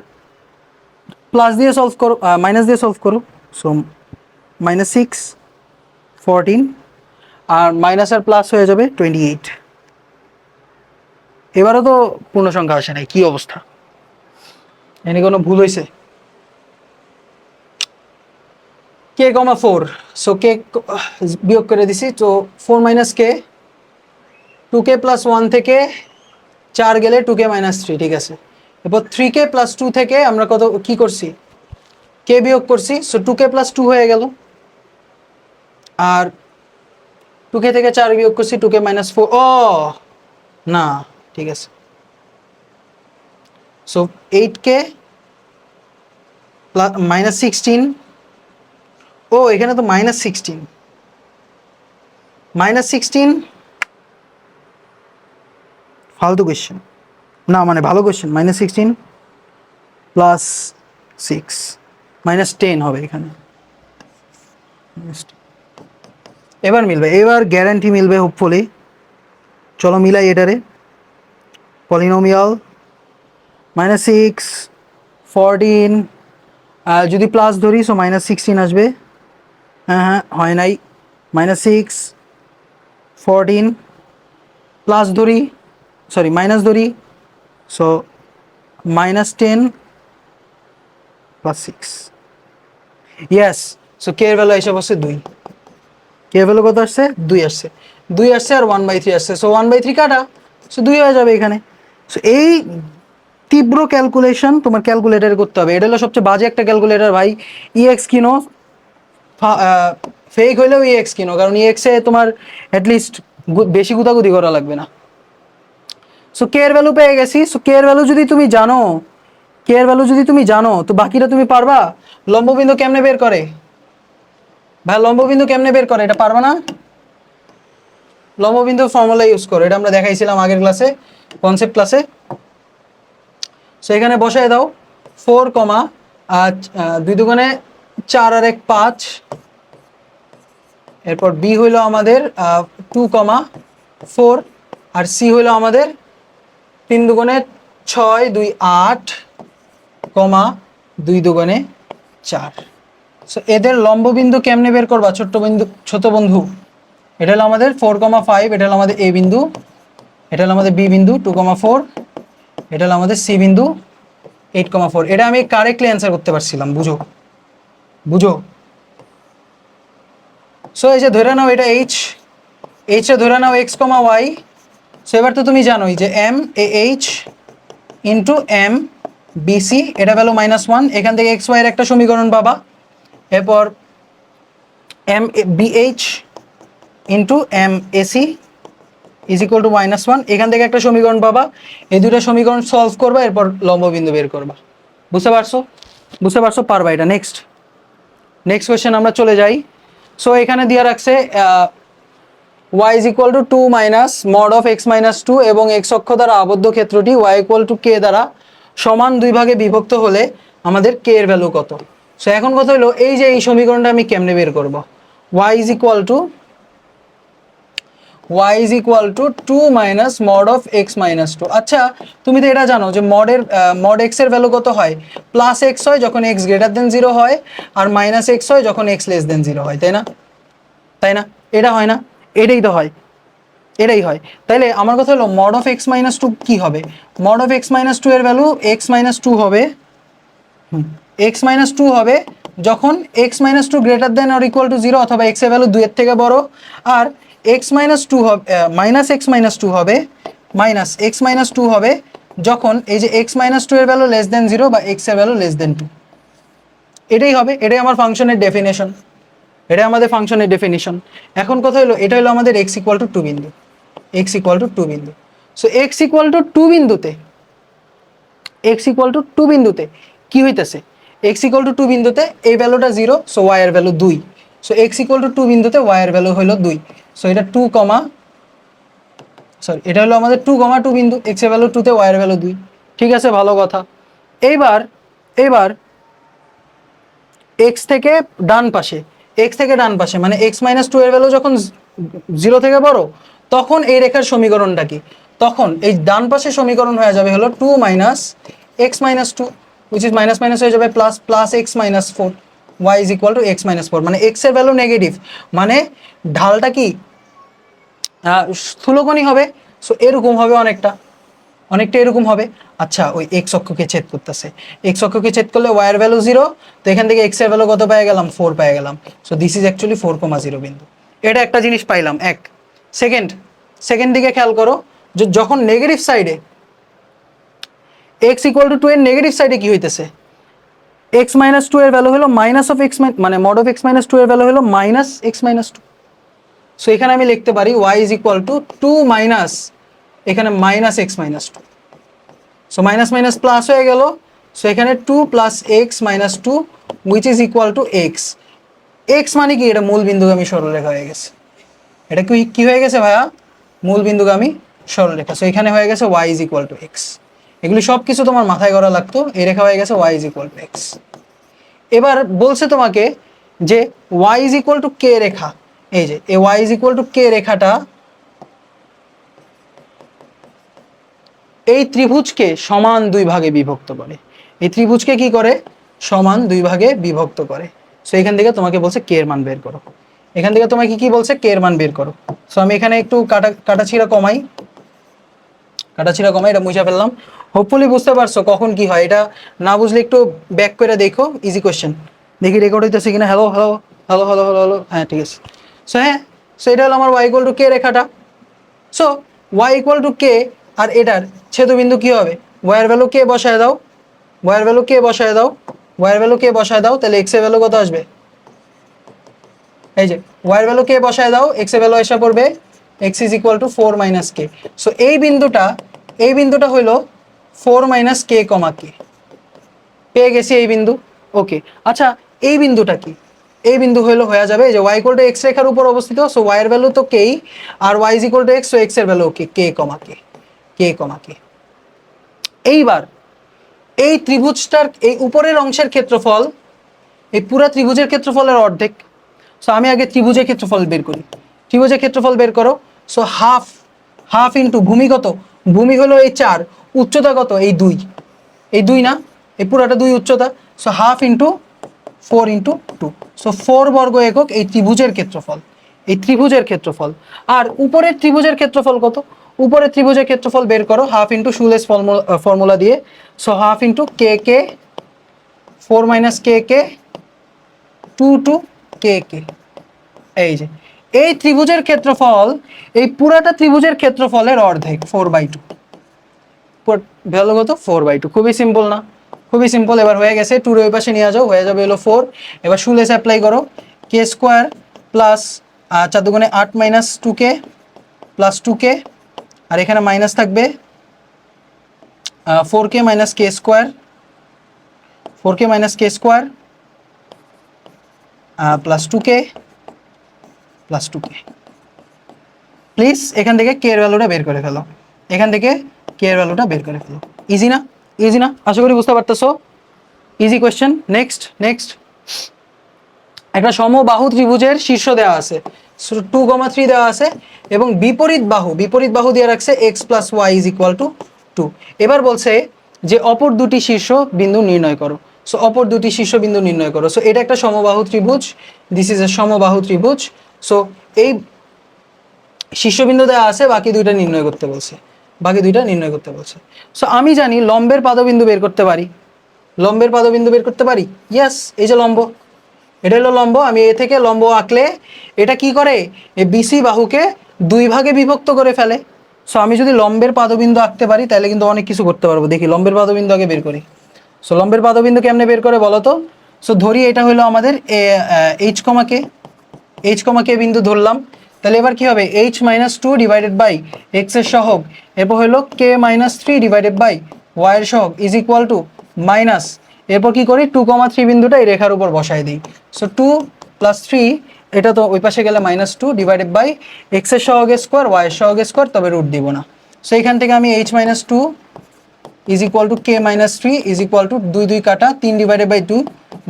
প্লাস দিয়ে সলভ করো, মাইনাস দিয়ে সলভ করো। সো -6 14 আর মাইনাস আর প্লাস হয়ে যাবে 28। এবারও তো পূর্ণ সংখ্যা আসে নাই, কি অবস্থা? এনে কোনো ভুল হয়েছে? k, 4, সো কে বিয়োগ করে দিছি। তো 4 - k, 2k + 1 থেকে 4 গেলে 2k - 3, ঠিক আছে। এরপর 3k + 2 থেকে আমরা কত কি করছি, k বিয়োগ করছি। সো 2k + 2 হয়ে গেল, আর 2k থেকে 4 বিয়োগ করছি 2k - 4। ও না, ঠিক আছে। সো 8k -16, ও এখানে তো -16 ফালতু কোয়েশ্চেন না, মানে ভালো কোয়েশ্চেন। -16 + 6 -10 হবে এখানে। এবার মিলবে, এবার গ্যারান্টি মিলবে হোপফুলি। চলো মিলাই এটারে। পলিনোমিয়াল -6 14, যদি প্লাস ধরি সো -16 আসবে। হ্যাঁ হ্যাঁ, হয় নাই। -6 14 প্লাস ধরি, সরি মাইনাস ধরি, সো -10 + 6। ইয়েস, সো কে এর ভ্যালু এসে বসে 2। কে এর ভ্যালু কত আসছে? 2 আসছে। 2 আসছে আর 1/3 আসছে। সো 1/3 কাটা, সো 2 হয়ে যাবে এখানে। সো এই তীব্র ক্যালকুলেশন তোমার ক্যালকুলেটারে করতে হবে। এটা হলো সবচেয়ে বাজে একটা ক্যালকুলেটর ভাই। ইএক্স কিনো, ফেক হইলেও ইএক্স কিনো, কারণ ইএক্সে তোমার অ্যাটলিস্ট বেশি গুতাগুতি করা লাগবে না। সো কে এর ভ্যালু পেয়ে গেছি। সো কে এর ভ্যালু যদি তুমি জানো, কে এর ভ্যালু যদি তুমি জানো, তো বাকিটা তুমি পারবা। লম্ববিন্দু কেমনে বের করে ভাই? লম্ববিন্দু কেমনে বের করে এটা পারবা না? লম্ববিন্দু ফর্মুলা ইউজ করো, এটা আমরা দেখাইছিলাম আগের ক্লাসে, কনসেপ্ট ক্লাসে। সো এখানে বসায় দাও 4, 2 দুগুণে 4 আর 1 5। এরপর বি হইলো আমাদের 2, 4, আর সি হইলো আমাদের 3 দুগুণে 6, 2 8, 2 দুগুণে 4। সো এদের লম্ববিন্দু কেমনে বের করবা ছোট বন্ধু? এটা হলো আমাদের 4, 5, এটা হলো আমাদের এ বিন্দু, এটা হলো আমাদের বি বিন্দু 2, 4, এটা হলো আমাদের সি বিন্দু 8, 4। এটা আমি কারেক্টলি অ্যান্সার করতে পারছিলাম, বুঝো বুঝো। সো এই যে ধরে নাও এটা এইচ, এইচে ধরে নাও এক্স, ওয়াই। সো এবার তো তুমি জানোই যে m A H into m BC, এটা ভ্যালু -1। এখান থেকে এক্স ওয়াই এর একটা সমীকরণ পাবা। এরপর m BH into m AC is equal to -1, এখান থেকে একটা সমীকরণ পাবা। এই দুটো সমীকরণ সলভ করবা, এরপর লম্ববিন্দু বের করবা। বুঝতে পারছো? বুঝতে পারছো? পারবা এটা। নেক্সট কোয়েশ্চেন আমরা চলে যাই। সো এখানে দিয়ে রাখছে y is equal to 2 minus mod of x - 2 এবং x অক্ষ দ্বারা আবদ্ধ ক্ষেত্রটি y ইকুয়াল টু k দ্বারা সমান 2 ভাগে বিভক্ত হলে আমাদের k এর ভ্যালু কত? সো এখন কথা হলো এই যে এই সমীকরণটা আমি কেমনে বের করব? y is equal to 2 minus mod of x - 2। আচ্ছা, তুমি তো এটা জানো যে মড x এর ভ্যালু কত হয়? +x হয় যখন x গ্রেটার দেন 0 হয়, আর -x হয় যখন x লেস দেন 0 হয়, তাই না? তাই না? এটা হয় না? এটাই তো হয়, এটাই হয়। তাইলে আমার কথা হলো মড অফ x - 2 কি হবে? মড অফ x - 2 এর ভ্যালু x - 2 হবে, x - 2 হবে যখন x - 2 greater than or equal to 0, অথবা x এর ভ্যালু 2 এর থেকে বড়। আর x - 2 হবে -x - 2 হবে, -x - 2 হবে যখন এই যে x - 2 এর ভ্যালু লেস দেন 0 বা x এর ভ্যালু লেস দেন 2। এটাই হবে, এটাই আমার ফাংশনের ডেফিনেশন, এটা আমাদের ফাংশনের ডেফিনিশন। এখন কথা হলো এটা হলো আমাদের x ইকুয়াল টু 2 বিন্দু, x ইকুয়াল টু 2 বিন্দু। সো x ইকুয়াল টু 2 বিন্দুতে এক্স ইকুয়াল টু 2 বিন্দুতে কি হইতেছে, এক্স ইকুয়াল টু 2 বিন্দুতে এই ভ্যালুটা 0, সো ওয়াই এর value 2, so x equal to 2 বিন্দুতে ওয়াই এর ভ্যালু হলো 2, সো এটা 2 কমা সরি এটা হলো আমাদের 2, 2 বিন্দু, এক্স এর ভ্যালু 2 তে ওয়াই এর ভ্যালু 2। ঠিক আছে, ভালো কথা। এইবার এইবার এক্স থেকে ডান পাশে, এক্স থেকে ডান পাশে মানে এক্স মাইনাস 2 এর ভ্যালু যখন 0 থেকে বড়, তখন এই রেখার সমীকরণটা কি, তখন এই ডান পাশে সমীকরণ হয়ে যাবে হলো 2 minus x minus 2, which is minus minus হয়ে যাবে plus, plus x minus 4, y is equal to x minus 4, মানে এক্স এর ভ্যালু নেগেটিভ, মানে ঢালটা কি স্থূলকোণী হবে, সো এরকম হবে অনেকটা, অনেকটা এরকম হবে। আচ্ছা, ওই এক্স অক্ষকে ছেদ করতেছে, এক্স অক্ষকে ছেদ করলে ওয়াই এর ভ্যালু 0, তো এখান থেকে এক্স এর ভ্যালু কত পেয়ে গেলাম, 4 পেয়ে গেলাম, সো দিস ইজ অ্যাকচুয়ালি 4,0 বিন্দু। এটা একটা জিনিস পাইলাম এক। সেকেন্ড দিকে খেয়াল করো, যে যখন নেগেটিভ সাইডে এক্স ইকুয়াল টু 2 এর নেগেটিভ সাইডে কি হইতেছে, এক্স মাইনাস 2 এর ভ্যালু হলো মাইনাস অফ এক্স, মানে মড অফ এক্স মাইনাস 2 এর ভ্যালু হলো মাইনাস এক্স মাইনাস 2, সো এখানে আমি লিখতে পারি y is equal to 2 minus এখানে minus x minus 2, so minus minus plus হয়ে গেল, সো এখানে 2 plus x minus 2 which is equal to x. X মানে কি, এটা মূল বিন্দুগামী সরলরেখা হয়ে গেছে, এটা কি হয়ে গেছে ভাইয়া, মূল বিন্দুগামী সরলরেখা, সো এখানে হয়ে গেছে y is equal to x. এগুলি সব কিছু তোমার মাথায় করা লাগতো, এই রেখা হয়ে গেছে y is equal to x. এবার বলছে তোমাকে যে y is equal to k রেখা, এই যে এই y is equal to k রেখাটা এই ত্রিভুজকে সমান 2 ভাগে বিভক্ত করে, এই ত্রিভুজকে কি করে, সমান 2 ভাগে বিভক্ত করে। সো এখান থেকে তোমাকে বলছে কে এর মান বের করো, এখান থেকে তোমাকে কি বলছে, কে এর মান বের করো। সো আমি এখানে একটু কাটাছিড়া কমাই, এটা মুছে ফেললাম। হোপফুলি বুঝতে পারছো কখন কি হয়, এটা না বুঝলে একটু ব্যাক করে দেখো, ইজি কোয়েশ্চেন, দেখি রেকর্ড হইতেছে কিনা। Hello hello hello hello hello hello, হ্যাঁ ঠিক আছে। সো এটা হলো আমার ওয়াই ইকুয়াল টু কে রেখাটা, সো ওয়াই ইকুয়াল টু কে, আর এটার ছেদবিন্দু কি হবে, ওয়াই এর ভ্যালু কে বসায় দাও, ওয়াই এর ভ্যালু কে বসায় দাও, ওয়াই এর ভ্যালু কে বসায় দাও, তাহলে এক্স এর ভ্যালু কত আসবে, এই যে ওয়াই এর ভ্যালু কে বসায় দাও, এক্স এর ভ্যালু এসে পড়বে x is equal to 4 minus K. So এই বিন্দুটা হইলো 4 মাইনাস কে কমা কে, পেয়ে গেছি এই বিন্দু। ওকে, আচ্ছা এই বিন্দুটা কি, এই বিন্দু হয়ে যাবে যে ওয়াই ইকুয়াল টু এক্স রেখার উপর অবস্থিত, সো ওয়াই এর ভ্যালু তো কেই, আর y is equal to x, so x এর ভ্যালু কে কমা কে। এইবার এই ত্রিভুজটার এই উপরের অংশের ক্ষেত্রফল এই পুরো ত্রিভুজের ক্ষেত্রফলের অর্ধেক। সো আমি আগে ত্রিভুজের ক্ষেত্রফল বের করি, ত্রিভুজের ক্ষেত্রফল বের করো। সো হাফ ইন্টু ভূমি কত, ভূমি হলো এই 4, উচ্চতা কত এই 2, এই 2 না, এই পুরাটা 2 উচ্চতা, so half into 4 into 2, so 4 বর্গ একক এই ত্রিভুজের ক্ষেত্রফল, এই ত্রিভুজের ক্ষেত্রফল। আর উপরের ত্রিভুজের ক্ষেত্রফল কত, উপরের ত্রিভুজের ক্ষেত্রফল বের করো হাফ ইন্টু শুলেস ফর্মুলা দিয়ে, so half into k 4 minus কে 2 কে, এই যে এই ত্রিভুজের ক্ষেত্রফল এই পুরাটা ত্রিভুজের ক্ষেত্রফলের অর্ধেক 4/2, ভ্যালুগত 4/2, খুবই সিম্পল না, খুবই সিম্পল। এবার হয়ে গেছে, 2 এর ওই পাশে নিয়ে যাও, হয়ে যাবে হলো 4। এবার শুলেস অ্যাপ্লাই করো, কে স্কোয়ার প্লাস 4 দুগুণে 8 মাইনাস 2k প্লাস 2k, আর এখানে মাইনাস থাকবে 4k minus K square, 4k minus K square plus 2k plus 2k। Please এখান থেকে কে এর ভ্যালুটা বের করে ফেলো, এখান থেকে কে এর ভ্যালুটা বের করে ফেলো। ইজি না, ইজি না, আশা করি বুঝতে পারতেছো, ইজি কোয়েশ্চেন। নেক্সট একটা সমবাহু ত্রিভুজের শীর্ষ দেওয়া আছে, 2,3 দেওয়া আছে, এবং বিপরীত বাহু দিয়ে রাখছে x plus y is equal to 2। এবার বলছে যে অপর দুটি শীর্ষ বিন্দু নির্ণয় করো, সো অপর দুটি শীর্ষ বিন্দু নির্ণয় করো। সো এটা একটা সমবাহু ত্রিভুজ, দিস ইজ এ সমবাহু ত্রিভুজ। সো এই শীর্ষবিন্দু দেওয়া আছে, বাকি দুইটা নির্ণয় করতে বলছে, সো আমি জানি লম্বের পাদবিন্দু বের করতে পারি, ইয়েস, এই যে লম্ব, এটা হলো লম্ব, আমি এ থেকে লম্ব আঁকলে এটা কি করে, এই বিসি বাহুকে 2 ভাগে বিভক্ত করে ফেলে। সো আমি যদি লম্বের পাদবিন্দু আঁকতে পারি তাহলে কিন্তু অনেক কিছু করতে পারবো। দেখি লম্বের পাদবিন্দু আগে বের করি। সো লম্বের পাদবিন্দু কেমনে বের করে বলো তো। সো ধরি এটা হলো আমাদের এইচ কমা কে বিন্দু ধরলাম, তাহলে এবার কি হবে, h minus 2 divided by x এর সহগ, এরপর হলো k minus 3 divided by y এর সহগ ইজ ইকুয়াল টু মাইনাস, এরপর কি করি 2,3 বিন্দুটা এই রেখার উপর বসায় দিই। সো 2 + 3, এটা তো ওই পাশে গেলে -2 ডিভাইডেড বাই এক্স এর সহগের স্কোয়ার ওয়াই এর সহগের স্কোয়ার, তবে রুট দিব না। সো এইখান থেকে আমি h-2 is equal two k-3 is equal to 2 2 কাটা 3 ডিভাইডেড বাই 2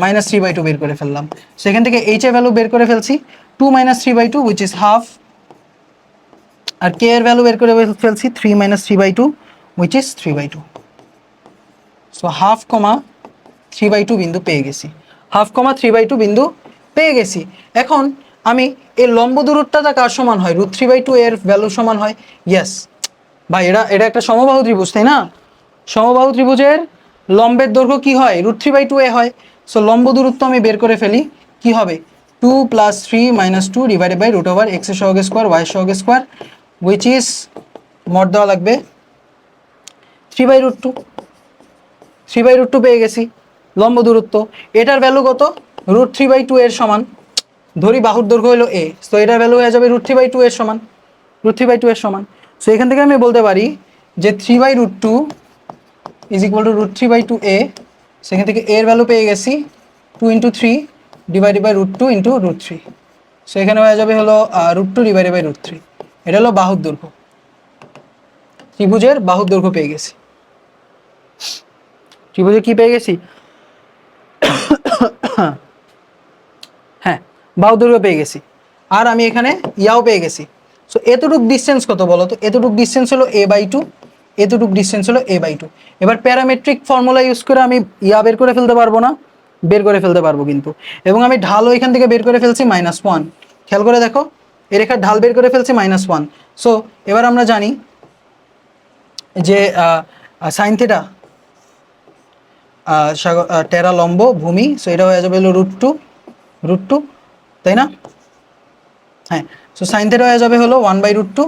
-3/2 বের করে ফেললাম। সেখান থেকে h এর ভ্যালু বের করে ফেলছি 2 - 3/2 উইচ ইজ হাফ, আর k এর ভ্যালু বের করে ফেলছি 3 - 3/2 উইচ ইজ 3/2। সো 1/2, 3/2 বিন্দু পেয়ে গেছি, 1/2, 3/2 বিন্দু পেয়ে গেছি। এখন আমি এই লম্ব দূরত্বটা কার সমান হয়? √3/2 এর ভ্যালু সমান হয়। ইয়েস ভাই, এটা একটা সমবাহু ত্রিভুজ, তাই না? সমবাহু ত্রিভুজের লম্বের দৈর্ঘ্য কি হয়? √3/2 হয়। সো লম্ব দূরত্ব আমি বের করে ফেলি, কি হবে 2 + 3 - 2 ডিভাইডেড বাই √x এর সহগের স্কোয়ার ওয়াই এর সহগের স্কোয়ার উইচ ইজ মড দেওয়া লাগবে 3/√2। 3/√2 পেয়ে গেছি লম্ব দূরত্ব। এটার ভ্যালু কত? √3/2 এর সমান। ধরি বাহুর দৈর্ঘ্য হলো a, তো এটার ভ্যালু হয়ে যাবে √3/2 এর সমান, √3/2 এর সমান। সো এখান থেকে আমি বলতে পারি যে 3/√2 ইজ ইকুয়াল টু √3/2a। সেখান থেকে এর ভ্যালু পেয়ে গেছি 2 × 3 ডিভাইডেড বাই √2 × √3। সো এখানে হয়ে যাবে হলো √2 ডিভাইডেড বাই √3। এটা হলো বাহুর দৈর্ঘ্য, ত্রিভুজের বাহুর দৈর্ঘ্য পেয়ে গেছি। ত্রিভুজে কি পেয়ে গেছি? হ্যাঁ, বাহু দৈর্ঘ্য পেয়ে গেছি। আর আমি এখানে ইয়াও পেয়ে গেছি। সো এতটুক ডিস্টেন্স কত বলো তো? এতটুক ডিস্টেন্স হলো a/2, এতটুক ডিস্টেন্স হলো a/2। এবার প্যারামেট্রিক ফর্মুলা ইউজ করে আমি ইয়া বের করে ফেলতে পারবো না? বের করে ফেলতে পারবো কিন্তু। এবং আমি ঢালও এখান থেকে বের করে ফেলছি -1। খেয়াল করে দেখো, এই রেখার ঢাল বের করে ফেলছি -1। সো এবার আমরা জানি যে সাইন থিটা টেরা লম্ব ভূমি, সো এটা হয়ে যাবে হলো √2, তাই না? হ্যাঁ, সো সাইন থিটা হয়ে যাবে হলো 1/√2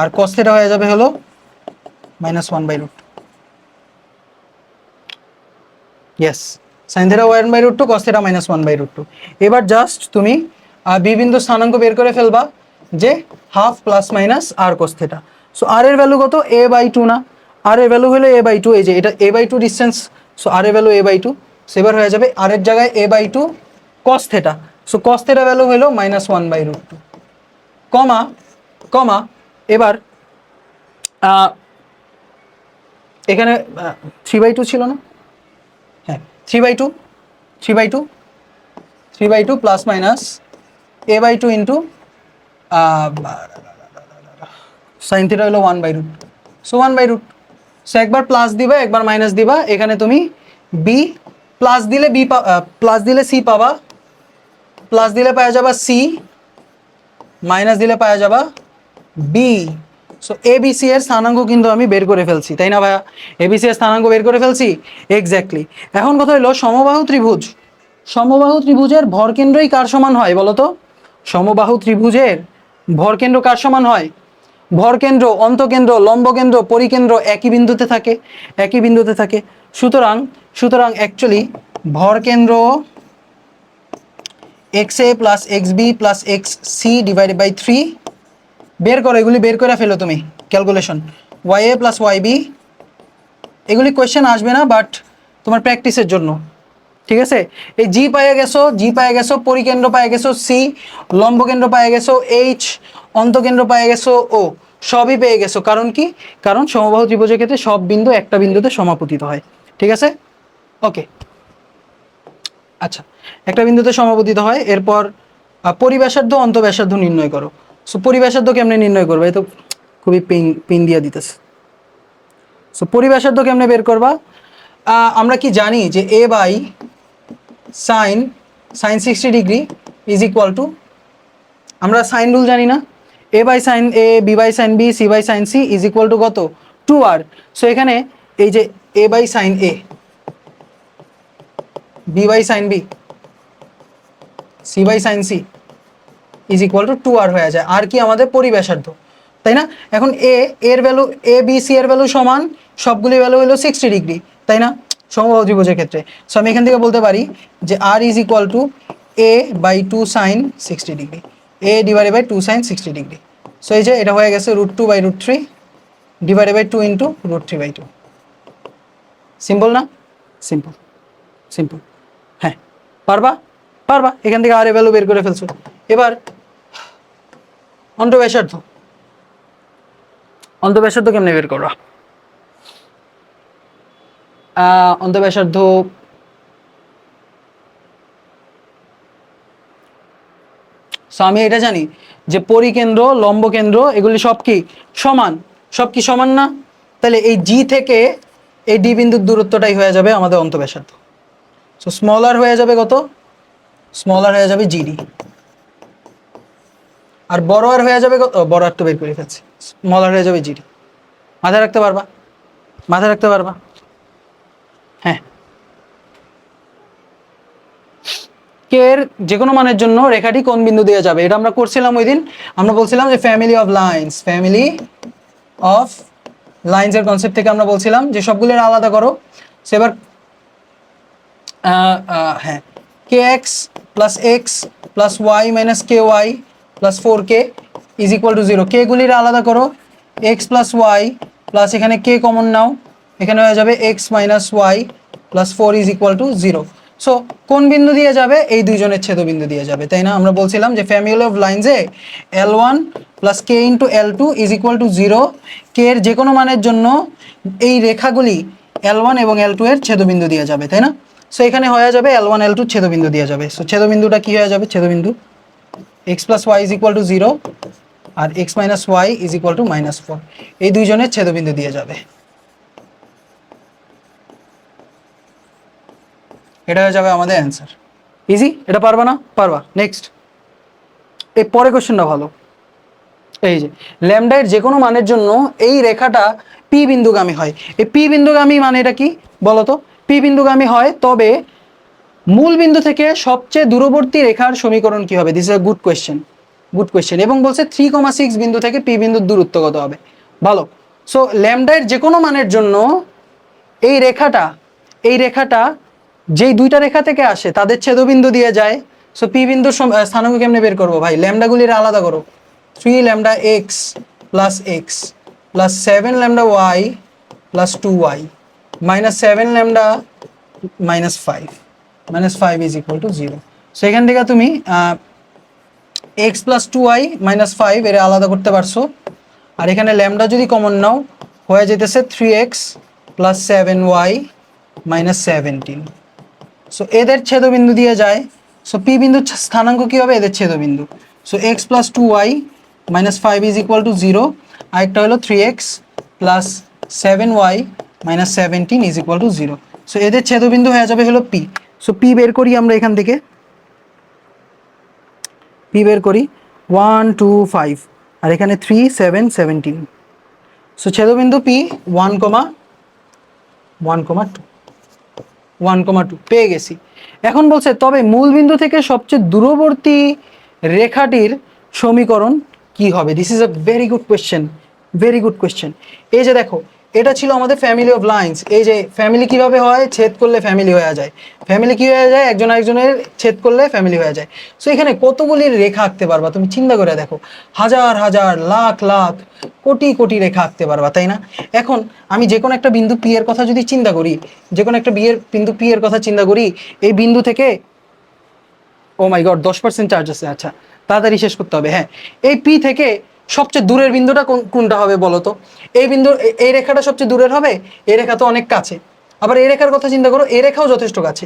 আর কস থিটা হয়ে যাবে হলো -1/√2। Yes, sine theta 1/√2, cos theta -1/√2। এবার জাস্ট তুমি বি বিন্দু স্থানাঙ্ক বের করে ফেলবা যে হাফ ± আর cos থিটা। সো আর এর ভ্যালু কত? a/2 না? আর এর ভ্যালু হলো a/2, এই যে এটা a/2 ডিসটেন্স। সো আর এর ভ্যালু a/2। সেবার হয়ে যাবে আর এর জায়গায় a/2 cos theta. So cos theta value হলো -1/√2 কমা কমা। এবার এখানে 3/2 ছিল না? হ্যাঁ, 3/2 3/2 3/2 plus minus a/2 into sine theta হলো 1/√2। সো 1/√2। সো একবার প্লাস দিবা, একবার মাইনাস দিবা। এখানে তুমি বি প্লাস দিলে প্লাস দিলে সি পাবা, প্লাস দিলে পাওয়া যাবা সি, মাইনাস দিলে পাওয়া যাবা বি। সো এবিসি এর স্থানাঙ্ক কিন্তু আমি বের করে ফেলছি, তাই না ভাইয়া? এবিসি এর স্থানাঙ্ক বের করে ফেলছি, এক্স্যাক্টলি। এখন কথা হলো সমবাহু ত্রিভুজ, সমবাহু ত্রিভুজের ভরকেন্দ্রই কার সমান হয় বলো তো? সমবাহু ত্রিভুজের ভরকেন্দ্র কার সমান হয়? ভরকেন্দ্র, অন্তকেন্দ্র, লম্বকেন্দ্র, পরিকেন্দ্র একই বিন্দুতে থাকে, একই বিন্দুতে থাকে। সুতরাং সুতরাং অ্যাকচুয়ালি ভরকেন্দ্র XA + XB + XC divided by 3 বের করো, এগুলি বের করে ফেলো তুমি ক্যালকুলেশন। YA + YB, এগুলি কোয়েশ্চেন আসবে না, বাট তোমার প্র্যাকটিসের জন্য, ঠিক আছে? এই জি পায়ে গেছো, পরিকেন্দ্র পায়ে গেছো সি, লম্বকেন্দ্র পায়ে গেছো এইচ, অন্তকেন্দ্র পায়ে গেছো ও, সবই পেয়ে গেছো। কারণ কি? কারণ সমবাহু ত্রিভুজের ক্ষেত্রে সব বিন্দু একটা বিন্দুতে সমাপতিত হয়, ঠিক আছে? ওকে, আচ্ছা, একটা বিন্দুতে সমাপতিত হয়। এরপর পরিব্যাসার্ধ, অন্তঃব্যাসার্ধ নির্ণয় করো। সো পরিব্যাসার্ধ কেমনে নির্ণয় করবে? এই তো খুবই পিন দিয়ে দিতেছে। সো পরিব্যাসার্ধ কেমনে বের করবা? আমরা কি জানি যে a by sine 60 degree is equal to, আমরা সাইন রুল জানি না? a by sine a, b by sine b, c by sine c is equal to কত? 2r। সো এখানে এই যে a by sine a, b by sine b, c by sine c is equal to 2r হয়ে যায়। আর কি আমাদের পরিব্যাসার্ধ, তাই না? এখন এর ভ্যালু, a b c এর ভ্যালু সমান, সবগুলি ভ্যালু হলো 60 ডিগ্রি, তাই না? সমবাহু ত্রিভুজের ক্ষেত্রে। সো আমি এখান থেকে বলতে পারি যে r is equal to a/2 sine 60 degree, a divided by 2 sine 60 degree. So এই যে এটা হয়ে গেছে √2/√3 ডিভাইডেড বাই 2 ইন্টু √3/2। সিম্পল না? Simple, simple. হ্যাঁ, পারবা পারবা, এখান থেকে আর এর ভ্যালু বের করে ফেলছো। এবার অন্তঃব্যাসার্ধ, অন্তঃব্যাসার্ধ কেমনে বের করবা? অন্তঃব্যাসার্ধ সো আমি এটা জানি যে পরিকেন্দ্র, লম্ব কেন্দ্র এগুলি সব কি সমান, সব কি সমান না? তাহলে এই জি থেকে এই ডি বিন্দুর দূরত্বটাই হয়ে যাবে আমাদের অন্তঃব্যাসার্ধ। সো স্মলার হয়ে যাবে কত? স্মলার হয়ে যাবে জিডি। আর বড় আর হয়ে যাবে কত? বড় আর তো বের করে ফেলছি, স্মলার হয়ে যাবে জিডি। মাথায় রাখতে পারবা? মাথায় রাখতে পারবা? হ্যাঁ। কে এর যে কোনো মানের জন্য রেখাটি কোন বিন্দু দিয়ে যাবে, এটা আমরা করছিলাম ওই দিন। আমরা বলছিলাম যে family of lines, family of lines এর কনসেপ্ট থেকে আমরা বলছিলাম যে সবগুলোর আলাদা করো। সো এবার হ্যাঁ, k x plus x plus y minus k y plus 4k is equal to 0। K গুলির আলাদা করো, এক্স প্লাস ওয়াই প্লাস এখানে কে কমন নাও, এখানে হয়ে যাবে x minus y plus 4 is equal to 0। So কোন বিন্দু দিয়ে যাবে? এই দুইজনের ছেদবিন্দু দিয়ে যাবে, তাই না? আমরা বলছিলাম যে ফ্যামিলি অফ লাইন্সে L1 plus k into L2 is equal to 0। K এর যে কোনো মানের জন্য এই রেখাগুলি L1 এবং L2 এর ছেদবিন্দু দিয়ে যাবে, তাই না? সো এখানে হয়ে যাবে L1 L2 ছেদবিন্দু দিয়ে যাবে। সো ছেদবিন্দুটা কি হয়ে যাবে? ছেদবিন্দু x plus y is equal to 0 আর x minus y is equal to -4, এই দুইজনের ছেদবিন্দু দিয়ে যাবে। এটা হয়ে যাবে আমাদের অ্যান্সার। ইজি, এটা পারবা না? পারবা। নেক্সট, এই পরে কোশ্চেনটা ভালো। এই যে ল্যামডা এর যে কোনো মানের জন্য এই রেখাটা পি বিন্দুগামী হয়। এই পি বিন্দুগামী মানে এটা কি বলো তো? পি বিন্দুগামী হয় তবে মূল বিন্দু থেকে সবচেয়ে দূরবর্তী রেখার সমীকরণ কি হবে? This is a good question, good question. এবং বলছে 3,6 বিন্দু থেকে পি বিন্দুর দূরত্ব কত হবে? ভালো। সো ল্যামডা এর যে কোনো মানের জন্য এই রেখাটা, এই রেখাটা যেই দুইটা রেখা থেকে আসে তাদের ছেদবিন্দু দিয়ে যায়। সো পি বিন্দুর স্থানাঙ্ক কেমনে বের করবো ভাই? ল্যামডাগুলির আলাদা করো। 3 lambda x plus x plus 7 lambda y plus 2y minus 7 lambda minus 5 is equal to 0। So এখান থেকে তুমি এক্স প্লাস 2y মাইনাস 5 এর আলাদা করতে পারছো। আর এখানে ল্যামডা যদি কমন নাও হয়ে যেতেছে 3x plus 7y minus 17। So এদের ছেদবিন্দু দিয়ে যায়। সো পি বিন্দুর স্থানাঙ্ক কি হবে? এদের ছেদবিন্দু। So x plus 2y minus 5 is equal to 0। আরেকটা হলো 3x plus 7y minus 17 is equal to 0। So এদের ছেদবিন্দু হয়ে যাবে হলো পি। সো পি বের করি আমরা এখান থেকে, পি বের করি 1 2 5 আর এখানে 3 7 17। সো ছেদবিন্দু পি 1,2 পেয়ে গেছি। এখন বলছে তবে মূল বিন্দু থেকে সবচেয়ে দূরবর্তী রেখাটির সমীকরণ কি হবে? This is a very good question, very good question. এই যে দেখো, এটা ছিল আমাদের ফ্যামিলি অফ লাইন্স। এই যে ফ্যামিলি কিভাবে হয়? ছেদ করলে ফ্যামিলি হয়ে যায়। ফ্যামিলি কি হয়ে যায়? একজন আরেকজনের ছেদ করলে ফ্যামিলি হয়ে যায়। সো এখানে কতগুলি রেখা আঁকতে পারবা তুমি চিন্তা করে দেখো। হাজার হাজার লাখ লাখ কোটি কোটি রেখা আঁকতে পারবা, তাই না? এখন আমি যে কোনো একটা বিন্দু পি এর কথা যদি চিন্তা করি, যে কোনো একটা বিন্দু পি এর কথা চিন্তা করি, এই বিন্দু থেকে, ও মাই গড 10% চার্জ আছে, আচ্ছা তাড়াতাড়ি শেষ করতে হবে। হ্যাঁ, এই পি থেকে সবচেয়ে দূরের বিন্দুটা কোনটা হবে বলো তো? এই বিন্দু, এই রেখাটা সবচেয়ে দূরের হবে? এই রেখা তো অনেক কাছে। আবার এই রেখার কথা চিন্তা করো, এই রেখাও যথেষ্ট কাছে।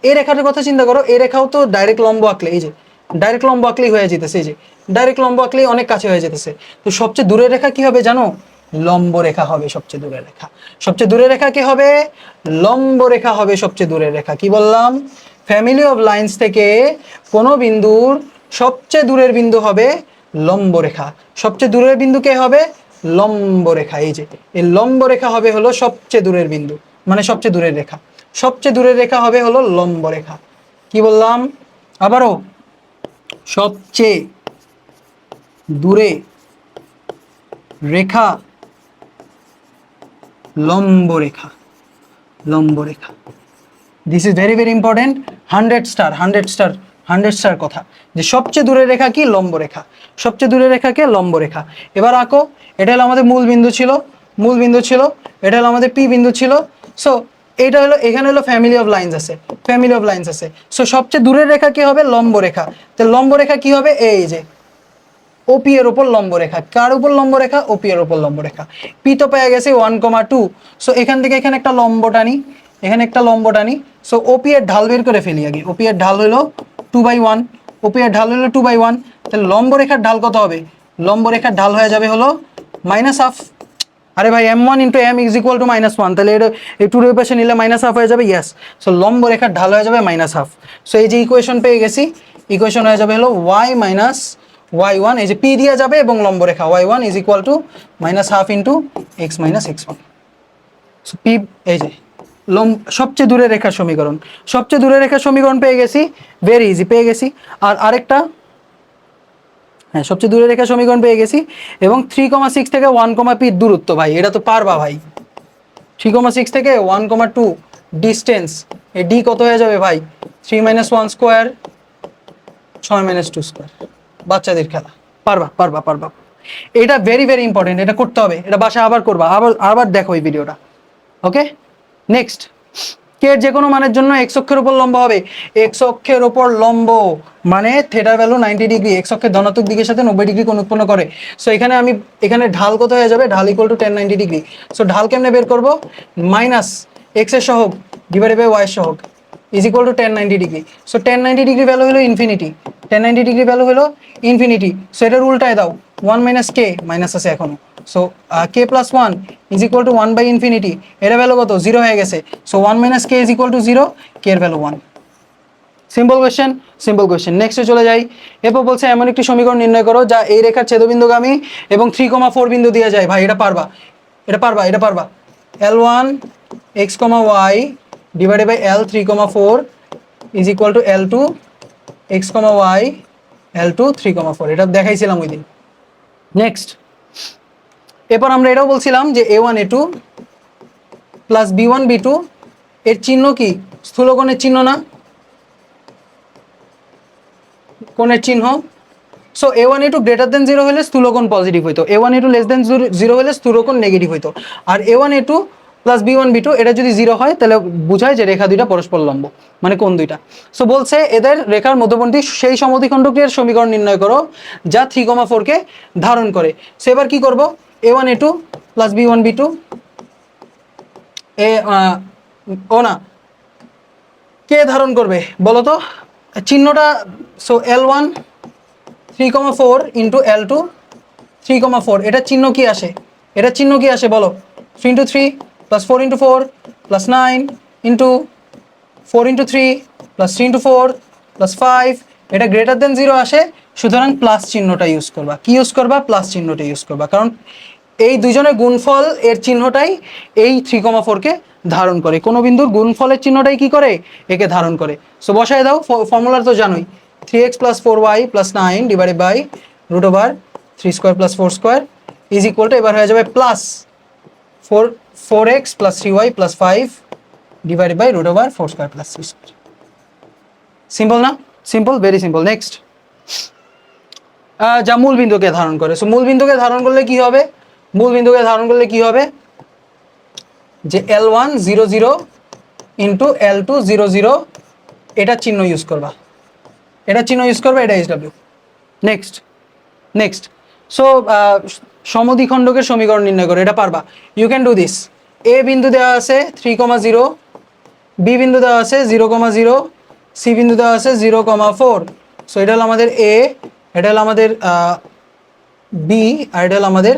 এই রেখাটার কথা চিন্তা করো, এই রেখাও তো ডাইরেক্ট লম্ব আঁকলে, এই যে ডাইরেক্ট লম্ব আঁকলেই হয়ে যেতেছে, এই যে ডাইরেক্ট লম্ব আঁকলেই অনেক কাছে হয়ে যেতেছে। তো সবচেয়ে দূরের রেখা কি হবে জানো? লম্ব রেখা হবে সবচেয়ে দূরের রেখা। সবচেয়ে দূরের রেখা কি হবে? লম্ব রেখা হবে সবচেয়ে দূরের রেখা। কি বললাম? ফ্যামিলি অফ লাইন্স থেকে কোনো বিন্দুর সবচেয়ে দূরের বিন্দু হবে লম্ব রেখা। সবচেয়ে দূরের বিন্দু কে হবে? লম্ব রেখা। এই যে এই লম্ব রেখা হবে হলো সবচেয়ে দূরের বিন্দু, মানে সবচেয়ে দূরের রেখা। সবচেয়ে দূরের রেখা হবে হলো লম্ব রেখা। কি বললাম আবারও? সবচেয়ে দূরে রেখা লম্ব রেখা, লম্ব রেখা। This is very very important. 100 star, 100 star, 100 star কথা, যে সবচেয়ে দূরের রেখা কি? লম্ব রেখা। সবচেয়ে দূরের রেখাকে লম্ব রেখা। এবার আঁকো, এটা হলো আমাদের মূল বিন্দু ছিল। মূল বিন্দু ছিল, এটা হলো আমাদের পি বিন্দু ছিল। সো এটা হলো, এখানে হলো ফ্যামিলি অফ লাইন্স আছে, ফ্যামিলি অফ লাইন্স আছে। সো সবচেয়ে দূরের রেখা কি হবে? লম্ব রেখা। তো লম্ব রেখা কি হবে? এই যে ওপি এর উপর লম্ব রেখা। কার উপর লম্ব রেখা? ওপি এর উপর লম্ব রেখা। পি তো পেয়ে গেছে 1,2। সো এখান থেকে এখানে একটা লম্ব টানি, এখানে একটা লম্ব টানি। সো ওপি এর ঢাল বের করে ফেলি আগে। ওপি এর ঢাল হলো 2/1, ওপি এর ঢাল হলো 2/1। তাহলে লম্ব রেখার ঢাল কত হবে? লম্ব রেখার ঢাল হয়ে যাবে হলো -1/2। আরে ভাই m1 into m is equal to -1, তাহলে এটা এই টুর ওই পাশে নিলে -1/2 হয়ে যাবে। ইয়েস। সো লম্ব রেখার ঢাল হয়ে যাবে -1/2। সো এই যে ইকুয়েশন পেয়ে গেছি, ইকুয়েশন হয়ে যাবে হলো y মাইনাস y1, এই যে p দিয়ে যাবে এবং লম্ব রেখা y1 is equal two -1/2 into x minus x1। So p, এই যে সবচেয়ে দূরের রেখার সমীকরণ, সবচেয়ে দূরের রেখার সমীকরণ পেয়ে গেছি, ভেরি ইজি পেয়ে গেছি। আর আরেকটা, হ্যাঁ সবচেয়ে দূরের রেখার সমীকরণ পেয়ে গেছি। এবং 3,6 থেকে 1,p দূরত্ব, ভাই এটা তো পারবা ভাই। 3,6 থেকে 1,2 ডিস্টেন্স, এই ডি কত হয়ে যাবে ভাই? 3 - 1 স্কোয়ার, 6 - 2 স্কোয়ার। বাচ্চাদের খেলা, পারবা পারবা পারবা। এটা ভেরি ভেরি ইম্পর্টেন্ট, এটা করতে হবে, এটা বাসায় আবার করবা, আবার আবার দেখো এই ভিডিওটা। ওকে, নেক্সট। কে এর যে কোনো মানের জন্য এক্স অক্ষের উপর লম্ব হবে। এক্স অক্ষের উপর লম্ব মানে থেটার ভ্যালু 90 ডিগ্রি, এক্স অক্ষের ধনাত্মক দিকের সাথে 90 ডিগ্রি কোণ উৎপন্ন করে। সো এখানে আমি, এখানে ঢাল কত হয়ে যাবে? ঢাল equal to tan 90 degree. So ঢাল কেমনে বের করব? মাইনাস এক্স এর সহগ ডিভাইডেড বাই ওয়াই এর সহগ is equal to tan 90 degree. So tan 90 degree value হলো ইনফিনিটি, tan 90 ডিগ্রি ভ্যালু হলো ইনফিনিটি। সো এটার উল্টায় দাও, 1 মাইনাস কে, মাইনাস আছে এখনো। So k plus 1 is equal to 1/ইনফিনিটি। এর ভ্যালু কত? 0 হয়ে গেছে। So 1 minus k is equal to 0, k এর value 1। Simple question, simple question. নেক্সটে চলে যাই। এরপর বলছে এমন একটি সমীকরণ নির্ণয় করো যা এই রেখার ছেদবিন্দুগামী এবং 3,4 বিন্দু দিয়ে যায়। ভাই এটা পারবা, এটা পারবা, এটা পারবা। L1 x, y divided by L 3,4 is equal to L2 x, y L2 3,4। এটা দেখাইছিলাম ওই দিন। নেক্সট, এরপর আমরা এটাও বলছিলাম যে a1 a2 plus b1 b2 এর চিহ্ন কি? স্থূলকোণের চিহ্ন না? কোণের চিহ্ন। So a1 a2 greater than 0 হলে স্থূলকোণ পজিটিভ হইতো, a1 a2 লেস দেন 0 হলে স্থূলকোণ নেগেটিভ হইতো। আর a1 a2 plus b1 b2 এটা যদি 0 হয় তাহলে বোঝায় যে রেখা দুইটা পরস্পর লম্ব, মানে কোণ দুইটা। সো বলছে এদের রেখার মধ্যবর্তী সেই সমদ্বিখণ্ডকের সমীকরণ নির্ণয় করো যা 3,4 কে ধারণ করে। সো এবার কি করব? a1 a2 plus b1 b2 ও না, কে ধারণ করবে বলো তো চিহ্নটা? সো L1 3,4 ইন্টু L2 3,4, এটা চিহ্ন কি আসে? এটা চিহ্ন কি আসে বলো? 3 into 3 plus 4 into 4 plus 9 into 4 into 3 plus 3 into 4 plus 5। এটা গ্রেটার দেন 0 আসে, সুতরাং প্লাস চিহ্নটা ইউজ করবা। কি ইউজ করবা? প্লাস চিহ্নটা ইউজ করবা, কারণ এই দুইজনের গুণফল এর চিহ্নটাই এই 3,4 কে ধারণ করে। কোনো বিন্দুর গুণফলের চিহ্নটাই কি করে? একে ধারণ করে। সো বসায় দাও, ফর্মুলা তো জানোই, 3x plus 4y plus 9 divided by root over 3 square plus 4 square is equal to, এবার হয়ে যাবে plus 4x plus 3y plus 5 divided by root over 4 square plus 3 square. Simple না? Simple, very simple. নেক্সট, যা মূল বিন্দুকে ধারণ করে। So মূল বিন্দুকে ধারণ করলে কি হবে? মূল বিন্দুকে ধারণ করলে কি হবে? যে L1 0 0 ইন্টু L2 0 0, এটা চিহ্ন ইউজ করবা, এটা চিহ্ন ইউজ করবা, এটা HW। Next, next. সো সমদ্বিখণ্ডকের সমীকরণ নির্ণয় করো, এটা পারবা, ইউ ক্যান ডু দিস। এ বিন্দু দেওয়া আছে 3,0, বি বিন্দু দেওয়া আছে 0,0, সি বিন্দু দেওয়া আছে 0,4। সো এটা হলো আমাদের এ, এটা হলো আমাদের বি, আর এটা হলো আমাদের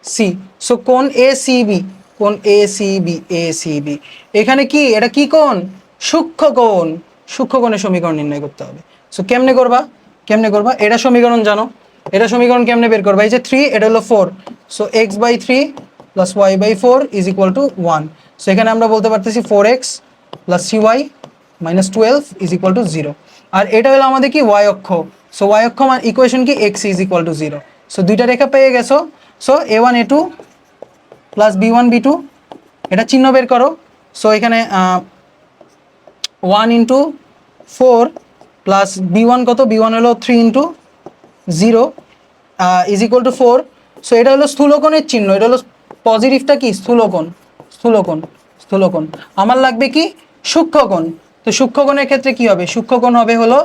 সি। সো কোণ এ সি বি, কোণ A C B, A C B এখানে কি? এটা কি কোণ? সূক্ষ্ম কোণ। সূক্ষ্ম কোণের সমীকরণ নির্ণয় করতে হবে। সো কেমনে করবা? কেমনে করবা? এটা সমীকরণ জানো, এটা সমীকরণ কেমনে বের করবা? এই যে 3, এটা হলো 4। So x/3 plus y/4 is equal to 1। So এখানে আমরা বলতে পারতেছি 4x plus 3y minus 12 is equal to 0। আর এটা হলো আমাদের কি? y অক্ষ। সো y অক্ষ মানে ইকুয়েশন কি? x is equal to 0। So দুইটা রেখা পেয়ে গেছো। So a1 a2 plus b1 b2, এটা চিহ্ন বের করো। সো এখানে 1 ইন্টু 4 প্লাস b1 কত? b1 হলো 3 into 0 is equal to 4। So এটা হলো স্থূলকোণের চিহ্ন, এটা হলো পজিটিভটা কি স্থূলকোণ, স্থূলকোণ, স্থূলকোণ। আমার লাগবে কি সূক্ষ্মকোণ, তো সূক্ষ্মকোণের ক্ষেত্রে কি হবে, সূক্ষ্মকোণ হবে হলো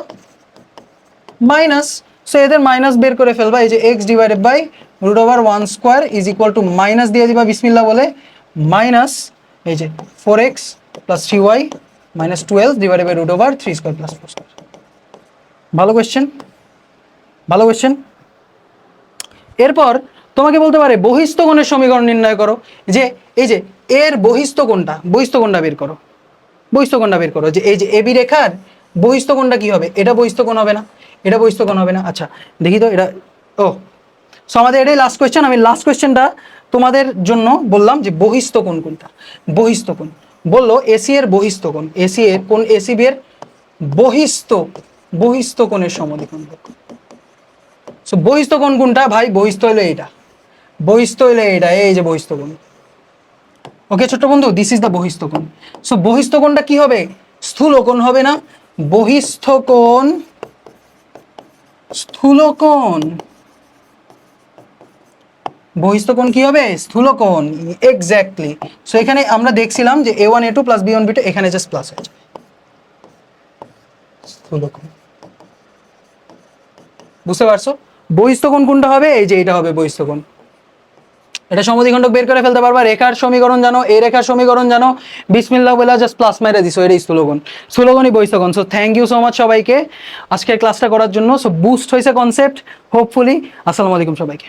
মাইনাস। সো এদের মাইনাস বের করে ফেলবা, এই যে x divided by root over 1² is equal to minus দিয়ে দিবা বিসমিল্লাহ বলে, মাইনাস এই যে 4x plus 3y minus 12 divided by root over 3² plus 4²। ভালো কোয়েশ্চেন, ভালো কোয়েশ্চেন। এরপর তোমাকে বলতে পারে বহিস্থ কোণের সমীকরণ নির্ণয় করো, যে এই যে এর বহিস্থ কোণটা, বহিস্থ কোণটা বের করো, বহিস্থ কোণটা বের করো, যে এই যে এবি রেখার বহিস্থ কোণটা কি হবে, এটা বহিস্থ কোণ হবে না, এটা বহিস্থ কোণ হবে না। আচ্ছা দেখি তো এটা, ও সো আমাদের এটাই লাস্ট কোয়েশ্চেন। আমি লাস্ট কোয়েশ্চেনটা তোমাদের জন্য বললাম যে বহিস্থ কোণ কোনটা, বহিস্থ কোণ বললো এসি এর বহিস্থ কোণ, এসি এর কোন, এসিবি এর বহিস্থ, বহিস্থ কোণের সমদ্বিখণ্ড। সো বহিস্থ কোণ কোনটা ভাই, বহিস্থ হলো এইটা, বহিস্থ হলো এইটা, এই যে বহিস্থ কোণ। ওকে ছোট্ট বন্ধু, দিস ইজ দ্য বহিস্থ কোণ। সো বহিস্থ কোণটা কি হবে, স্থূল কোণ হবে না, বহিস্থ কোণ, স্থূল কোণ, বহিস্থ কোণ কি হবে, স্থূল কোণ, এক্স্যাক্টলি। সো এখানে আমরা দেখছিলাম যে a1 a2 plus b1 b2, এখানে জাস্ট প্লাস হয়ে যাবে, স্থূল কোণ। বুঝতে পারছো, বহিস্থ কোণ কোনটা হবে, এই যে এটা হবে বহিস্থ কোণ। এটা সমদ্বিখণ্ডক বের করে ফেলতে পারবা, রেখার সমীকরণ জানো, এই রেখার সমীকরণ জানো, বিসমিল্লাহ বলে জাস্ট প্লাস মেরে দিছো, এটাই স্থূলকোণ, স্থূলকোণই বহিস্থ কোণ। So thank you so much সবাইকে আজকের ক্লাসটা করার জন্য। সো বুস্ট হয়েছে কনসেপ্ট হোপফুলি। আসসালামু আলাইকুম সবাইকে।